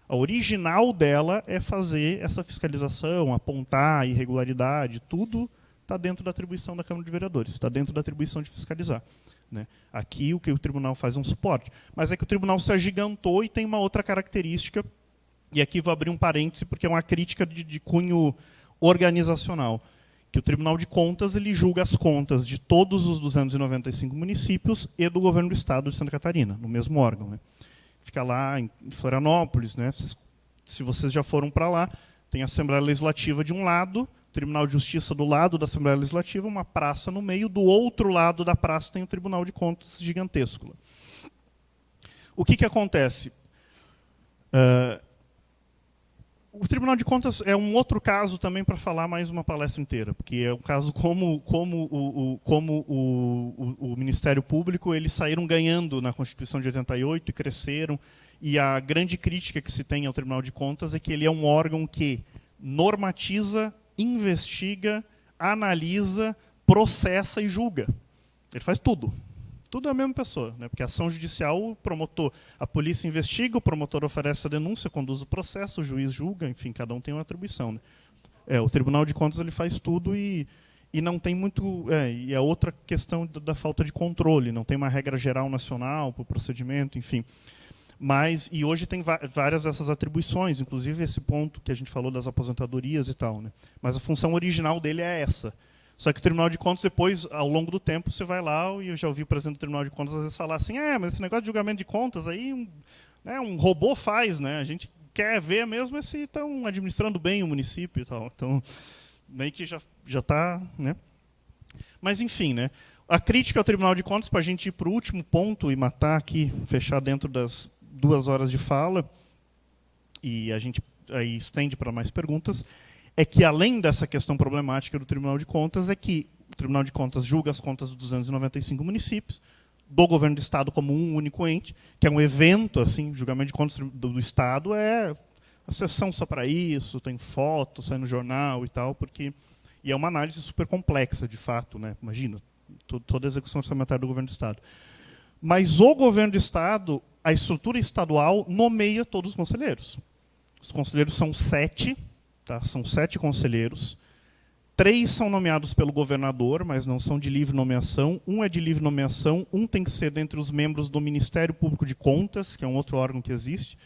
a original dela é fazer essa fiscalização, apontar a irregularidade, tudo está dentro da atribuição da Câmara de Vereadores, está dentro da atribuição de fiscalizar. Né? Aqui o que o tribunal faz é um suporte. Mas é que o tribunal se agigantou e tem uma outra característica, e aqui vou abrir um parêntese, porque é uma crítica de cunho organizacional, que o Tribunal de Contas ele julga as contas de todos os 295 municípios e do governo do Estado de Santa Catarina, no mesmo órgão. Né? Fica lá em Florianópolis, né? Se vocês já foram para lá, tem a Assembleia Legislativa de um lado, Tribunal de Justiça do lado da Assembleia Legislativa, uma praça no meio, do outro lado da praça tem o Tribunal de Contas gigantesco. O que acontece? O Tribunal de Contas é um outro caso também para falar mais uma palestra inteira, porque é um caso como o Ministério Público, eles saíram ganhando na Constituição de 88 e cresceram, e a grande crítica que se tem ao Tribunal de Contas é que ele é um órgão que normatiza, investiga, analisa, processa e julga. Ele faz tudo. Tudo é a mesma pessoa, né? Porque a ação judicial, o promotor, a polícia investiga, o promotor oferece a denúncia, conduz o processo, o juiz julga, enfim, cada um tem uma atribuição, né? O Tribunal de Contas ele faz tudo e não tem muito... e a outra questão da falta de controle, não tem uma regra geral nacional para o procedimento, enfim. E hoje tem várias dessas atribuições, inclusive esse ponto que a gente falou das aposentadorias e tal, né? Mas a função original dele é essa. Só que o Tribunal de Contas, depois, ao longo do tempo, você vai lá, e eu já ouvi o presidente do Tribunal de Contas às vezes falar assim, mas esse negócio de julgamento de contas aí, um robô faz, né? A gente quer ver mesmo se estão administrando bem o município e tal. Então, meio que já está... né? Mas, enfim, né? A crítica ao Tribunal de Contas, para a gente ir para o último ponto e matar aqui, fechar dentro das 2 horas de fala, e a gente aí estende para mais perguntas, é que, além dessa questão problemática do Tribunal de Contas, é que o Tribunal de Contas julga as contas dos 295 municípios, do governo do Estado como um único ente, que é um evento, assim, julgamento de contas do Estado é a sessão só para isso, tem foto, sai no jornal e tal, e é uma análise super complexa, de fato, né? Imagina, toda a execução orçamentária do governo do Estado. Mas o governo do Estado, a estrutura estadual, nomeia todos os conselheiros. Os conselheiros são 7, tá? São 7 conselheiros. 3 são nomeados pelo governador, mas não são de livre nomeação. 1 é de livre nomeação, 1 tem que ser dentre os membros do Ministério Público de Contas, que é um outro órgão que existe,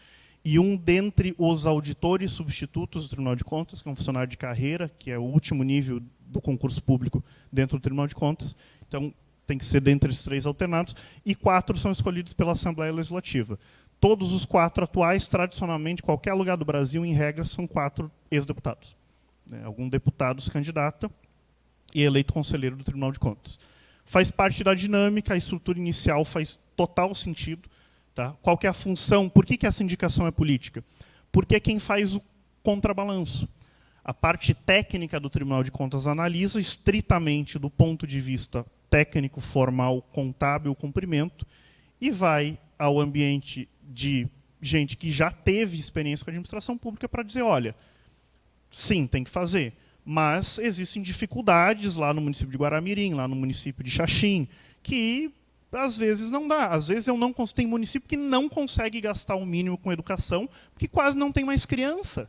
e 1 dentre os auditores substitutos do Tribunal de Contas, que é um funcionário de carreira, que é o último nível do concurso público dentro do Tribunal de Contas. Então, tem que ser dentre esses 3 alternados, e 4 são escolhidos pela Assembleia Legislativa. Todos os 4 atuais, tradicionalmente, qualquer lugar do Brasil, em regra, são 4 ex-deputados. Algum deputado se candidata e é eleito conselheiro do Tribunal de Contas. Faz parte da dinâmica, a estrutura inicial faz total sentido. Tá? Qual que é a função? Por que essa indicação é política? Porque é quem faz o contrabalanço. A parte técnica do Tribunal de Contas analisa estritamente do ponto de vista técnico, formal, contábil, cumprimento, e vai ao ambiente de gente que já teve experiência com a administração pública para dizer, olha, sim, tem que fazer, mas existem dificuldades lá no município de Guaramirim, lá no município de Xaxim, que às vezes não dá. Às vezes tem município que não consegue gastar o mínimo com educação, porque quase não tem mais criança.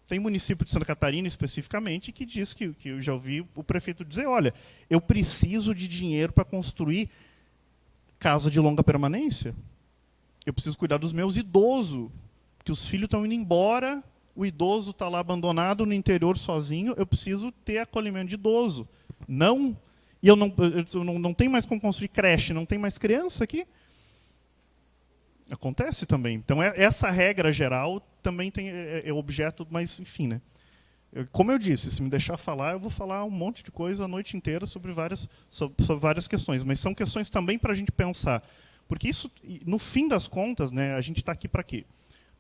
Tem município de Santa Catarina, especificamente, que diz que eu já ouvi o prefeito dizer, olha, eu preciso de dinheiro para construir casa de longa permanência. Eu preciso cuidar dos meus idosos, que os filhos estão indo embora, o idoso está lá abandonado no interior sozinho, eu preciso ter acolhimento de idoso. Não, e eu não tenho mais como construir creche, não tem mais criança aqui. Acontece também. Então, essa regra geral também é objeto, mas, enfim, né? Como eu disse, se me deixar falar, eu vou falar um monte de coisa a noite inteira sobre várias questões, mas são questões também para a gente pensar. Porque isso, no fim das contas, né, a gente está aqui para quê?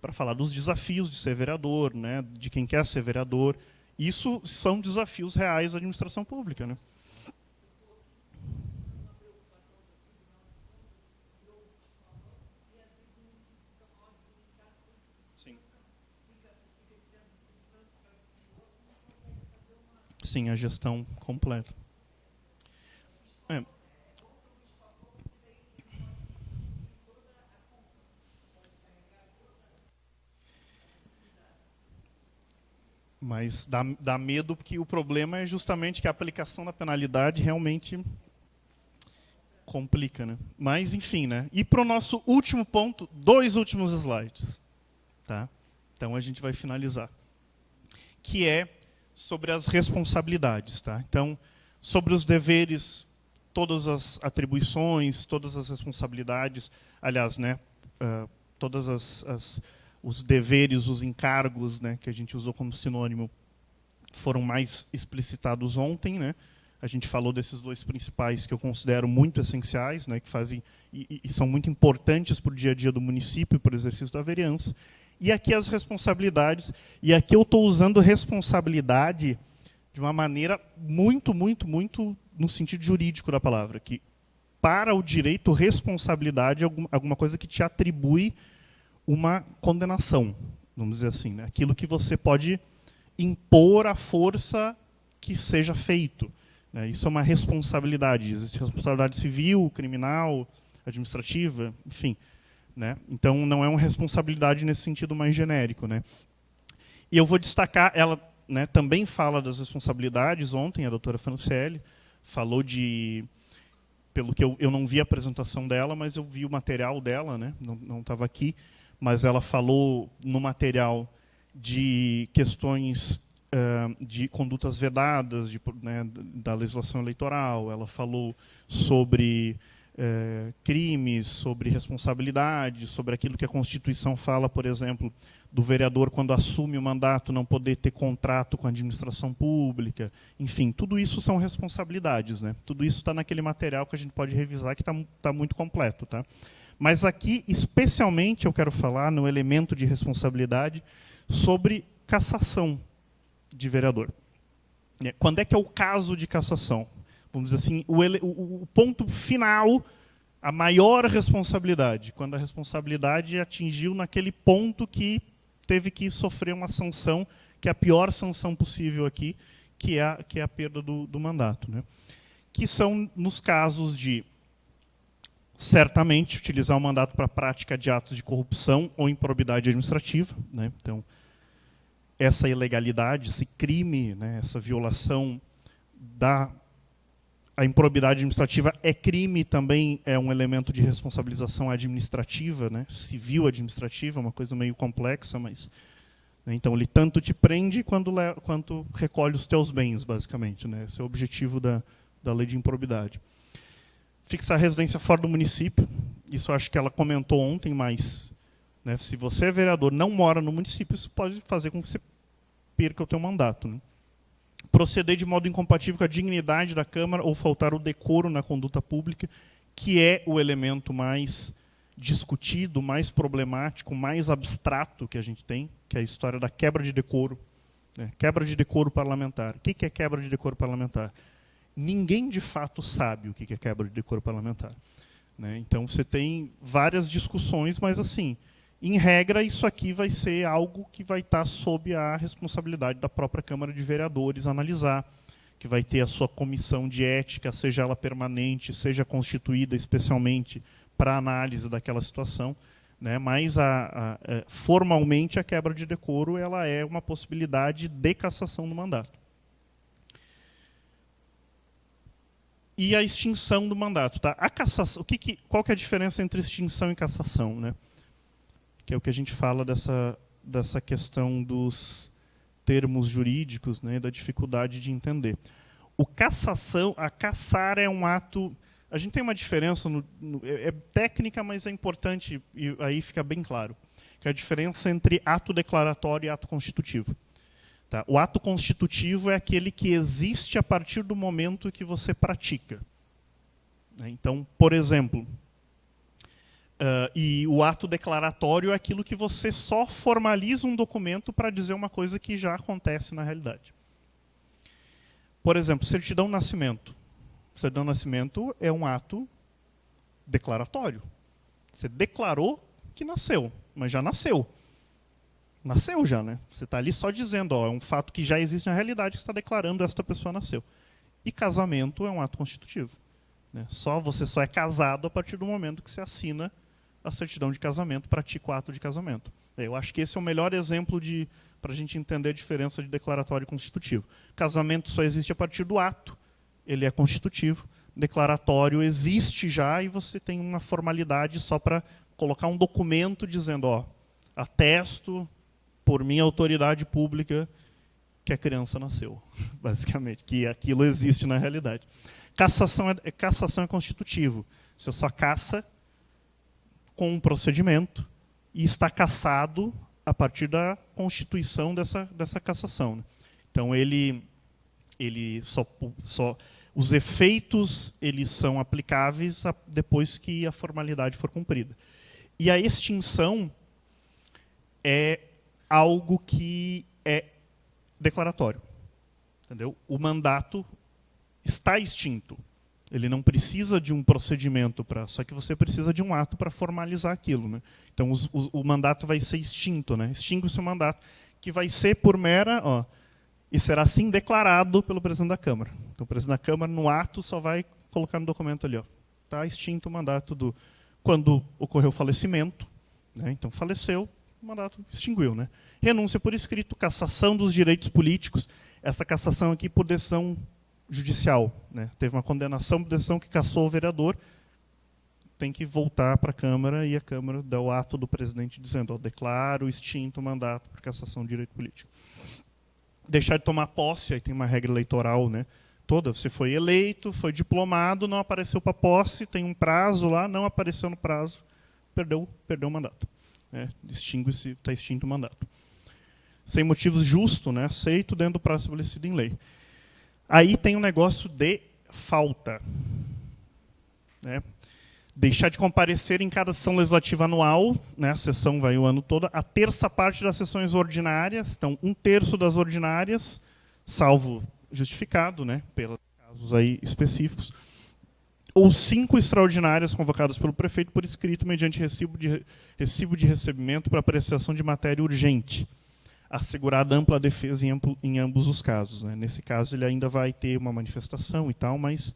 Para falar dos desafios de ser vereador, né, de quem quer ser vereador. Isso são desafios reais da administração pública, né? Sim, a gestão completa. Mas dá medo, porque o problema é justamente que a aplicação da penalidade realmente complica, né? Mas, enfim, né? E para o nosso último ponto, 2 últimos slides. Tá? Então, a gente vai finalizar. Que é sobre as responsabilidades. Tá? Então, sobre os deveres, todas as atribuições, todas as responsabilidades, aliás, né, todas os deveres, os encargos, né, que a gente usou como sinônimo, foram mais explicitados ontem. Né? A gente falou desses 2 principais que eu considero muito essenciais, né, que fazem e são muito importantes para o dia a dia do município e para o exercício da vereança. E aqui as responsabilidades, e aqui eu estou usando responsabilidade de uma maneira muito, muito, muito no sentido jurídico da palavra, que para o direito, responsabilidade é alguma coisa que te atribui uma condenação, vamos dizer assim, né? Aquilo que você pode impor à força que seja feito. né? Isso é uma responsabilidade. Existe responsabilidade civil, criminal, administrativa, enfim, né? Então, não é uma responsabilidade nesse sentido mais genérico, né? E eu vou destacar, ela, né, também fala das responsabilidades ontem, a doutora Franciele, falou de, pelo que eu não vi a apresentação dela, mas eu vi o material dela, né, não estava aqui, mas ela falou no material de questões de condutas vedadas, né, da legislação eleitoral, ela falou sobre crimes, sobre responsabilidade, sobre aquilo que a Constituição fala, por exemplo, do vereador, quando assume o mandato, não poder ter contrato com a administração pública. Enfim, tudo isso são responsabilidades, né? Tudo isso está naquele material que a gente pode revisar, que está muito completo. Tá? Mas aqui, especialmente, eu quero falar no elemento de responsabilidade sobre cassação de vereador. Quando é que é o caso de cassação? Vamos dizer assim, o ponto final, a maior responsabilidade, quando a responsabilidade atingiu naquele ponto que teve que sofrer uma sanção, que é a pior sanção possível aqui, que é a perda do mandato. Né? Que são nos casos de, certamente, utilizar o mandato para a prática de atos de corrupção ou improbidade administrativa. Né? Então, essa ilegalidade, esse crime, né, essa violação a improbidade administrativa é crime, também é um elemento de responsabilização administrativa, né? Civil administrativa, uma coisa meio complexa, mas, né? Então ele tanto te prende quanto recolhe os teus bens, basicamente, né? Esse é o objetivo da lei de improbidade. Fixar residência fora do município, isso eu acho que ela comentou ontem, mas, né, se você é vereador, não mora no município, isso pode fazer com que você perca o teu mandato, né? Proceder de modo incompatível com a dignidade da Câmara ou faltar o decoro na conduta pública, que é o elemento mais discutido, mais problemático, mais abstrato que a gente tem, que é a história da quebra de decoro. Né? Quebra de decoro parlamentar. O que é quebra de decoro parlamentar? Ninguém, de fato, sabe o que é quebra de decoro parlamentar. Né? Então, você tem várias discussões, mas, assim, em regra, isso aqui vai ser algo que vai estar sob a responsabilidade da própria Câmara de Vereadores analisar, que vai ter a sua comissão de ética, seja ela permanente, seja constituída especialmente para análise daquela situação. Né? Mas, formalmente, a quebra de decoro ela é uma possibilidade de cassação do mandato. E a extinção do mandato. Tá? A cassação, qual que é a diferença entre extinção e cassação? Né? Que é o que a gente fala dessa questão dos termos jurídicos, né, da dificuldade de entender. A cassar é um ato... A gente tem uma diferença, é técnica, mas é importante, e aí fica bem claro, que é a diferença entre ato declaratório e ato constitutivo. Tá? O ato constitutivo é aquele que existe a partir do momento que você pratica. Então, por exemplo... e o ato declaratório é aquilo que você só formaliza um documento para dizer uma coisa que já acontece na realidade. Por exemplo, certidão de nascimento. Certidão de nascimento é um ato declaratório. Você declarou que nasceu, mas já nasceu. Nasceu já, né? Você está ali só dizendo, ó, é um fato que já existe na realidade, que você está declarando esta pessoa nasceu. E casamento é um ato constitutivo. Né? Você só é casado a partir do momento que você assina a certidão de casamento, pratica o ato de casamento. Eu acho que esse é o melhor exemplo para a gente entender a diferença de declaratório e constitutivo. Casamento só existe a partir do ato, ele é constitutivo. Declaratório existe já e você tem uma formalidade só para colocar um documento dizendo, ó, atesto por minha autoridade pública que a criança nasceu, basicamente, que aquilo existe na realidade. Cassação é constitutivo. Você só caça com um procedimento e está cassado a partir da constituição dessa cassação. Né? Então, ele os efeitos eles são aplicáveis depois que a formalidade for cumprida. E a extinção é algo que é declaratório. Entendeu? O mandato está extinto. Ele não precisa de um procedimento, só que você precisa de um ato para formalizar aquilo. Né? Então, o mandato vai ser extinto. Né? Extingue-se o mandato, que vai ser por mera... e será assim declarado pelo presidente da Câmara. Então, o presidente da Câmara, no ato, só vai colocar no documento ali, está extinto o mandato quando ocorreu o falecimento, né? Então faleceu, o mandato extinguiu, né? Renúncia por escrito, cassação dos direitos políticos, essa cassação aqui por decisão judicial, né? Teve uma condenação por decisão que cassou o vereador, tem que voltar para a Câmara e a Câmara dá o ato do presidente dizendo, declaro extinto o mandato por cassação de direito político. Deixar de tomar posse, aí tem uma regra eleitoral, né? Toda, você foi eleito, foi diplomado, não apareceu para posse, tem um prazo lá, não apareceu no prazo, perdeu o mandato. Extingue-se, está extinto o mandato. Sem motivos justos, né? Aceito dentro do prazo estabelecido em lei. Aí tem um negócio de falta, né? Deixar de comparecer em cada sessão legislativa anual, né? A sessão vai o ano todo, a terça parte das sessões ordinárias, então 1/3 das ordinárias, salvo justificado, né, pelos casos aí específicos, ou 5 extraordinárias convocadas pelo prefeito por escrito mediante recibo de recebimento para apreciação de matéria urgente, assegurada ampla defesa em ambos os casos, né. Nesse caso, ele ainda vai ter uma manifestação e tal, mas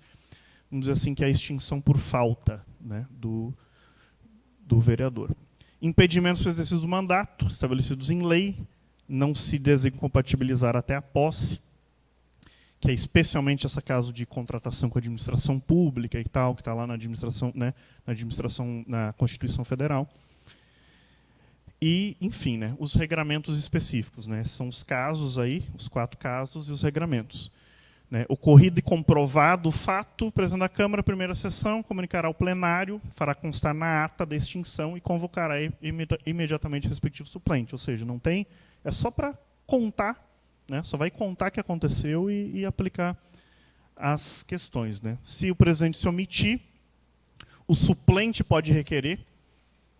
vamos dizer assim que é a extinção por falta, né, do vereador. Impedimentos para o exercício do mandato, estabelecidos em lei, não se desincompatibilizar até a posse, que é especialmente esse caso de contratação com a administração pública e tal, que está lá na administração, né, na Constituição Federal. E, enfim, né, os regramentos específicos, né, são os casos aí, os 4 casos e os regramentos. Né, ocorrido e comprovado o fato, o presidente da Câmara, primeira sessão, comunicará ao plenário, fará constar na ata da extinção e convocará imediatamente o respectivo suplente. Ou seja, não tem, é só para contar, né, só vai contar o que aconteceu e aplicar as questões. Né. Se o presidente se omitir, o suplente pode requerer,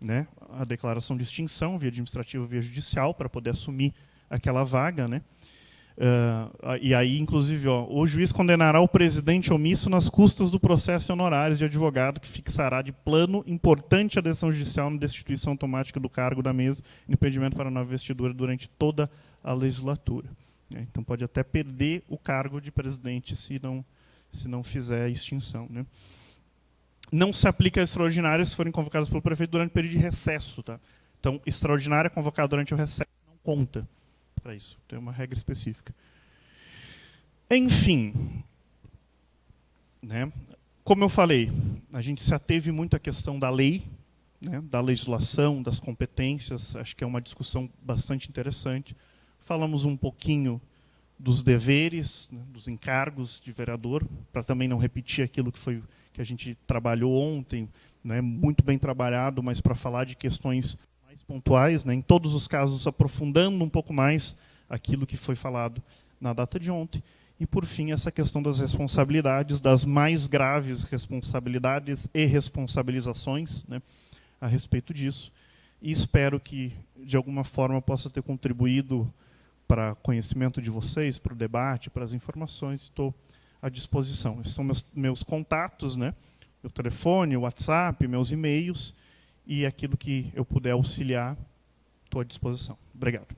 né, a declaração de extinção, via administrativa ou via judicial, para poder assumir aquela vaga. Né. E aí, inclusive, o juiz condenará o presidente omisso nas custas do processo e honorários de advogado, que fixará de plano importante a decisão judicial na destituição automática do cargo da mesa e impedimento para a nova investidura durante toda a legislatura. Então, pode até perder o cargo de presidente se não fizer a extinção. Né. Não se aplica a extraordinárias se forem convocadas pelo prefeito durante o período de recesso. Tá? Então, extraordinária convocada durante o recesso não conta para isso. Tem uma regra específica. Enfim, né, como eu falei, a gente se ateve muito à questão da lei, né, da legislação, das competências. Acho que é uma discussão bastante interessante. Falamos um pouquinho dos deveres, né, dos encargos de vereador, para também não repetir aquilo que a gente trabalhou ontem, né, muito bem trabalhado, mas para falar de questões mais pontuais, né, em todos os casos aprofundando um pouco mais aquilo que foi falado na data de ontem. E, por fim, essa questão das responsabilidades, das mais graves responsabilidades e responsabilizações, né, a respeito disso. E espero que, de alguma forma, possa ter contribuído para conhecimento de vocês, para o debate, para as informações. Estou à disposição. Esses são meus contatos, né? Meu telefone, o WhatsApp, meus e-mails, e aquilo que eu puder auxiliar, estou à disposição. Obrigado.